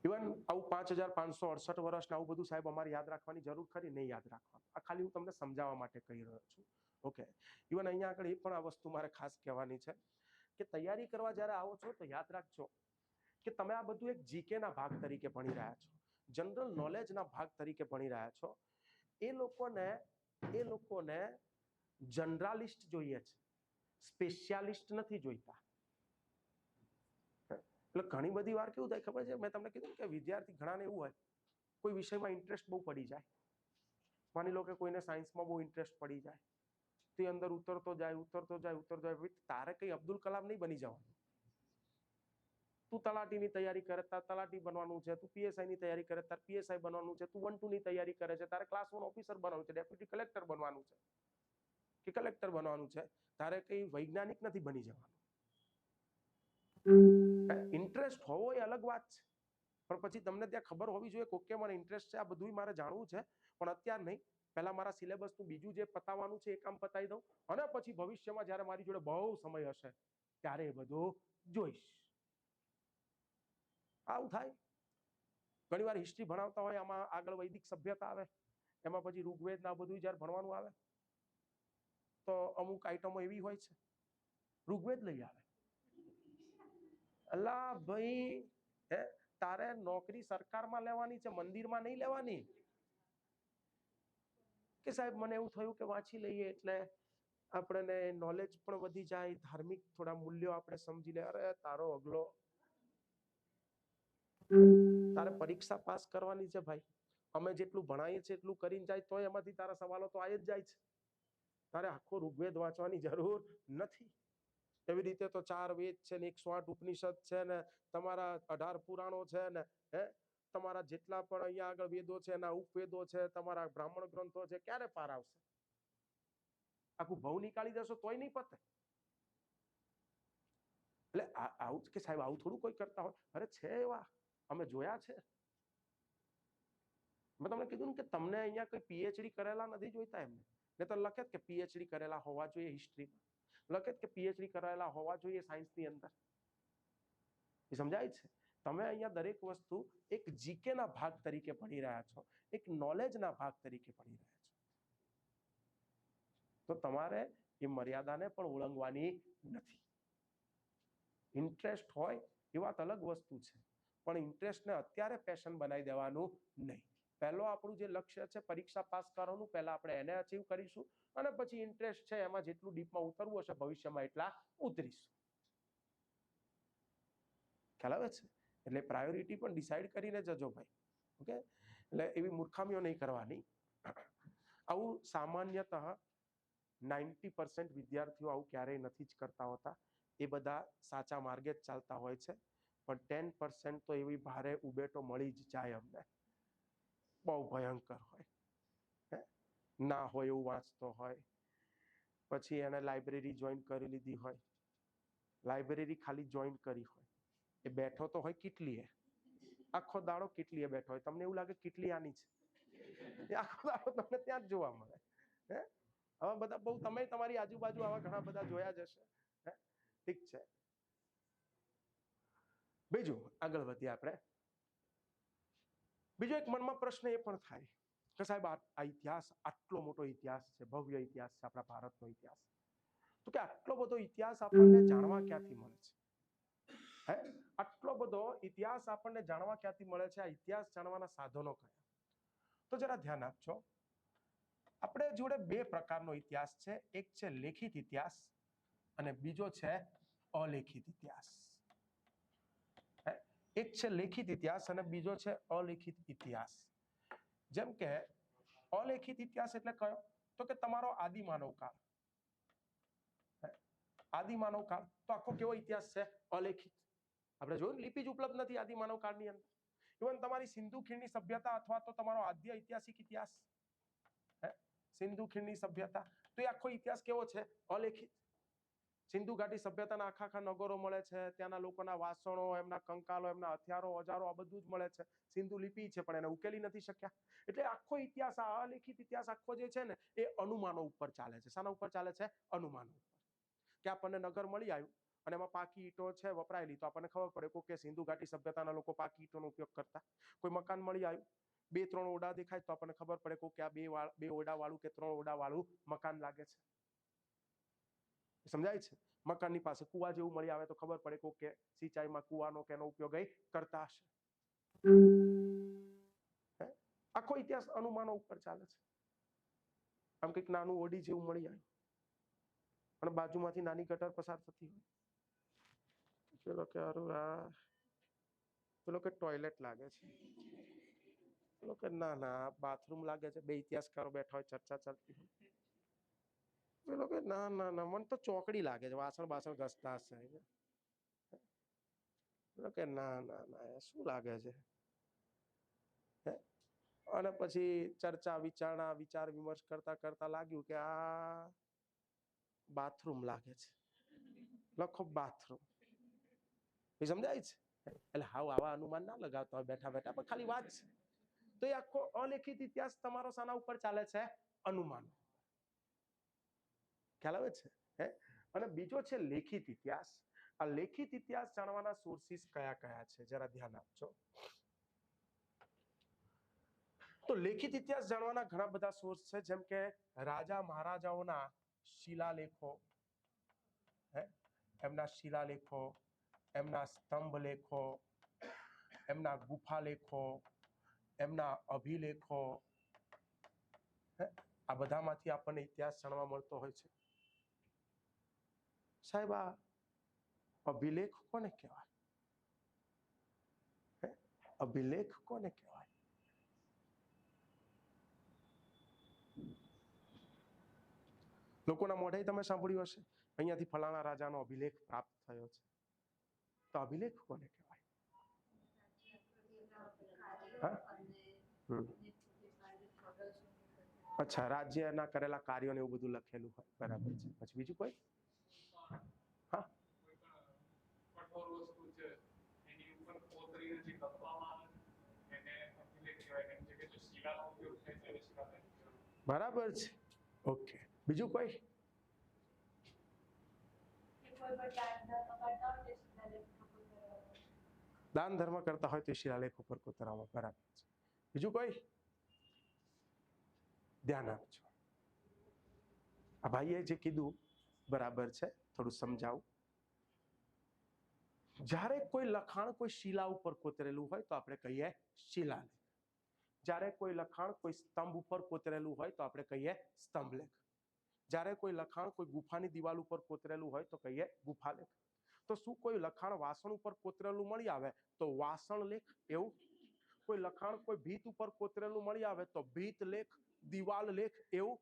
ઇવન આવું 5568 વર્ષ આવું બધું સાહેબ અમારે યાદ રાખવાની જરૂર ખરી? નહીં યાદ રાખવાનું. આ ખાલી હું તમને સમજાવવા માટે કહી રહ્યો છું. ઓકે, ઇવન અહીંયા આગળ એ પણ આ વસ્તુ મારે ખાસ કહેવાની છે કે તૈયારી કરવા જ્યારે આવો છો તો યાદ રાખજો કે તમે આ બધું એક જીકે ના ભાગ તરીકે ભણી રહ્યા છો, જનરલ નોલેજ ના ભાગ તરીકે ભણી રહ્યા છો. એ લોકોને જનરાલિસ્ટ જોઈએ છે, સ્પેશિયાલિસ્ટ નથી જોઈતા. એટલે ઘણી બધી વાર કેવું થાય ખબર છે, મેં તમને કીધું કે વિદ્યાર્થી ઘણાને એવું હોય કોઈ વિષયમાં ઇન્ટરેસ્ટ બહુ પડી જાય. માની લો કે કોઈને સાયન્સમાં બહુ ઇન્ટરેસ્ટ પડી જાય, તે અંદર ઉતરતો જાય. તારે કઈ અબ્દુલ કલામ નહીં બની જવાનું. તું તલાટીની તૈયારી કરે તાર તલાટી બનવાનું છે, તું પીએસઆઈ ની તૈયારી કરે તાર પીએસઆઈ બનવાનું છે, તું 1-2 ની તૈયારી કરે છે તારે ક્લાસ 1 ઓફિસર બનવાનું છે, ડેપ્યુટી કલેક્ટર બનવાનું છે કે કલેક્ટર બનવાનું છે. તારે કઈ વૈજ્ઞાનિક નથી બની જવાનું. ઇન્ટરેસ્ટ હોવો એ અલગ વાત છે, પણ પછી તમને ત્યાં ખબર હોવી જોઈએ કે મને ઇન્ટરેસ્ટ છે, આ બધું મારે જાણવું છે, પણ અત્યાર નહીં. પહેલા મારા સિલેબસનું બીજું જે પતાવવાનું છે એ કામ પતાવી દઉં અને પછી ભવિષ્યમાં જ્યારે મારી જોડે બહુ સમય હશે ત્યારે એ બધું જોઈશ. આવું થાય. ઘણી વાર હિસ્ટ્રી ભણાવતા હોય, આમાં આગળ વૈદિક સભ્યતા આવે, એમાં પછી ઋગ્વેદ ના બધું જ્યારે ભણવાનું આવે તો અમુક આઈટમો એવી હોય છે, ઋગ્વેદ લઈ આવે. અલ્લા ભાઈ, તારે નોકરી સરકારમાં લેવાની છે, મંદિરમાં નહીં લેવાની. કે સાહેબ મને એવું થયું કે વાંચી લઈએ એટલે આપણને નોલેજ પણ વધી જાય, ધાર્મિક થોડા મૂલ્યો આપણે સમજી લે. અરે તારો અગલો, તારે પરીક્ષા પાસ કરવાની છે ભાઈ. અમે જેટલું ભણાવીએ છીએ એટલું કરીને જાય તોય એમાંથી તારા સવાલો તો આવી જ જાય છે. તારે આખો ઋગ્વેદ વાંચવાની જરૂર નથી. એવી રીતે તો 4 વેદ છે ને 108 ઉપનિષદ છે ને તમારા 18 પુરાણો છે ને તમારા જેટલા પણ અહીંયા આગળ વેદો છે એના ઉપવેદો છે, તમારા બ્રાહ્મણ ગ્રંથો છે, ક્યારે પાર આવશે? આખું ભવ નીકાળી દેશો તોય નહીં પતે. એટલે આવું કે સાહેબ આવું થોડું કોઈ કરતા હોય? અરે છે એવા, અમે જોયા છે. મેં તમને કીધું ને કે તમને અહીંયા કોઈ પીએચડી કરેલા નથી જોઈતા એમને. ને તો લખે કે પીએચડી કરેલા હોવા જોઈએ હિસ્ટ્રીમાં, લખે કે પીએચડી કરેલા હોવા જોઈએ સાયન્સની અંદર. એ સમજાય છે? તમે અહીંયા દરેક વસ્તુ એક જીકે ના ભાગ તરીકે ભણી રહ્યા છો, એક નોલેજ ના ભાગ તરીકે ભણી રહ્યા છો. તો તમારે એ મર્યાદાને પણ ઓળંગવાની નથી. ઇન્ટરેસ્ટ હોય એ વાત અલગ વસ્તુ છે, પણ ઇન્ટરેસ્ટને અત્યારે પેશન બનાવી દેવાનું નહીં. પહેલો આપણું જે લક્ષ્ય છે પરીક્ષા પાસ કરવાનું, પહેલા આપણે એને અચીવ કરીશું અને પછી ઇન્ટરેસ્ટ છે એમાં જેટલું ડીપમાં ઉતરવું હશે ભવિષ્યમાં એટલા ઉતરીશું. ખ્યાલ આવે છે? એટલે પ્રાયોરિટી પણ ડિસાઈડ કરીને જજો ભાઈ. ઓકે, એટલે એવી મૂર્ખામીઓ નહીં કરવાની. આવું સામાન્યતઃ 90% વિદ્યાર્થીઓ આવું ક્યારેય નથી જ કરતા હોતા. એ બધા સાચા માર્ગે જ ચાલતા હોય છે, પણ 10% તો એવી ભારે ઉબેટો મળી જ જાય અમને, બહુ ભયંકર હોય, ના હોય એવું વાંચતો હોય, પછી એને લાઇબ્રેરી જોઈન કરી લીધી હોય, લાઇબ્રેરી ખાલી જોઈન કરી હોય, એ બેઠો તો હોય કેટલીએ, આખો દાડો કીટલીએ બેઠો હોય, તમને એવું લાગે કીટલી આની છે, એ આખો દાડો તમને ત્યાં જ જોવા મળે. હે આવા બધા બહુ તમે તમારી આજુબાજુ આવા ઘણા બધા જોયા જ હશે. હે ઠીક છે. બીજું આગળ વધીએ આપણે. બીજો એક મનમાં પ્રશ્ન એ પણ થાય કે સાહેબ આ ઇતિહાસ આટલો મોટો ઇતિહાસ છે, ભવ્ય ઇતિહાસ છે આપણા ભારતનો ઇતિહાસ, તો કે આટલો બધો ઇતિહાસ આપણને જાણવા ક્યાંથી મળે છે? હે આટલો બધો ઇતિહાસ આપણને જાણવા ક્યાંથી મળે છે? આ ઇતિહાસ જાણવાના સાધનો કયા? તો જરા ધ્યાન આપજો. આપણે જોડે બે પ્રકારનો ઇતિહાસ છે, એક છે લેખિત ઇતિહાસ અને બીજો છે અલેખિત ઇતિહાસ. એક છે લેખિત ઇતિહાસ અને બીજો છે અલેખિત ઇતિહાસ. જેમ કે અલેખિત ઇતિહાસ એટલે કયો? તો કે તમારો આદિમાનવ કાળ. આદિમાનવ કાળ તો આખો કેવો ઇતિહાસ છે? અલેખિત. આપણે જોયું લિપિ જ ઉપલબ્ધ નથી આદિમાનવ કાળની અંદર. ઇવન તમારી સિંધુ ખીણની સભ્યતા અથવા તો તમારો આદ્ય ઐતિહાસિક ઇતિહાસ, સિંધુ ખીણની સભ્યતા, તો એ આખો ઇતિહાસ કેવો છે? અલેખિત. સિંધુ ઘાટી સભ્યતાના આખા નગરો મળે છે, ત્યાંના લોકોના વાસણો, એમના કંકાલો, એમના હથિયારો, ઓજારો, આ બધું જ મળે છે. સિંધુ લિપિ છે પણ એને ઉકેલી નથી શક્યા. એટલે આખો ઇતિહાસ, આ અલેખિત ઇતિહાસ આખો જે છે ને એ અનુમાનો ઉપર ચાલે છે. શાના ઉપર ચાલે છે? અનુમાનો ઉપર. કે આપણને નગર મળી આવ્યું અને એમાં પાકી ઈંટો છે વપરાયેલી, તો આપણને ખબર પડે કે સિંધુ ઘાટી સભ્યતાના લોકો પાકી ઈંટોનો ઉપયોગ કરતા. કોઈ મકાન મળી આવ્યું, 2-3 ઓરડા દેખાય તો આપણને ખબર પડે કે આ બે ઓરડા વાળું કે 3 ઓરડા વાળું મકાન લાગે છે. સમજાય છે? મકાનની પાસે કુવા જેવું મળી આવે તો ખબર પડે કે સિંચાઈમાં કુવાનો કે એનો ઉપયોગ કરતા હશે. આખો ઇતિહાસ અનુમાનો ઉપર ચાલે છે. આમ કંઈક નાનું ઓડી જેવું મળી આવ્યું અને બાજુમાંથી નાની ગટર પસાર થતી હોય, પેલો કે પેલો કે ટોયલેટ લાગે છે, પેલો કે ના બાથરૂમ લાગે છે. બે ઇતિહાસકારો બેઠા હોય, ચર્ચા ચાલતી હોય. પેલો કે ના મને તો ચોકડી લાગે છે, વાસણ બાસણ ઘસતા હશે. પેલો કે ના શું લાગે છે? અને પછી ચર્ચા વિચારણા, વિચાર વિમર્શ કરતા કરતા લાગ્યું કે આ બાથરૂમ લાગે છે. લખો બાથરૂમ. સમજાય છે? એટલે હાવ આવા અનુમાન ના લગાવતા હોય બેઠા બેઠા, પણ ખાલી વાત છે. તો એ આખો અલેખિત ઇતિહાસ તમારો શાના ઉપર ચાલે છે? અનુમાન. ખ્યાલ આવે છે? અને બીજો છે લેખિત ઇતિહાસ. આ લેખિત ઇતિહાસ જાણવાના સોર્સિસ કયા કયા છે? જરા ધ્યાન આપજો. તો લેખિત ઇતિહાસ જાણવાના ઘણા બધા સોર્સ છે, જેમ કે રાજા મહારાજાઓના શિલાલેખો, એમના શિલાલેખો, એમના સ્તંભ લેખો, એમના ગુફા લેખો, એમના અભિલેખો, આ બધામાંથી આપણને ઇતિહાસ જાણવા મળતો હોય છે. સાહેબ આ અભિલેખ કોને કહેવાય? અભિલેખ કોને કહેવાય? લોકોના મોઢે તમે સાંભળ્યું હશે, અહીંયાથી ફલાણા રાજાનો અભિલેખ પ્રાપ્ત થયો છે. તો અભિલેખ કોને કહેવાય? અચ્છા, રાજ્યના કરેલા કાર્યો ને એવું બધું લખેલું હોય. બરાબર છે. પછી બીજું કોઈ? હા, કઠોર વસ્તુ છે એની ઉપર કોતરીને જે લખવામાં આવે એને અભિલેખ કહેવાય. એમ કે જો શિલાનો ઉપયોગ થાય તો એને શિલાલેખ કહેવાય. બરાબર છે. ઓકે. બીજું કોઈ? દાન ધર્મ કરતા હોય તો શિલાલેખ ઉપર કોતરવામાં. બરાબર છે. બીજું કોઈ? ધ્યાન આપજો. આ ભાઈએ જે કીધું બરાબર છે, થોડું સમજાવું. જ્યારે કોઈ લખાણ કોઈ શિલા ઉપર કોતરેલું હોય તો આપણે કહીએ શિલાલેખ. જ્યારે કોઈ લખાણ કોઈ સ્તંભ ઉપર કોતરેલું હોય તો આપણે કહીએ સ્તંભલેખ. જ્યારે કોઈ લખાણ કોઈ ગુફાની દિવાલ ઉપર કોતરેલું હોય તો કહીએ ગુફાલેખ. તો શું કોઈ લખાણ વાસણ ઉપર કોતરેલું મળી આવે તો વાસણ લેખ? એવું કોઈ લખાણ કોઈ ભીત ઉપર કોતરેલું મળી આવે તો ભીત લેખ, દિવાલ લેખ? એવું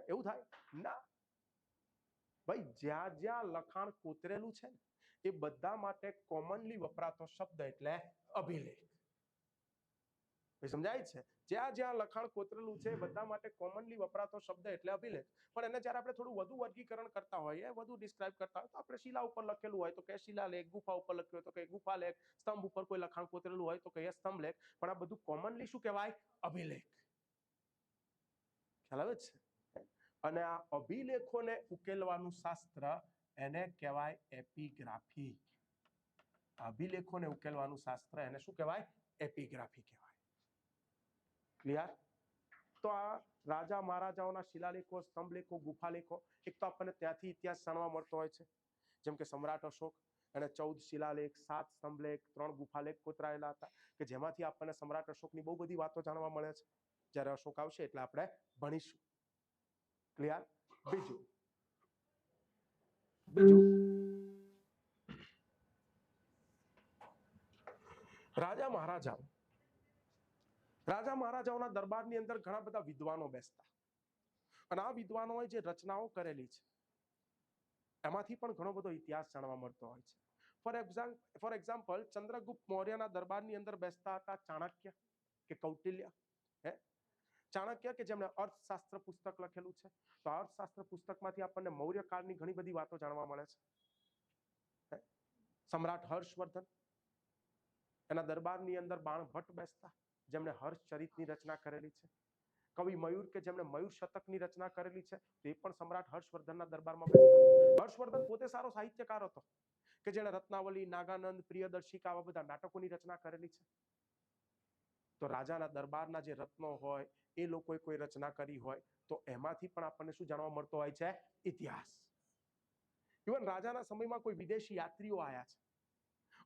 એવું થાય ના ભાઈ. જ્યાં જ્યાં લખાણ કોતરેલું છે એ બધા માટે કોમનલી વપરાતો શબ્દ એટલે અભિલેખ. સમજાય છે? જ્યાં લખાણ કોતરેલું છે બધા માટે કોમનલી વપરાતો શબ્દ એટલે અભિલેખ. પણ એને જ્યારે આપણે થોડું વધુ વર્ગીકરણ કરતા હોઈએ, વધુ ડિસ્ક્રાઇબ કરતા હોય તો આપણે શિલા ઉપર લખેલું હોય તો કે શિલાલેખ, ગુફા ઉપર લખ્યું હોય તો કે ગુફાલેખ, સ્તંભ ઉપર કોઈ લખાણ કોતરેલું હોય તો કહીએ સ્તંભલેખ. પણ આ બધું કોમનલી શું કહેવાય? અભિલેખ. ખ્યાલ આવે છે? અને આ અભિલેખોને ઉકેલવાનું શાસ્ત્ર એને કહેવાય એપિગ્રાફી. અભિલેખોને ઉકેલવાનું શાસ્ત્ર એને શું કહેવાય? એપિગ્રાફી કહેવાય. ક્લિયર? તો આ રાજા મહારાજાઓના શિલાલેખો, સ્તંભલેખો, ગુફાલેખો, એક તો આપણને ત્યાંથી ઇતિહાસ જાણવા મળતો હોય છે. જેમ કે સમ્રાટ અશોક એને 14 શિલાલેખ, 7 સ્તંભલેખ, 3 ગુફાલેખ કોતરાયેલા હતા કે જેમાંથી આપણને સમ્રાટ અશોકની બહુ બધી વાતો જાણવા મળે છે. જ્યારે અશોક આવશે એટલે આપણે ભણીશું. ક્લિયર? બીજું રાજા મહારાજાઓના દરબારની અંદર ઘણા બધા વિદ્વાનો બેસતા અને આ વિદ્વાનોએ જે રચનાઓ કરેલી છે એમાંથી પણ ઘણો બધો ઇતિહાસ જાણવા મળતો હોય છે. ફોર એક્ઝામ્પલ ચંદ્રગુપ્ત મૌર્યના દરબારની અંદર બેસતા હતા ચાણક્ય કે કૌટિલ્ય. ચાણક્ય કે જેમણે અર્થશાસ્ત્ર પુસ્તક લખેલું છે. તો અર્થશાસ્ત્ર પુસ્તકમાંથી આપણને મૌર્ય કાળની ઘણી બધી વાતો જાણવા મળે છે. સમ્રાટ હર્ષવર્ધન એના દરબારની અંદર બાણભટ્ટ બેસતા જેમણે હર્ષચરિતની રચના કરેલી છે. કવિ મયુર કે જેમણે મયુર શતકની રચના કરેલી છે તે પણ સમ્રાટ હર્ષવર્ધનના દરબારમાં બેસતા. હર્ષવર્ધન પોતે સારો સાહિત્યકાર હતો કે જેણે રત્નાવલી, નાગાનંદ, પ્રિયદર્શિકા આવા બધા નાટકોની રચના કરેલી છે. તો રાજાના દરબારના જે રત્નો હોય એ લોકોએ કોઈ રચના કરી હોય તો એમાંથી પણ આપણને શું જાણવા મળતો હોય છે? ઇતિહાસ. ઇવન રાજાના સમયમાં કોઈ વિદેશી યાત્રીઓ આવ્યા છે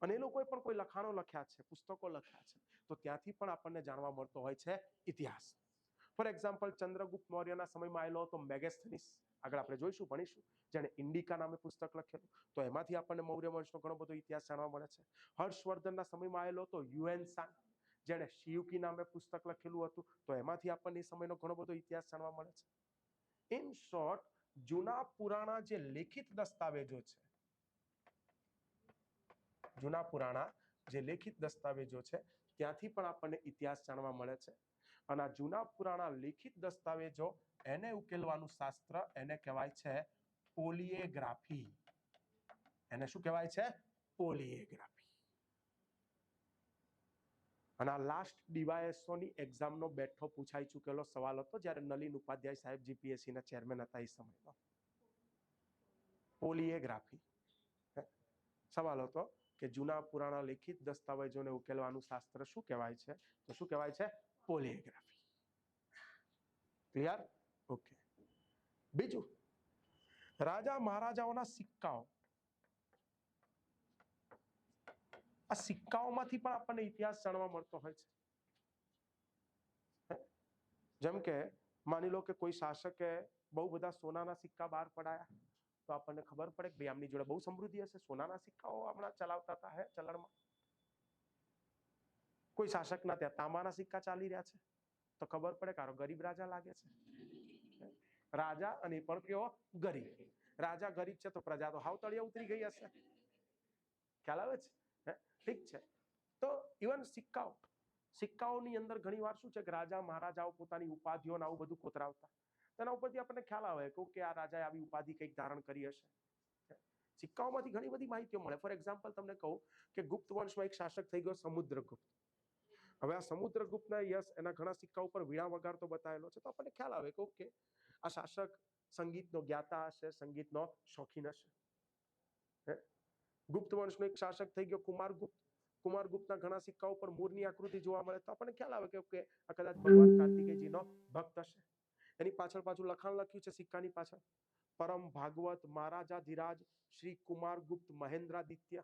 અને એ લોકોએ પણ કોઈ લખાણો લખ્યા છે, પુસ્તકો લખ્યા છે, તો ત્યાંથી પણ આપણને જાણવા મળતો હોય છે ઇતિહાસ. ફોર એક્ઝામ્પલ ચંદ્રગુપ્ત મૌર્યના સમયમાં આવેલો હતો મેગેસ્થનીસ, આગળ આપણે જોઈશું, ભણીશું, જેણે ઇન્ડિકા નામે પુસ્તક લખેલું. તો એમાંથી આપણને મૌર્ય વંશનો ઘણો બધો ઇતિહાસ જાણવા મળે છે. હર્ષવર્ધનના સમયમાં આવેલો હતો યુએનસાંગ, જેણે શિયુકી નામે પુસ્તક લખેલું હતું. તો એમાંથી આપણને એ સમયનો ઘણો બધો ઇતિહાસ જાણવા મળે છે. ઇન શોર્ટ, જૂના પુરાણા જે લેખિત દસ્તાવેજો છે, જૂના પુરાણા જે લેખિત દસ્તાવેજો છે ત્યાંથી પણ આપણને ઇતિહાસ જાણવા મળે છે. અને આ જૂના પુરાણા લેખિત દસ્તાવેજો એને ઉકેલવાનું શાસ્ત્ર એને કહેવાય છે પોલિયેગ્રાફી. એને શું કહેવાય છે? પોલિયેગ્રાફી. અને આ લાસ્ટ ડીવાયએસઓની એક્ઝામનો બેઠો પૂછાઈ ચૂકેલો સવાલ હતો જ્યારે નલિન ઉપાધ્યાય સાહેબ જીપીએસસીના ચેરમેન હતા એ સમયનો. પોલિયેગ્રાફી સવાલ હતો કે જૂના પુરાણા લેખિત દસ્તાવેજોને ઉકેલવાનું શાસ્ત્ર શું કહેવાય છે? તો શું કહેવાય છે? પોલિયેગ્રાફી. ક્લિયર? ઓકે. બીજું, રાજા મહારાજાઓના સિક્કાઓ. આ સિક્કાઓમાંથી પણ આપણને ઇતિહાસ જાણવા મળતો હોય છે. જેમ કે માની લો કે કોઈ શાસકે બહુ બધા સોનાના સિક્કા બહાર પડાયા તો આપણને ખબર પડે કે ભાઈ આમની જોડે બહુ સમૃદ્ધિ હશે, સોનાના સિક્કાઓ હમણાં ચલાવતા હતા ચલણમાં. કોઈ શાસકના ત્યાં તાંબાના સિક્કા ચાલી રહ્યા છે તો ખબર પડે કે ગરીબ રાજા લાગે છે. રાજા અને પણ કેવો? ગરીબ. રાજા ગરીબ છે તો પ્રજા તો હાવ તળિયે ઉતરી ગઈ હશે. ખ્યાલ આવે છે? ઠીક છે. તો ઇવન સિક્કાઓની અંદર ઘણી વાર શું છે કે રાજા મહારાજાઓ પોતાની ઉપાધિઓ આવું બધું કોતરાવતા. તેના ઉપરથી આપણને ખ્યાલ આવે કે આ રાજાએ આવી ઉપાધિ કંઈક ધારણ કરી હશે. સિક્કાઓમાંથી ઘણી બધી માહિતીઓ મળે. ફોર એક્ઝામ્પલ તમને કહું કે ગુપ્ત વંશમાં એક શાસક થઈ ગયો સમુદ્રગુપ્ત. હવે આ સમુદ્રગુપ્તના યશ એના ઘણા સિક્કા ઉપર વીણા વગાડતો બતાવેલો છે તો આપણને ખ્યાલ આવે કે ઓકે આ શાસક સંગીતનો જ્ઞાતા હશે, સંગીતનો શોખીન હશે. ગુપ્ત વંશનો એક શાસક થઈ ગયો કુમારગુપ્ત. કુમારગુપ્તના ઘણા સિક્કા ઉપર મોરની આકૃતિ જોવા મળે તો આપણને ખ્યાલ આવે કે આ કદાચ ભગવાન કાર્તિકેયજીનો ભક્ત હશે. એની પાછળ પાછું લખાણ લખ્યું છે સિક્કાની પાછળ, પરમ ભાગવત મહારાજાધિરાજ શ્રી કુમારગુપ્ત મહેન્દ્રાદિત્ય.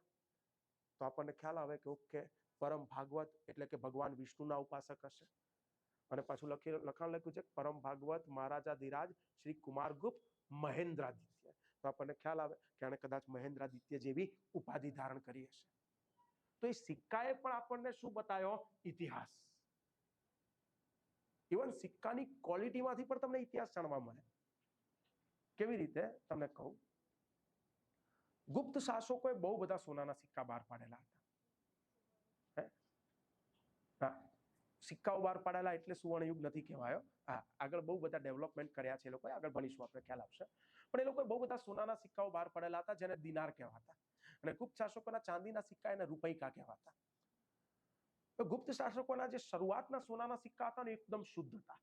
તો આપણને ખ્યાલ આવે કે ઓકે પરમ ભાગવત એટલે કે ભગવાન વિષ્ણુના ઉપાસક હશે. અને પાછું લખાણ લખ્યું છે પરમ ભાગવત મહારાજાધિરાજ શ્રી કુમારગુપ્ત મહેન્દ્રાદિત્ય. તો આપણને ખ્યાલ આવે કે આણે કદાચ મહેન્દ્રાદિત્ય જેવી ઉપાધિ ધારણ કરી હશે. તો એ સિક્કાએ પણ આપણને શું બતાવ્યો? ઇતિહાસ. ઇવન સિક્કાની ક્વોલિટીમાંથી પણ તમને ઇતિહાસ જાણવા મળે. કેવી રીતે? તમને કહું. ગુપ્ત શાસકોએ બહુ બધા સોનાના સિક્કા બહાર પાડેલા હતા. સિક્કાઓ બહાર પાડેલા એટલે સુવર્ણયુગ નથી કહેવાયો. હા, આગળ બહુ બધા ડેવલપમેન્ટ કર્યા છે એ લોકોએ, આગળ ભણીશું આપણે, ખ્યાલ આવશે. પણ એ લોકોએ બહુ બધા સોનાના સિક્કાઓ બહાર પાડેલા હતા જેને દિનાર કહેવાતા, અને ગુપ્ત શાસકોના ચાંદીના સિક્કા એને રૂપૈકા કહેવાતા. તો ગુપ્ત શાસકોના જે શરૂઆતના સોનાના સિક્કા હતા ને એકદમ શુદ્ધ હતા.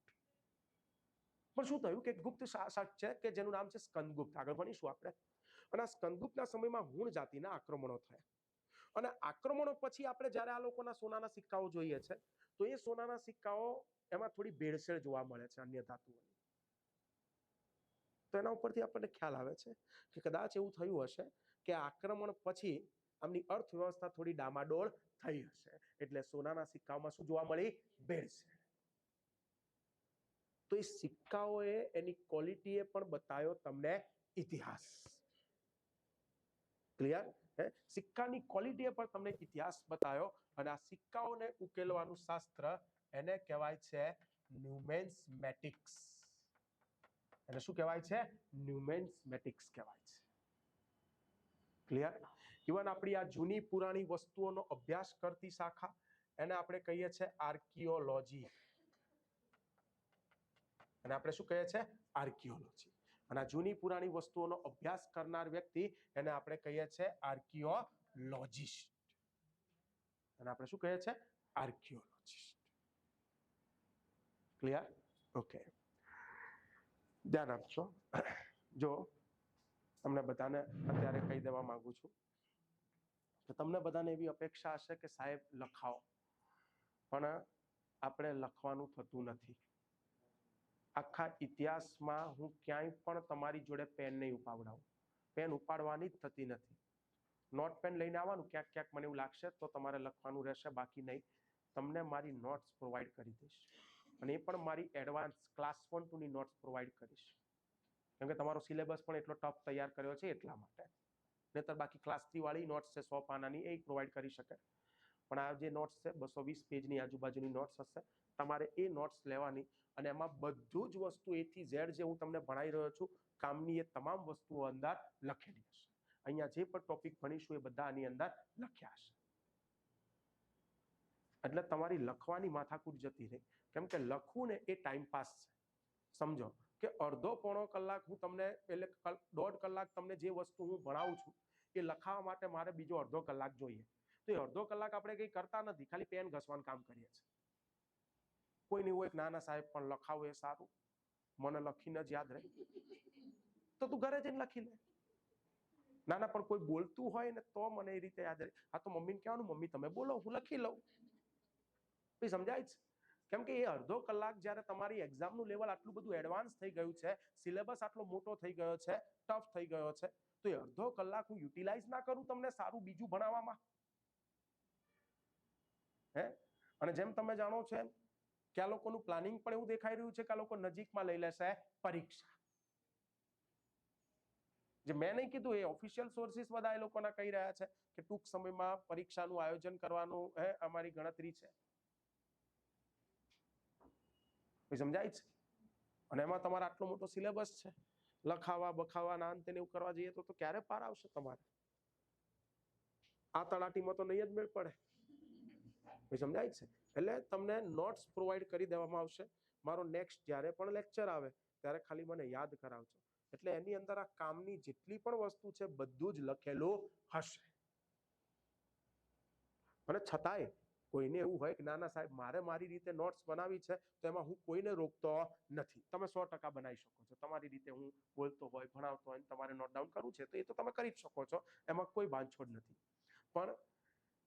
પણ શું થયું કે ગુપ્ત શાસક છે કે જેનું નામ છે સ્કંદગુપ્ત, આગળ ભણીશું આપણે. અને આ સ્કંદગુપ્તના સમયમાં હુણ જાતિના આક્રમણો થયા, અને આક્રમણો પછી આપણે જ્યારે આ લોકોના સોનાના સિક્કાઓ જોઈએ છે તો એ સોનાના સિક્કાઓ એમાં થોડી ભેળસેળ જોવા મળે છે અન્ય ધાતુઓની. તો એના ઉપરથી આપણને ખ્યાલ આવે છે કે કદાચ એવું થયું હશે કે આક્રમણ પછી આમની અર્થવ્યવસ્થા થોડી ડામાડોળ થઈ હશે, એટલે સોનાના સિક્કાઓમાં શું જોવા મળી? ભેળસેળ. તો એ સિક્કાઓએ એની ક્વોલિટીએ પણ બતાવ્યો તમને ઇતિહાસ. ક્લિયર? સિક્કાની ક્વોલિટીએ પણ તમને ઇતિહાસ બતાવ્યો, અને આ સિક્કાઓને ઉકેલવાનું શાસ્ત્ર એને કહેવાય છે ન્યુમેન્સમેટિક્સ. એને શું કહેવાય છે? ન્યુમેન્સમેટિક્સ કહેવાય છે. ક્લિયર? ઇવન આપણી આ જૂની પુરાણી વસ્તુઓનો અભ્યાસ કરતી શાખા એને આપણે કહીએ છીએ આર્કિયોલોજી. અને આપણે શું કહીએ છીએ? આર્કિયોલોજી. અને આ જૂની પુરાણી વસ્તુઓનો અભ્યાસ કરનાર વ્યક્તિ એને આપણે કહીએ છીએ આર્કિયોલોજિસ્ટ. અને આપણે શું કહીએ છીએ? આર્કિયોલોજિસ્ટ. ક્લિયર? ઓકે, ધ્યાન આપજો. જો તમને બધાને અત્યારે કહી દેવા માંગુ છું કે તમને બધાને એવી અપેક્ષા હશે કે સાહેબ લખાવો, પણ આપણે લખવાનું થતું નથી. આખા ઇતિહાસમાં હું ક્યાંય પણ તમારી જોડે પેન નહીં ઉપાવડાવું, પેન ઉપાડવાની જ થતી નથી. નોટ પેન લઈને આવવાનું, ક્યાંક ક્યાંક મને એવું લાગશે તો તમારે લખવાનું રહેશે, બાકી નહીં. તમને મારી નોટ્સ પ્રોવાઈડ કરી દઈશ, અને એ પણ મારી એડવાન્સ ક્લાસ 1 to ની નોટ્સ પ્રોવાઈડ કરીશ, કેમ કે તમારો સિલેબસ પણ એટલો ટફ તૈયાર કર્યો છે એટલા માટે. નહીતર બાકી ક્લાસ 3 વાળી નોટ્સ છે 100 પાનાની, એ પ્રોવાઈડ કરી શકે. પણ આ જે નોટ્સ છે 220 પેજની આજુબાજુની નોટ્સ હશે, તમારે એ નોટ્સ લેવાની, અને એમાં બધું જ વસ્તુ A થી Z જે હું તમને ભણાવી રહ્યો છું કામની, એ તમામ વસ્તુઓ અંદર લખેલી હશે. અહીંયા જે પણ ટોપિક ભણીશું એ બધા આની અંદર લખ્યા હશે. એટલે તમારી લખવાની માથાકૂટ જતી રહી, કેમ કે લખવું ને એ ટાઈમ પાસ છે. સમજો કે અડધો પોણો કલાક હું તમને, એટલે 1.5 કલાક તમને જે વસ્તુ હું ભણાવું છું એ લખાવવા માટે મારે બીજો અડધો કલાક જોઈએ. તો એ અડધો કલાક આપણે કંઈ કરતા નથી, ખાલી પેન ઘસવાનું કામ કરીએ છીએ. કોઈ નહીં હોય, નાના સાહેબ પણ લખાવો એ સારું, મને લખીને જ યાદ રહે, તો તું ઘરે જઈને લખી લે. નાના પણ કોઈ બોલતું હોય ને તો મને એ રીતે યાદ રહે. આ તો મમ્મીને કહેવાનું, મમ્મી તમે બોલો, હું લખી લઉં. સમજાય છે? કેમ કે એ અડધો કલાક જ્યારે તમારી એક્ઝામનું લેવલ આટલું બધું એડવાન્સ થઈ ગયું છે, સિલેબસ આટલો મોટો થઈ ગયો છે, ટફ થઈ ગયો છે, તો એ અડધો કલાક હું યુટિલાઇઝ ના કરું તમને સારું બીજું ભણાવવામાં? અને જેમ તમે જાણો છો કે આ લોકોનું પ્લાનિંગ પણ એવું દેખાઈ રહ્યું છે કે આ લોકો નજીકમાં લઈ લેશે પરીક્ષા. જે મેં નહીં કીધું, એ ઓફિશિયલ સોર્સિસ બધા એ લોકોના કહી રહ્યા છે કે ટૂંક સમયમાં પરીક્ષાનું આયોજન કરવાનું અમારી ગણતરી છે. સમજાય છે? અને એમાં તમારે આટલો મોટો સિલેબસ છે, લખાવા બખાવા ના અંતે એવું કરવા જઈએ તો ક્યારે પાર આવશે તમારે? આ તળાટીમાં તો નહીં જ મેળ પડે. સમજાય છે? એટલે તમને નોટ્સ પ્રોવાઈડ કરી દેવામાં આવશે. મારો નેક્સ્ટ જ્યારે પણ લેક્ચર આવે ત્યારે ખાલી મને યાદ કરાવજો. એટલે એની અંદર આ કામની જેટલી પણ વસ્તુ છે બધું જ લખેલું હશે. અને છતાંય કોઈને એવું હોય કે ના ના સાહેબ મારે મારી રીતે નોટ્સ બનાવી છે, તો એમાં હું કોઈને રોકતો નથી. તમે 100% બનાવી શકો છો તમારી રીતે. હું બોલતો હોય, ભણાવતો હોય, તમારે નોટ ડાઉન કરવું છે તો એ તો તમે કરી જ શકો છો, એમાં કોઈ બાંધછોડ નથી. પણ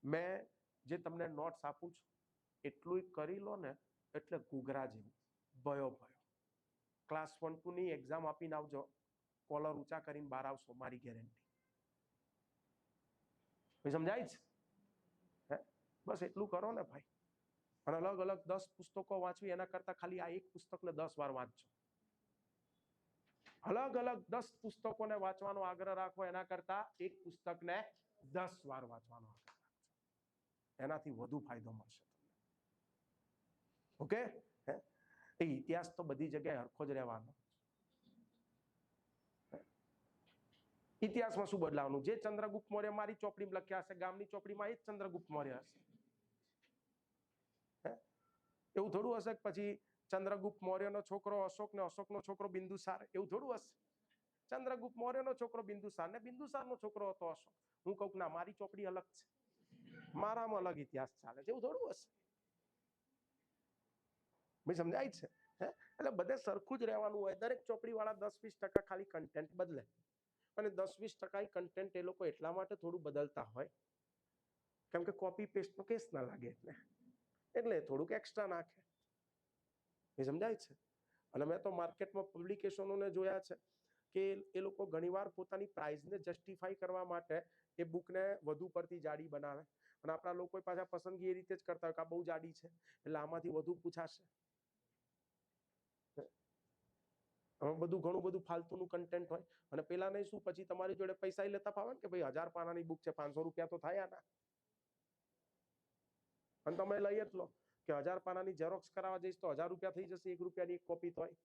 મેં જે તમને નોટ્સ આપું છું એટલું કરી લો ને, એટલે ઘૂઘરા જેવું ભયો. ક્લાસ 1 to ની એક્ઝામ આપીને આવજો, કોલર ઊંચા કરીને બહાર આવશો, મારી ગેરંટી. સમજાય છે? બસ એટલું કરો ને ભાઈ. અને અલગ અલગ 10 પુસ્તકો વાંચવી એના કરતા ખાલી આ એક પુસ્તકને 10 વાર વાંચજો. અલગ અલગ 10 પુસ્તકોને વાંચવાનો આગ્રહ રાખો એના કરતા એક પુસ્તકને 10 વાર વાંચવાનો આગ્રહ રાખજો. એનાથી વધુ ફાયદો મળશે તમને. ઓકે? એ ઇતિહાસ તો બધી જગ્યાએ હરખો જ રહેવાનો. ઇતિહાસમાં શું બદલાવાનું? જે ચંદ્રગુપ્ત મૌર્ય મારી ચોપડીમાં લખ્યા હશે, ગામની ચોપડીમાં એ જ ચંદ્રગુપ્ત મૌર્ય હશે. એવું થોડું હશે કે પછી ચંદ્રગુપ્ત મૌર્યનો છોકરો અશોક ને અશોકનો છોકરો બિંદુસાર, એવું થોડું હશે? ચંદ્રગુપ્ત મૌર્યનો છોકરો બિંદુસાર ને બિંદુસારનો છોકરો હતો અશોક. હું કહું ના મારી ચોપડી અલગ છે, મારામાં અલગ ઇતિહાસ ચાલે છે, એવું થોડું હશે? ભાઈ સમજાય છે? એટલે બધે સરખું જ રહેવાનું હોય. દરેક ચોપડી વાળા 10-20% ખાલી કન્ટેન્ટ બદલે, અને 10-20% કન્ટેન્ટ એ લોકો એટલા માટે થોડું બદલતા હોય કેમ કે કોપી પેસ્ટ નો કેસ ના લાગે, એટલે થોડુંક એક્સ્ટ્રા નાખે. એ સમજાય છે? અને મેં તો માર્કેટમાં પબ્લિકેશનોને જોયા છે કે એ લોકો ઘણીવાર પોતાની પ્રાઇસને જસ્ટિફાઈ કરવા માટે એ બુકને વધુ પડતી જાડી બનાવે, અને આપણા લોકો પાછા પસંદગી એ રીતે જ કરતા હોય કે આ બહુ જાડી છે એટલે આમાંથી વધુ પૂછાશે. બધું ઘણું બધું ફાલતુનું કન્ટેન્ટ હોય, અને પેલા નહીં શું પછી તમારી જોડે પૈસા લેતા ફાવે કે ભાઈ 1000 પાનાની બુક છે, 500 રૂપિયા તો થાય આના, અને તમે લઈ જ લો કે 1000 પાનાની ઝેરોક્સ કરાવવા જઈશ તો 1000 રૂપિયા થઈ જશે, 1 રૂપિયાની એક કોપી તો હોય.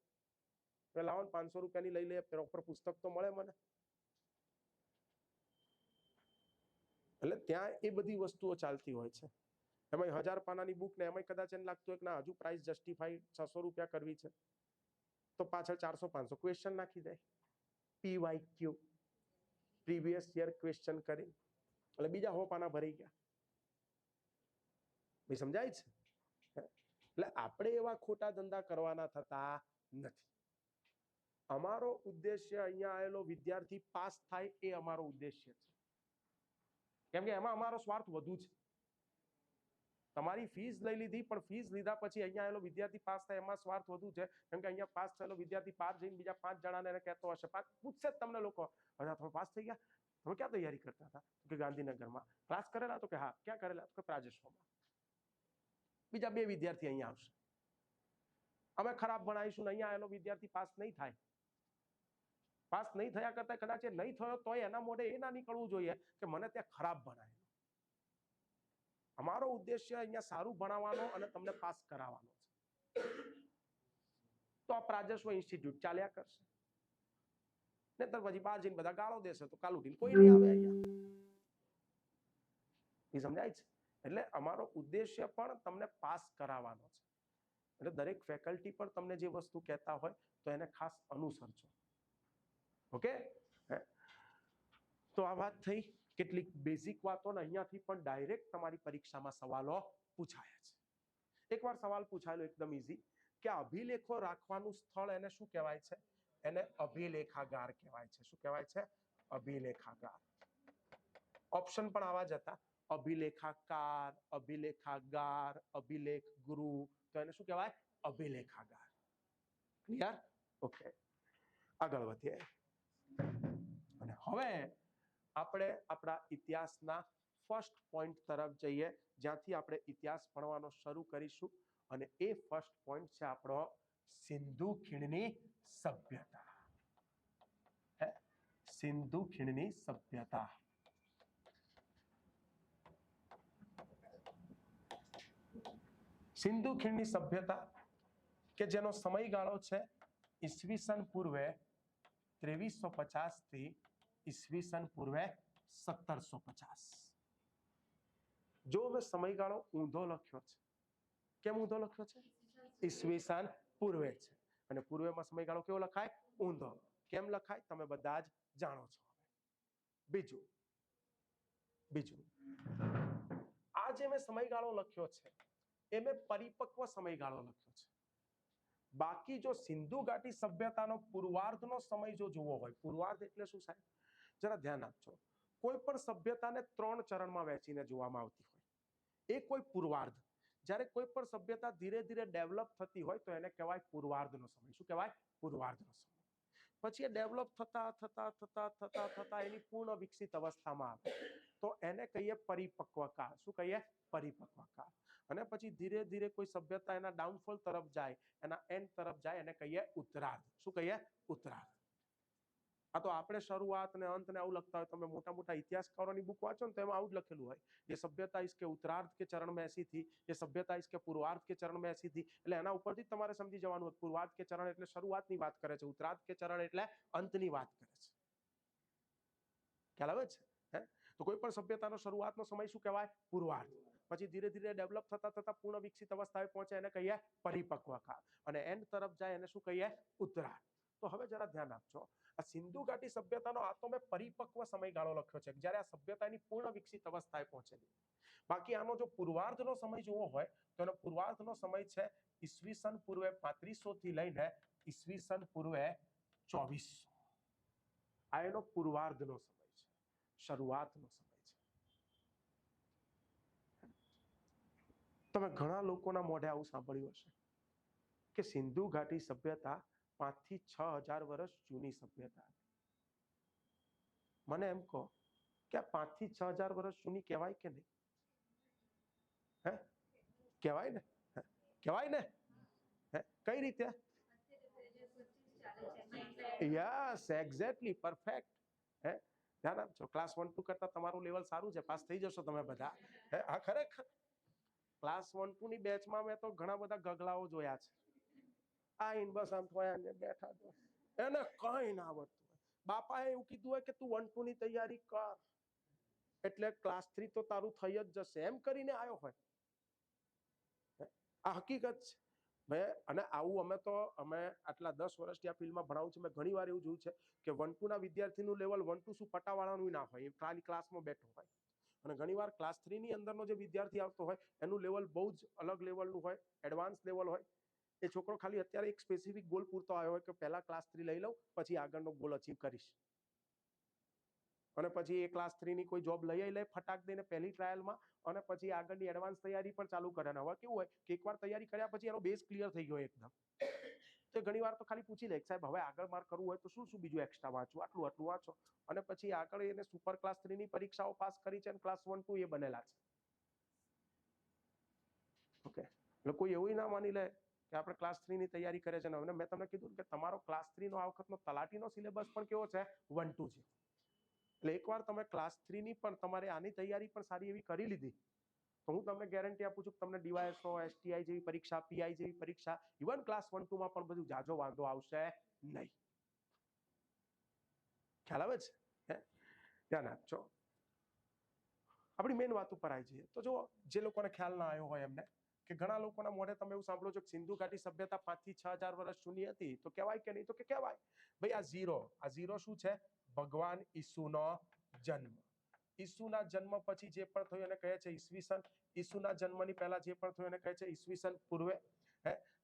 લાવો ને 500 રૂપિયાની લઈ લે, પ્રોપર પુસ્તક તો મળે મને. એટલે ત્યાં એ બધી વસ્તુઓ ચાલતી હોય છે. એમાં 1000 પાનાની બુક ને એમાં કદાચ એને લાગતું હોય કે ના હજુ પ્રાઇસ જસ્ટિફાઈ 600 રૂપિયા કરવી છે, તો પાછળ 400-500 ક્વેશ્ચન નાખી દે, PYQ પ્રીવિયસ યર ક્વેશ્ચન કરી, એટલે બીજા 100 પાના ભરી ગયા. ભાઈ સમજાય છે? એટલે આપણે એવા ખોટા ધંધા કરવાના થતા નથી. અમારો ઉદ્દેશ્ય અહીંયા આવેલો વિદ્યાર્થી પાસ થાય એ અમારો ઉદ્દેશ્ય છે, કેમ કે એમાં અમારો સ્વાર્થ વધુ છે. તમારી ફીસ લઈ લીધી, પણ ફીસ લીધા પછી અહીંયા આવેલો વિદ્યાર્થી પાસ થાય એમાં સ્વાર્થ વધુ છે, કેમ કે અહીંયા પાસ થયેલો વિદ્યાર્થી બહાર જઈને બીજા 5 જણાને એને કહેતો હશે, પૂછશે જ તમને લોકો, અચ્છા તમે પાસ થઈ ગયા, તમે ક્યાં તૈયારી કરતા હતા? કે ગાંધીનગરમાં. ક્લાસ કરેલા? તો કે હા. ક્યાં કરેલા? તો કે પ્રાજેશ્વરમાં. બીજા 2 વિદ્યાર્થી અહીંયા આવશે, અમે ખરાબ ભણાવીશું, અહીંયા આવેલો વિદ્યાર્થી પાસ નહીં થાય. પાસ નહીં થયા કરતા કદાચ એ નહીં થયો તોય એના મોઢે એ ના નીકળવું જોઈએ કે મને ત્યાં ખરાબ ભણાય. અમારો ઉદ્દેશ્ય અહીંયા સારું ભણાવવાનો અને તમને પાસ કરાવવાનો છે. તો આ પ્રાજસ્વ ઇન્સ્ટિટ્યૂટ ચાલ્યા કરશે, નહીતર પછી બહાર જઈને બધા ગાળો દેશે તો કાલ ઉઠીને કોઈ નહીં આવે અહીંયા. એ સમજાય છે? એટલે અમારો ઉદ્દેશ્ય પણ તમને પાસ કરાવવાનો છે. એટલે દરેક ફેકલ્ટી પર તમને જે વસ્તુ કહેતા હોય તો એને ખાસ અનુસરજો. ઓકે? તો આ વાત થઈ કેટલીક બેઝિક વાતો, ને અહીંયાથી પણ ડાયરેક્ટ તમારી પરીક્ષામાં સવાલો પૂછાયા છે. એકવાર સવાલ પૂછાયેલો એકદમ ઈઝી કે અભિલેખો રાખવાનું સ્થળ એને શું કહેવાય છે? એને અભિલેખાગાર કહેવાય છે. શું કહેવાય છે? અભિલેખાગાર. ઓપ્શન પણ આવા જ હતા, અભિલેખાકાર, અભિલેખાગાર, અભિલેખ ગૃહ. તો એને શું કહેવાય? અભિલેખાગાર. ક્લિયર? ઓકે, આગળ વધીએ. અને હવે આપણે આપણા ઇતિહાસના ફર્સ્ટ પોઈન્ટ તરફ જઈએ, જ્યાંથી આપણે ઇતિહાસ ભણવાનો શરૂ કરીશું, અને એ ફર્સ્ટ પોઈન્ટ છે આપણો સિંધુ ખીણની સભ્યતા. સિંધુ ખીણની સભ્યતા. સિંધુ ખીણની સભ્યતા કે જેનો સમયગાળો છે ઈસવીસન પૂર્વે 2350 થી ઈસવીસન પૂર્વે 1750. જો હવે સમયગાળો ઊંધો લખ્યો છે, કેમ ઊંધો લખ્યો છે? ઈસવીસન પૂર્વે છે, અને પૂર્વેમાં સમયગાળો કેવો લખાય? ઊંધો. કેમ લખાય? તમે બધા જ જાણો છો. બીજું આ જે મેં સમયગાળો લખ્યો છે એ મેં પરિપક્વ સમયગાળો લખ્યો છે. બાકી જો સિંધુ ઘાટી સભ્યતાનો પૂર્વાર્ધનો સમય જો જોવો હોય, પૂર્વાર્ધ એટલે શું સાહેબ? જરા ધ્યાન આપજો. કોઈ પણ સભ્યતાને 3 ચરણમાં વહેંચીને જોવામાં આવતી હોય, એ કોઈ પૂર્વાર્ધ. જ્યારે કોઈ પણ સભ્યતા ધીરે ધીરે ડેવલપ થતી હોય તો એને કહેવાય પૂર્વાર્ધનો સમય. શું કહેવાય? પૂર્વાર્ધનો સમય. પછી એ ડેવલપ થતા એની પૂર્ણ વિકસિત અવસ્થામાં આવે તો એને કહીએ પરિપક્વ કાળ. શું કહીએ? પરિપક્વ કાળ. અને પછી ધીરે ધીરે કોઈ સભ્યતા એના ડાઉનફોલ તરફ જાય, એના એન્ડ તરફ જાય, એને કહીએ ઉત્તરાર્ધ. શું કહીએ? ઉત્તરાર્ધ. આ તો આપણે શરૂઆત ને અંત ને આવું લખતા હોય, તમે મોટા મોટા ઇતિહાસકારોની બુક વાંચો ને તો એમાં આવું જ લખેલું હોય, ये सभ्यता इसके उत्तरार्ध के चरण में ऐसी थी, ये सभ्यता इसके पूर्वार्ध के चरण में ऐसी थी. એટલે એના ઉપરથી તમારે સમજી જવાનું હતું પૂર્વાર્ધ કે ચરણ એટલે શરૂઆતની વાત કરે છે, ઉત્તરાર્ધ કે ચરણ એટલે અંતની વાત કરે છે. ખ્યાલ આવે છે? તો કોઈ પણ સભ્યતાનો શરૂઆતનો સમય શું કહેવાય? પૂર્વાર્ધ. પછી ધીરે ધીરે ડેવલપ થતા થતા પૂર્ણ વિકસિત અવસ્થાએ પહોંચે એને કહીએ પરિપક્વ કાળ, અને એન્ડ તરફ જાય એને શું કહીએ ઉત્તરાયણ. તો હવે જરા ધ્યાન આપજો, આ સિંધુ ઘાટી સભ્યતાનો આ તો મેં પરિપક્વ સમયગાળો લખ્યો છે, જ્યારે આ સભ્યતાની પૂર્ણ વિકસિત અવસ્થાએ પહોંચેલી. બાકી આનો જો પૂર્વાર્ધનો સમય જોવો હોય તો એનો પૂર્વાર્ધનો સમય છે ઈસવીસન પૂર્વે 3500 થી લઈને ઈસવીસન પૂર્વે 2400. આ એનો પૂર્વાર્ધનો સમય છે, શરૂઆતનો સમય છે. તમે ઘણા લોકોના મોઢે આવું સાંભળ્યું હશે કે સિંધુ ઘાટી સભ્યતા 5 થી 6000 વર્ષ જૂની સભ્યતા. મને એમ કહો કે આ 5 થી 6000 વર્ષ જૂની કહેવાય કે નહીં? હે, કહેવાય ને? કહેવાય ને? હે, કઈ રીતે? Yes, exactly, perfect. હે, ધ્યાન આપજો, ક્લાસ 1 2 કરતા તમારું લેવલ સારું છે, પાસ થઈ જશો તમે બધા. હે, હા, ખરેખર ક્લાસ 1 2 ની બેચમાં મેં તો ઘણા બધા ગગલાઓ જોયા છે. આઈને બસ આમ થોયા બેઠા તો એને કઈ ના આવડતું હોય. બાપાએ એવું કીધું હોય કે તું 1 2 ની તૈયારી કર એટલે ક્લાસ 3 તો તારું થઈ જ જશે, એમ કરીને આવ્યો હોય. આ હકીકત છે. અને આવું અમે આટલા 10 વર્ષથી આ ફિલ્ડમાં ભણાવું છું, મેં ઘણી વાર એવું જોયું છે કે 1 2 ના વિદ્યાર્થીનું લેવલ 1 2 શું પટાવાળાનું ના હોય, એ ખાલી ક્લાસમાં બેઠો હોય. અને ઘણીવાર ક્લાસ 3 ની અંદરનો જે વિદ્યાર્થી આવતો હોય એનું લેવલ બહુ જ અલગ લેવલનું હોય, એડવાન્સ લેવલ હોય. એ છોકરો ખાલી અત્યારે એક સ્પેસિફિક ગોલ પૂરતો આવ્યો હોય કે પહેલા ક્લાસ 3 લઈ લઉં, પછી આગળનો ગોલ અચીવ કરીશ. અને પછી એ ક્લાસ 3 ની કોઈ જોબ લઈ લે ફટાક દઈને પહેલી ટ્રાયલમાં, અને પછી આગળની એડવાન્સ તૈયારી પણ ચાલુ કરે. હવે કેવું હોય કે એકવાર તૈયારી કર્યા પછી એનો બેઝ ક્લિયર થઈ ગયો એકદમ, તો ઘણીવાર તો ખાલી પૂછી લે સાહેબ હવે આગળ મારે કરવું હોય તો શું શું બીજું એક્સ્ટ્રા વાંચવું, આટલું આટલું વાંચો. અને પછી આગળ એને સુપર ક્લાસ 3 ની પરીક્ષાઓ પાસ કરી છે અને ક્લાસ 1 2 એ બનેલા છે. ઓકે, એટલે કોઈ એવું ના માની લે કે આપણે ક્લાસ 3 ની તૈયારી કરે છે. અને મેં તમને કીધું કે તમારો ક્લાસ 3 નો આ વખતનો તલાટીનો સિલેબસ પણ કેવો છે 1 2 છે. એટલે એકવાર તમે ક્લાસ 3 ની પણ તમારે આની તૈયારી પણ સારી એવી કરી લીધી તો હું તમને ગેરંટી આપું છું કે તમને ડીવાયએસઓ, એસટીઆઈ જેવી પરીક્ષા, પીઆઈ જેવી પરીક્ષા, ઇવન ક્લાસ 1 2 માં પણ બધું જાજો વાંધો આવશે નહીં. ખ્યાલ આવે છે? હે, ધ્યાન આપજો. આપણી મેઇન વાત ઉપર આવી જઈએ તો જો જે લોકોને ખ્યાલ ના આવ્યો હોય એમને, કે ઘણા લોકોના મોઢે તમે એવું સાંભળો છો કે સિંધુ ઘાટી સભ્યતા 5 થી 6000 વર્ષ જૂની હતી, તો કહેવાય કે નહીં? તો કે કહેવાય. ભાઈ આ ઝીરો શું છે? ભગવાન ઈસુનો જન્મ. ઈસુના જન્મ પછી જે પણ થયું એને કહે છે ઈસવીસન. ઈસુના જન્મની પહેલા જે પણ થયું એને કહે છે ઈસવીસન પૂર્વે.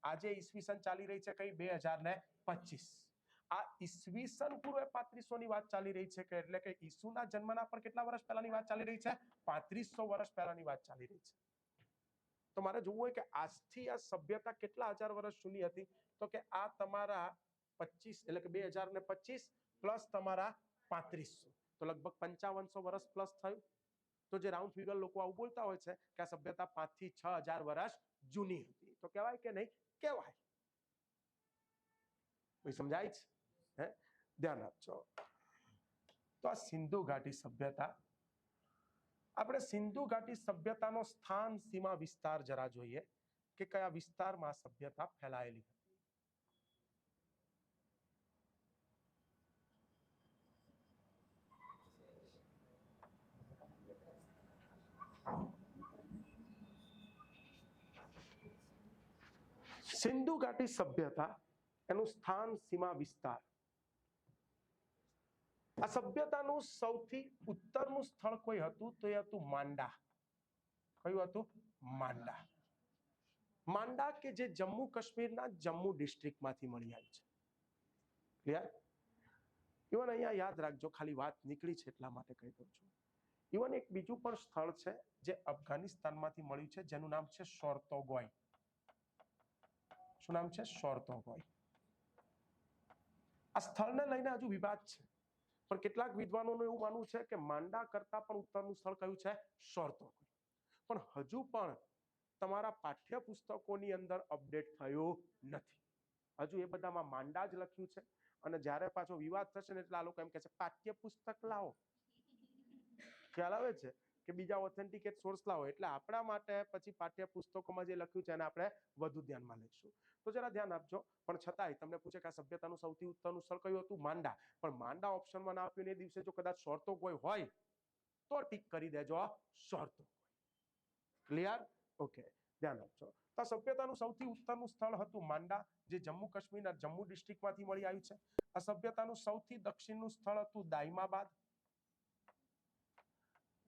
આજે ઈસવીસન ચાલી રહી છે કઈ 2025. આ ઈસવીસન પૂર્વે 3500 ની વાત ચાલી રહી છે, કે એટલે કે ઈસુના જન્મના પર કેટલા વર્ષ પહેલાની વાત ચાલી રહી છે? 3500 વર્ષ પહેલાની વાત ચાલી રહી છે. તો મારે જોવું હોય કે આજથી આ સભ્યતા કેટલા હજાર વર્ષ જૂની હતી, તો કે આ તમારા 25 એટલે કે 2025 પ્લસ તમારા 3500, તો લગભગ 5500 વર્ષ પ્લસ થયું. તો જે રાઉન્ડ ફિગર લોકો આવું બોલતા હોય છે કે આ સભ્યતા 5 થી 6000 વર્ષ જૂની હતી, તો કહેવાય કે નહીં? કહેવાય. સમજાય છે? હે, ધ્યાન આપજો. તો આ સિંધુ ઘાટી સભ્યતા, આપણે સિંધુ ઘાટી સભ્યતાનો સ્થાન સીમા વિસ્તાર જરા જોઈએ કે કયા વિસ્તારમાં સભ્યતા ફેલાયેલી હતી. સિંધુ ઘાટી સભ્યતા, એનું સ્થાન સીમા વિસ્તાર. આ સભ્યતાનું સૌથી ઉત્તરનું સ્થળ કોઈ હતું તો એ હતું માંડા. કયું હતું? માંડા. માંડા કે જે જમ્મુ કાશ્મીરના જમ્મુ ડિસ્ટ્રિક્ટમાંથી મળી આવી છે. ક્લિયર? ઇવન અહીંયા યાદ રાખજો, ખાલી વાત નીકળી છે એટલા માટે કહી દઉં છું. ઇવન એક બીજું પણ સ્થળ છે જે અફઘાનિસ્તાનમાંથી મળ્યું છે, જેનું નામ છે શોર્તોગોય. શું નામ છે? શોર્તોગોય. આ સ્થળને લઈને હજુ વિવાદ છે, પણ કેટલાક વિદ્વાનોનું એવું માનવું છે કે માંડા કરતા પણ ઉત્તરનું સ્થળ કયું છે? શોર્તોગોય. પણ હજુ પણ તમારા પાઠ્યપુસ્તકોની અંદર અપડેટ થયું નથી. હજુ એ બધામાં માંડા જ લખ્યું છે. અને જ્યારે પાછો વિવાદ થશે ને એટલે આ લોકો એમ કહે છે પાઠ્યપુસ્તક લાવો. ખ્યાલ આવે છે કે બીજા ઓથેન્ટિકેટ સોર્સ લાવો. એટલે આપણા માટે પછી પાઠ્યપુસ્તકોમાં જે લખ્યું છે એને આપણે વધુ ધ્યાનમાં લઈશું. તો જરા ધ્યાન આપજો. પણ છતાંય તમને પૂછે કે આ સભ્યતાનું સૌથી ઉત્તરનું સ્થળ કયું હતું? માંડા. પણ માંડા ઓપ્શનમાં ના આપ્યું ને એ દિવસે જો કદાચ શોર્તોગોય હોય તો ટીક કરી દેજો શોર્તોગોય. ક્લિયર? ઓકે, ધ્યાન આપજો. તો આ સભ્યતાનું સૌથી ઉત્તરનું સ્થળ હતું માંડા, જે જમ્મુ કાશ્મીરના જમ્મુ ડિસ્ટ્રિક્ટમાંથી મળી આવ્યું છે. આ સભ્યતાનું સૌથી દક્ષિણનું સ્થળ હતું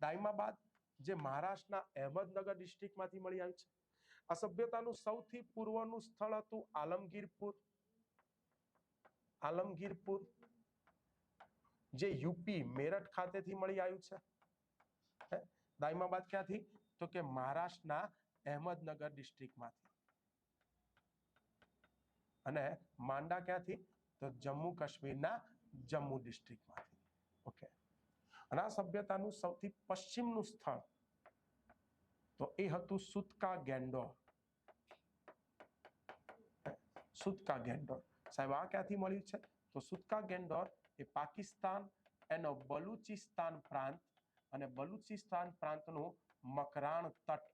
દાઈમાબાદ, જે મહારાષ્ટ્રના અહેમદનગર ડિસ્ટ્રિક્ટમાંથી મળી આવ્યું છે. આ સભ્યતાનું સૌથી પૂર્વનું સ્થળ હતું આલમગીરપુર, જે યુપી મેરઠ ખાતેથી મળી આવ્યું છે. દાઈમાબાદ ક્યાંથી? તો કે મહારાષ્ટ્રના અહેમદનગર ડિસ્ટ્રિક્ટમાંથી. અને માંડા ક્યાંથી? તો જમ્મુ કાશ્મીરના જમ્મુ ડિસ્ટ્રિક્ટમાંથી. ઓકે, અને આ સભ્યતાનું સૌથી પશ્ચિમનું સ્થળ તો એ હતું સુતકા ગેન્ડોર. સાહેબ આ ક્યાંથી મળ્યું છે? તો સુતકા ગેન્ડોર એ પાકિસ્તાન એનો બલુચિસ્તાન પ્રાંત અને બલુચિસ્તાન પ્રાંતનું મકરાણ તટ,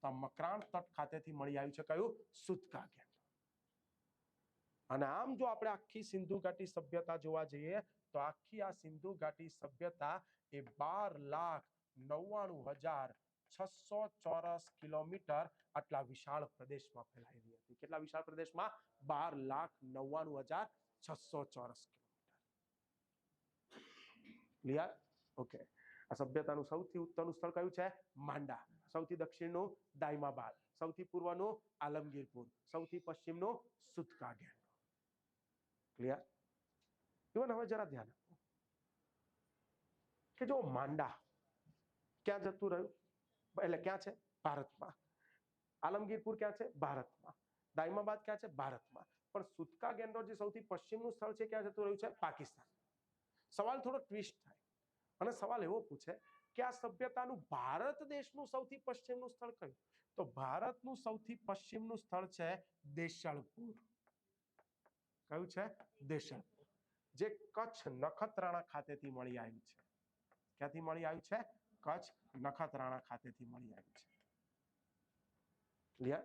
તો મકરાણ તટ ખાતેથી મળી આવ્યું છે. કયું? સુતકા ગેન્ડોર. અને આમ જો આપણે આખી સિંધુ ઘાટી સભ્યતા જોવા જઈએ તો આખી આ સિંધુ ઘાટી સભ્યતા એ 12,99,600 ચોરસ કિલોમીટર આટલા વિશાળ પ્રદેશમાં ફેલાયેલી હતી. કેટલા વિશાળ પ્રદેશમાં? 12,99,600 ચોરસ કિલોમીટર. ક્લિયર? ઓકે, આ સભ્યતાનું સૌથી ઉત્તરનું સ્થળ કયું છે? માંડા. સૌથી દક્ષિણનું દાઈમાબાદ, સૌથી પૂર્વનું આલમગીરપુર, સૌથી પશ્ચિમનું સુતકા ગેન્ડોર. ક્લિયર? ઇવન હવે જરા ધ્યાન આપો કે જો માંડા ક્યાં જતું રહ્યું, એટલે ક્યાં છે? ભારતમાં. આલમગીરપુર ક્યાં છે? ભારતમાં. દાઈમાબાદ ક્યાં છે? ભારતમાં. પણ સુતકા ગેન્ડોર જે સૌથી પશ્ચિમનું સ્થળ છે, ક્યાં જતું રહ્યું છે? પાકિસ્તાન. સવાલ થોડો ટ્વિસ્ટ થાય અને સવાલ એવો પૂછે કે આ સભ્યતાનું ભારત દેશનું સૌથી પશ્ચિમનું સ્થળ કયું? તો ભારતનું સૌથી પશ્ચિમનું સ્થળ છે દેશલપુર. કયું છે? દેશલપુર, જે કચ્છ નખત્રાણા ખાતેથી મળી આવ્યું છે. ક્યાંથી મળી આવ્યું છે? કચ્છ નખત્રાણા ખાતેથી મળી આવ્યું છે. ક્લિયર?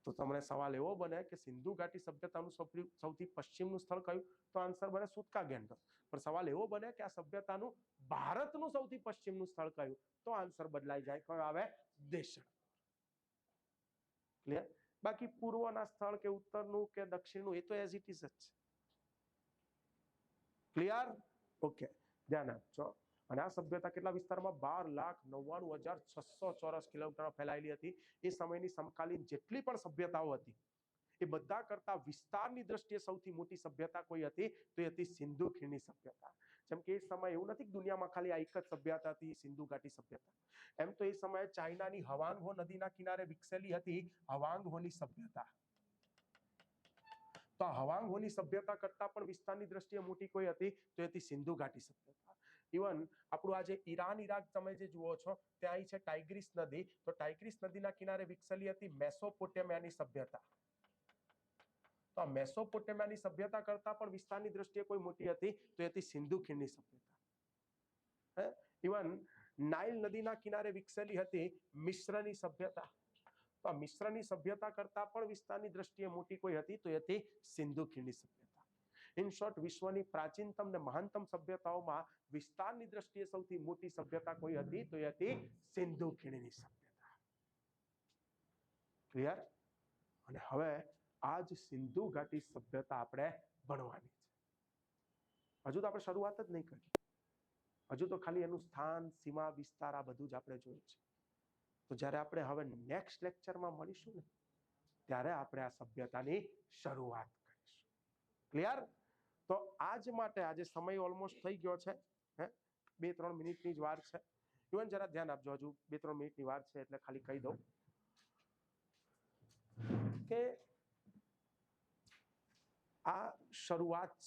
તો તમને સવાલ એવો બને કે સિંધુ ઘાટી સભ્યતાનું સૌથી પશ્ચિમનું સ્થળ કયું? તો આન્સર બને સુતકા ગેન્ડોર. પણ સવાલ એવો બને કે આ સભ્યતાનું ભારતનું સૌથી પશ્ચિમનું સ્થળ કયું? તો આન્સર બદલાઈ જાય. કયો આવે? દેશલપુર. ક્લિયર? બાકી પૂર્વના સ્થળ કે ઉત્તરનું કે દક્ષિણનું એ તો એઝ ઇટ ઇઝ જ છે. ક્લિયર? ઓકે, ધ્યાન આપજો. અને આ સભ્યતા કેટલા વિસ્તારમાં? 12,99,600 ચોરસ કિલોમીટરમાં ફેલાયેલી હતી. એ સમયની સમકાલીન જેટલી પણ સભ્યતાઓ હતી એ બધા કરતા વિસ્તારની દ્રષ્ટિએ સૌથી મોટી સભ્યતા કોઈ હતી તો એ હતી સિંધુ ખીણની સભ્યતા. જેમ કે એ સમય એવું નથી કે દુનિયામાં ખાલી આ એક જ સભ્યતા હતી, સિંધુ ઘાટી સભ્યતા. એમ તો એ સમયે ચાઇનાની હવાંગ હો નદીના કિનારે વિકસેલી હતી હવાંગ હોની સભ્યતા. તો હવાંગ હોની સભ્યતા કરતા પણ વિસ્તારની દ્રષ્ટિએ મોટી કોઈ હતી તો એ હતી સિંધુ ઘાટી સભ્યતા. ઇવન આપણું આજે ઈરાન ઈરાક તમે જે જુઓ છો ત્યાં અહીં છે ટાઇગ્રીસ નદી, તો ટાઇગ્રીસ નદીના કિનારે વિકસેલી હતી મેસોપોટેમિયાની સભ્યતા. તો આ મેસોપોટેમિયાની સભ્યતા કરતા પણ વિસ્તારની દ્રષ્ટિએ કોઈ મોટી હતી તો એ હતી સિંધુ ખીણની સભ્યતા. ઇવન નાઇલ નદીના કિનારે વિકસેલી હતી મિશ્રની સભ્યતા. તો આ મિશ્રની સભ્યતા કરતા પણ વિસ્તારની દ્રષ્ટિએ મોટી કોઈ હતી તો એ હતી સિંધુ ખીણની સભ્યતા. ઇન શોર્ટ, વિશ્વની પ્રાચીનતમ ને મહાનતમ સભ્યતાઓમાં વિસ્તારની દ્રષ્ટિએ સૌથી મોટી સભ્યતા કોઈ હતી તો એ હતી સિંધુ ખીણની સભ્યતા. ક્લિયર? અને હવે આ જ સિંધુ ઘાટી સભ્યતા આપણે ભણવાની છે. હજુ તો આપણે શરૂઆત જ નહીં કરી. હજુ તો ખાલી એનું સ્થાન, સીમા, વિસ્તાર આ બધું જ આપણે જોયું છે. તો જ્યારે આપણે હવે નેક્સ્ટ લેક્ચરમાં મળીશું ને ત્યારે આપણે આ સભ્યતાની શરૂઆત કરીશું. ક્લિયર? તો આજ માટે આજે સમય ઓલમોસ્ટ થઈ ગયો છે. 2-3 મિનિટની જ વાર છે. ઇવન જરા ધ્યાન આપજો, હજુ 2-3 મિનિટની વાર છે એટલે ખાલી કહી દઉં કે આ શરૂઆત છે.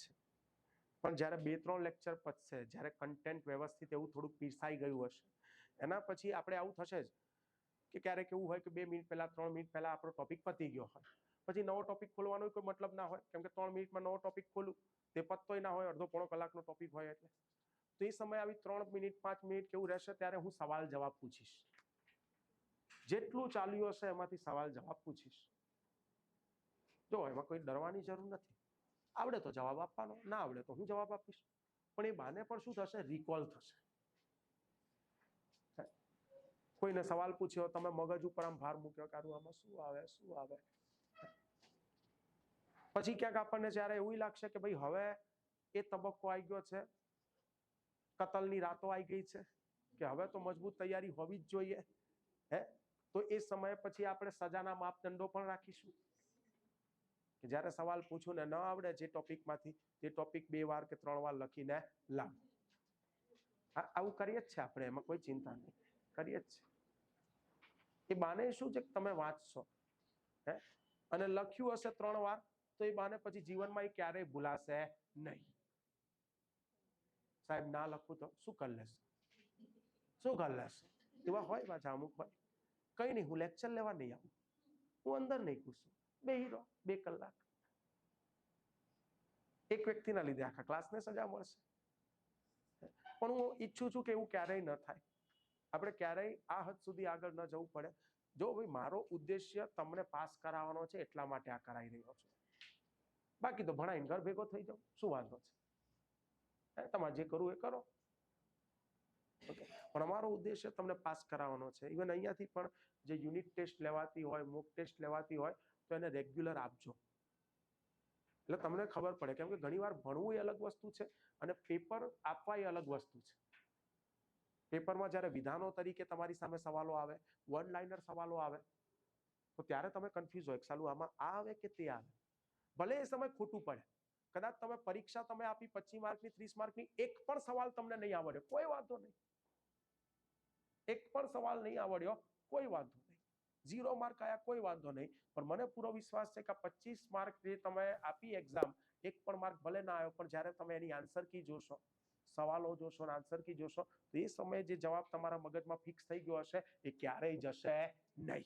પણ જ્યારે 2-3 લેક્ચર પતશે, જ્યારે કન્ટેન્ટ વ્યવસ્થિત એવું થોડુંક પીરસાઈ ગયું હશે, એના પછી આપણે આવું થશે જ કે ક્યારેક એવું હોય કે 2 મિનિટ પહેલા 3 મિનિટ પહેલા આપણો ટોપિક પતી ગયો હોય, પછી નવો ટોપિક ખોલવાનો કોઈ મતલબ ના હોય, કેમ કે 3 મિનિટમાં નવો ટોપિક ખોલું તે પતતોય ના હોય, અડધો પોણો કલાકનો ટોપિક હોય એટલે. તો એ સમય આવી 3 મિનિટ 5 મિનિટ કેવું રહેશે ત્યારે હું સવાલ જવાબ પૂછીશ. જેટલું ચાલ્યું હશે એમાંથી સવાલ જવાબ પૂછીશ. જો એમાં કોઈ ડરવાની જરૂર નથી. આવડે તો જવાબ આપવાનો, ના આવડે તો હું જવાબ આપીશ. પણ એ બાને પણ શું થશે? રિકોલ થશે. કોઈને સવાલ પૂછ્યો, તમે મગજ ઉપર આમ ભાર મૂક્યો કે આમાં શું આવે શું આવે, પછી ક્યાંક આપણને જ્યારે એવું લાગશે કે ભાઈ હવે એ તબક્કો આવી ગયો છે, કતલની રાતો આવી ગઈ છે કે હવે તો મજબૂત તૈયારી હોવી જ જોઈએ, હે, તો એ સમયે પછી આપણે સજાના માપદંડો પણ રાખીશું કે જ્યારે સવાલ પૂછું ને ન આવડે જે ટોપિકમાંથી, તે ટોપિક 2 વાર કે 3 વાર લખીને લાવ. હા, આવું કરીએ જ છે આપણે, એમાં કોઈ ચિંતા નહીં, કરીએ જ છે. એ બાને શું છે કે તમે વાંચશો, હે, અને લખ્યું હશે 3 વાર તો એ બાને પછી જીવનમાં એ ક્યારેય ભૂલાશે નહીં. સાહેબ ના લખું તો શું કરી લેશો, શું કરી લેશો, એવા હોય પાછા અમુક હોય. કઈ નહીં, હું લેક્ચર લેવા નહીં આવું, હું અંદર નહીં ઘૂસું, બેહી રહો 2 કલાક. એક વ્યક્તિના લીધે આખા ક્લાસને સજા મળશે. પણ હું ઈચ્છું છું કે એવું ક્યારેય ન થાય, આપણે ક્યારેય આ હદ સુધી આગળ ન જવું પડે. જો ભાઈ મારો ઉદ્દેશ્ય તમને પાસ કરાવવાનો છે એટલા માટે આ કરાવી રહ્યો છું, બાકી તો ભણાઈને ઘર ભેગો થઈ જાવ, શું વાંધો છે, તમારે જે કરવું એ કરો. ઓકે, પણ અમારો ઉદ્દેશ્ય તમને પાસ કરાવવાનો છે. ઇવન અહીંયાથી પણ જે યુનિટ ટેસ્ટ લેવાતી હોય, મોક ટેસ્ટ લેવાતી હોય, તો એને રેગ્યુલર આપજો, એટલે તમને ખબર પડે. કેમ કે ઘણીવાર ભણવું એ અલગ વસ્તુ છે અને પેપર આપવા એ અલગ વસ્તુ છે. પેપરમાં જ્યારે વિધાનો તરીકે તમારી સામે સવાલો આવે, વન લાઇનર સવાલો આવે, તો ત્યારે તમે કન્ફ્યુઝ હોય કે સાલું આમાં આ આવે કે તે આવે. ભલે એ સમય ખોટું પડે, કદાચ તમે પરીક્ષા તમે આપી 25 માર્કની 30 માર્કની, એક પણ સવાલ તમને નહીં આવડ્યો, કોઈ વાંધો નહીં, એક પણ સવાલ નહીં આવડ્યો, કોઈ વાંધો નહીં, 0 માર્ક આયા, કોઈ વાંધો નહીં. પણ મને પૂરો વિશ્વાસ છે કે 25 માર્ક જે તમે આપી એક્ઝામ, એક પણ માર્ક ભલે ના આવ્યો, પણ જ્યારે તમે એની આન્સર કી જોશો, સવાલો જોશો અને આન્સર કી જોશો, તો એ સમયે જે જવાબ તમારા મગજમાં ફિક્સ થઈ ગયો હશે એ ક્યારેય જશે નહીં,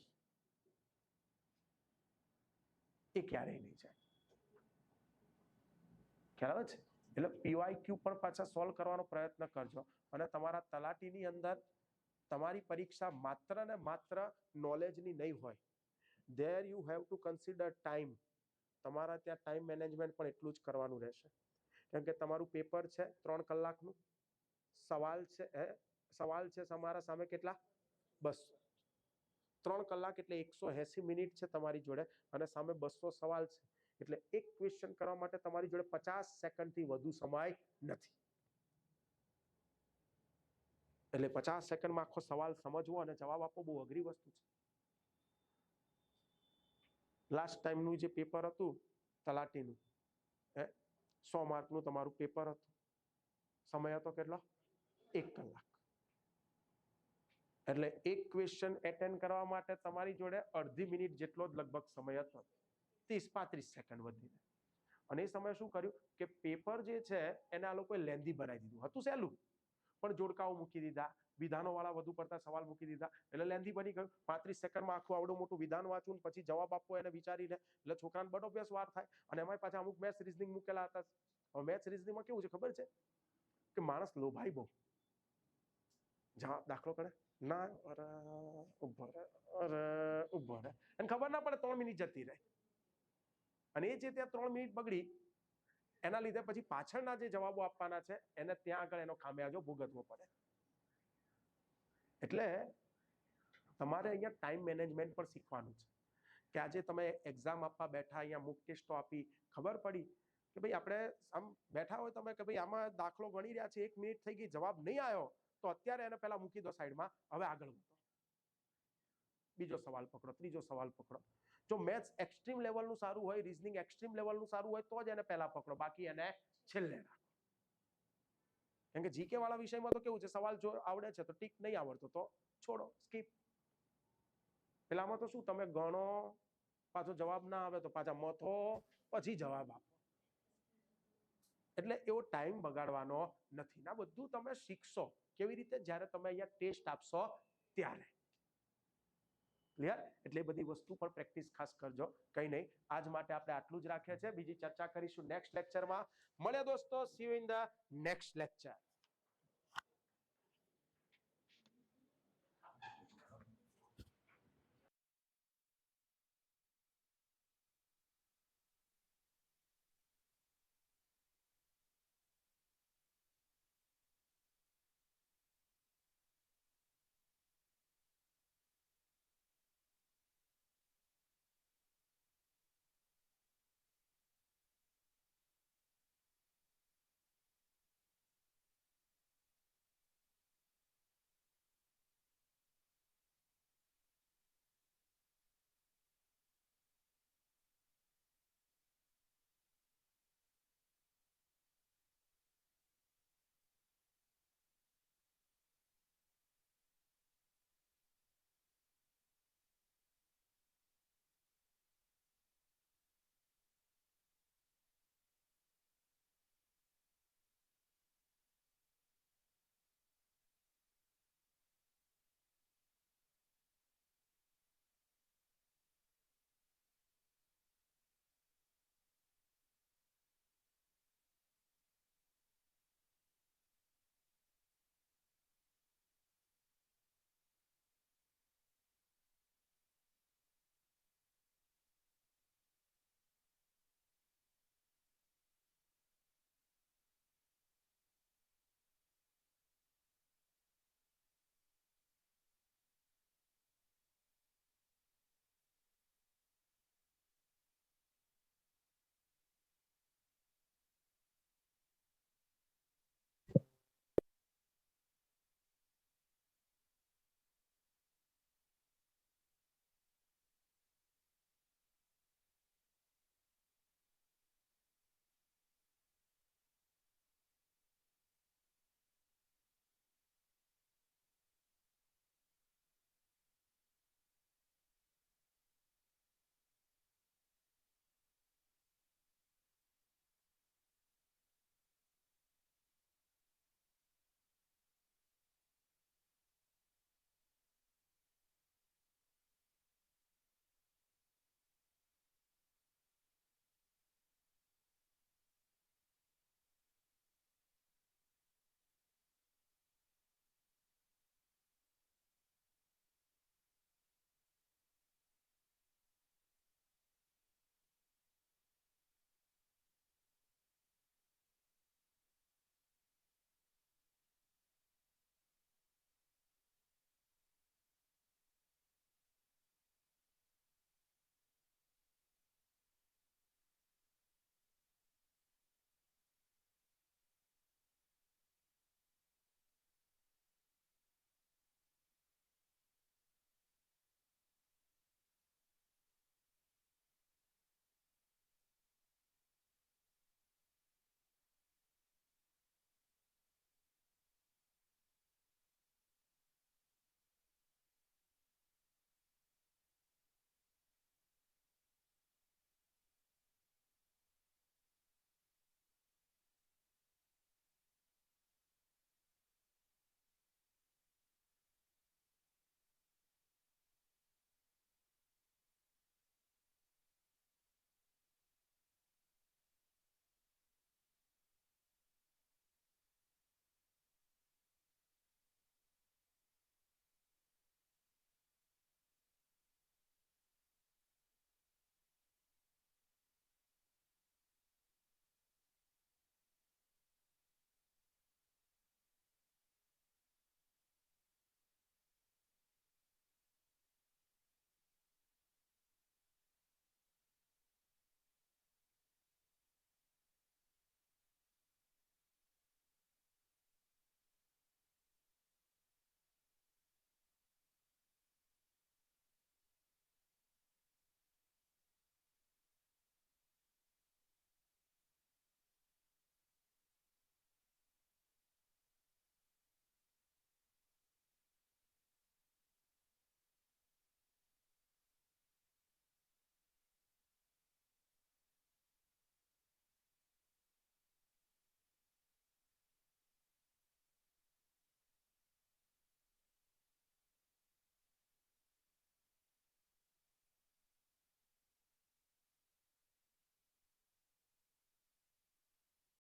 એ ક્યારેય નહીં જાય. ખ્યાલ આવે છે? એટલે PYQ પણ પાછા સોલ્વ કરવાનો પ્રયત્ન કરજો. અને તમારા તલાટીની અંદર તમારી પરીક્ષા માત્ર ને માત્ર નોલેજની નહીં હોય, there you have to consider time. તમારા ત્યાં ટાઈમ મેનેજમેન્ટ પણ એટલું જ કરવાનું રહેશે. કેમ કે તમારું પેપર છે 3 કલાકનું, સવાલ છે તમારા સામે કેટલા, 200. 3 કલાક એટલે 180 મિનિટ છે તમારી જોડે, અને સામે 200 સવાલ છે. એટલે એક ક્વેશ્ચન કરવા માટે તમારી જોડે 50 સેકન્ડથી વધુ સમય નથી. એટલે 50 સેકન્ડમાં આખો સવાલ સમજવો અને જવાબ આપવો બહુ અઘરી વસ્તુ છે. લાસ્ટ ટાઈમનું જે પેપર હતું તલાટીનું, 100 માર્કનું તમારું પેપર હતું, સમય હતો કેટલો, 1 કલાક. એટલે એક ક્વેશ્ચન એટેન્ડ કરવા માટે તમારી જોડે અડધી મિનિટ જેટલો જ લગભગ સમય હતો, 30-35 સેકન્ડ વધીને. અને એ સમયે શું કર્યું કે પેપર જે છે એને આ લોકોએ લેન્ધી બનાવી દીધું. હતું સહેલું, પણ જોડકાઓ મૂકી દીધા, વિધાનો વાળા વધુ પડતા સવાલ મૂકી દીધા, એટલે લેન્ધી બની ગયું. 35 સેકન્ડમાં આખું આવડું મોટું વિધાન વાંચવું, પછી જવાબ આપવો એને વિચારીને, એટલે છોકરાને બડો અભ્યાસ વાર થાય. અને એમાં પાછા અમુક મેથ્સ રીઝનિંગ મૂકેલા હતા. હવે મેથ્સ રીઝનિંગમાં કેવું છે ખબર છે કે માણસ લોભાઈ બહુ, જવાબ દાખલો કરે ના, અરે ઉભો રહે, અને ખબર ના પડે 3 મિનિટ જતી રહે. અને એ જે ત્યાં 3 મિનિટ બગડી, એના લીધે પછી પાછળના જે જવાબો આપવાના છે એને ત્યાં આગળ એનો ખામિયાજો ભોગવવો પડે. એટલે તમારે અહીંયા ટાઈમ મેનેજમેન્ટ પણ શીખવાનું છે કે આજે તમે એક્ઝામ આપવા બેઠા, અહીંયા મૂક ટેસ્ટો આપી, ખબર પડી કે ભાઈ આપણે આમ બેઠા હોય તમે કે ભાઈ આમાં દાખલો ગણી રહ્યા છે, 1 મિનિટ થઈ ગઈ, જવાબ નહીં આવ્યો, તો અત્યારે એને પહેલા મૂકી દો સાઈડમાં, હવે આગળ વધો, બીજો સવાલ પકડો, ત્રીજો સવાલ પકડો. જો મેથ્સ એક્સ્ટ્રીમ લેવલનું સારું હોય, રીઝનિંગ એક્સ્ટ્રીમ લેવલનું સારું હોય, તો જ એને પહેલા પકડો, બાકી એને છેલ્લે રાખો. કેમ કે જીકે વાળા વિષયમાં તો કેવું છે, સવાલ જો આવડે છે તો ટીક, નહીં આવડતો તો છોડો, સ્કીપ. પેલામાં તો શું, તમે ગણો, પાછો જવાબ ના આવે તો પાછા મથો, પછી જવાબ આપો. એટલે એવો ટાઈમ બગાડવાનો નથી. આ બધું તમે શીખશો કેવી રીતે, જ્યારે તમે અહીંયા ટેસ્ટ આપશો ત્યારે. ક્લિયર? એટલે એ બધી વસ્તુ પર પ્રેક્ટિસ ખાસ કરજો. કઈ નહીં, આજ માટે આપણે આટલું જ રાખીએ છીએ. બીજી ચર્ચા કરીશું નેક્સ્ટ લેક્ચરમાં. મળ્યા દોસ્તો, C you in the next lecture.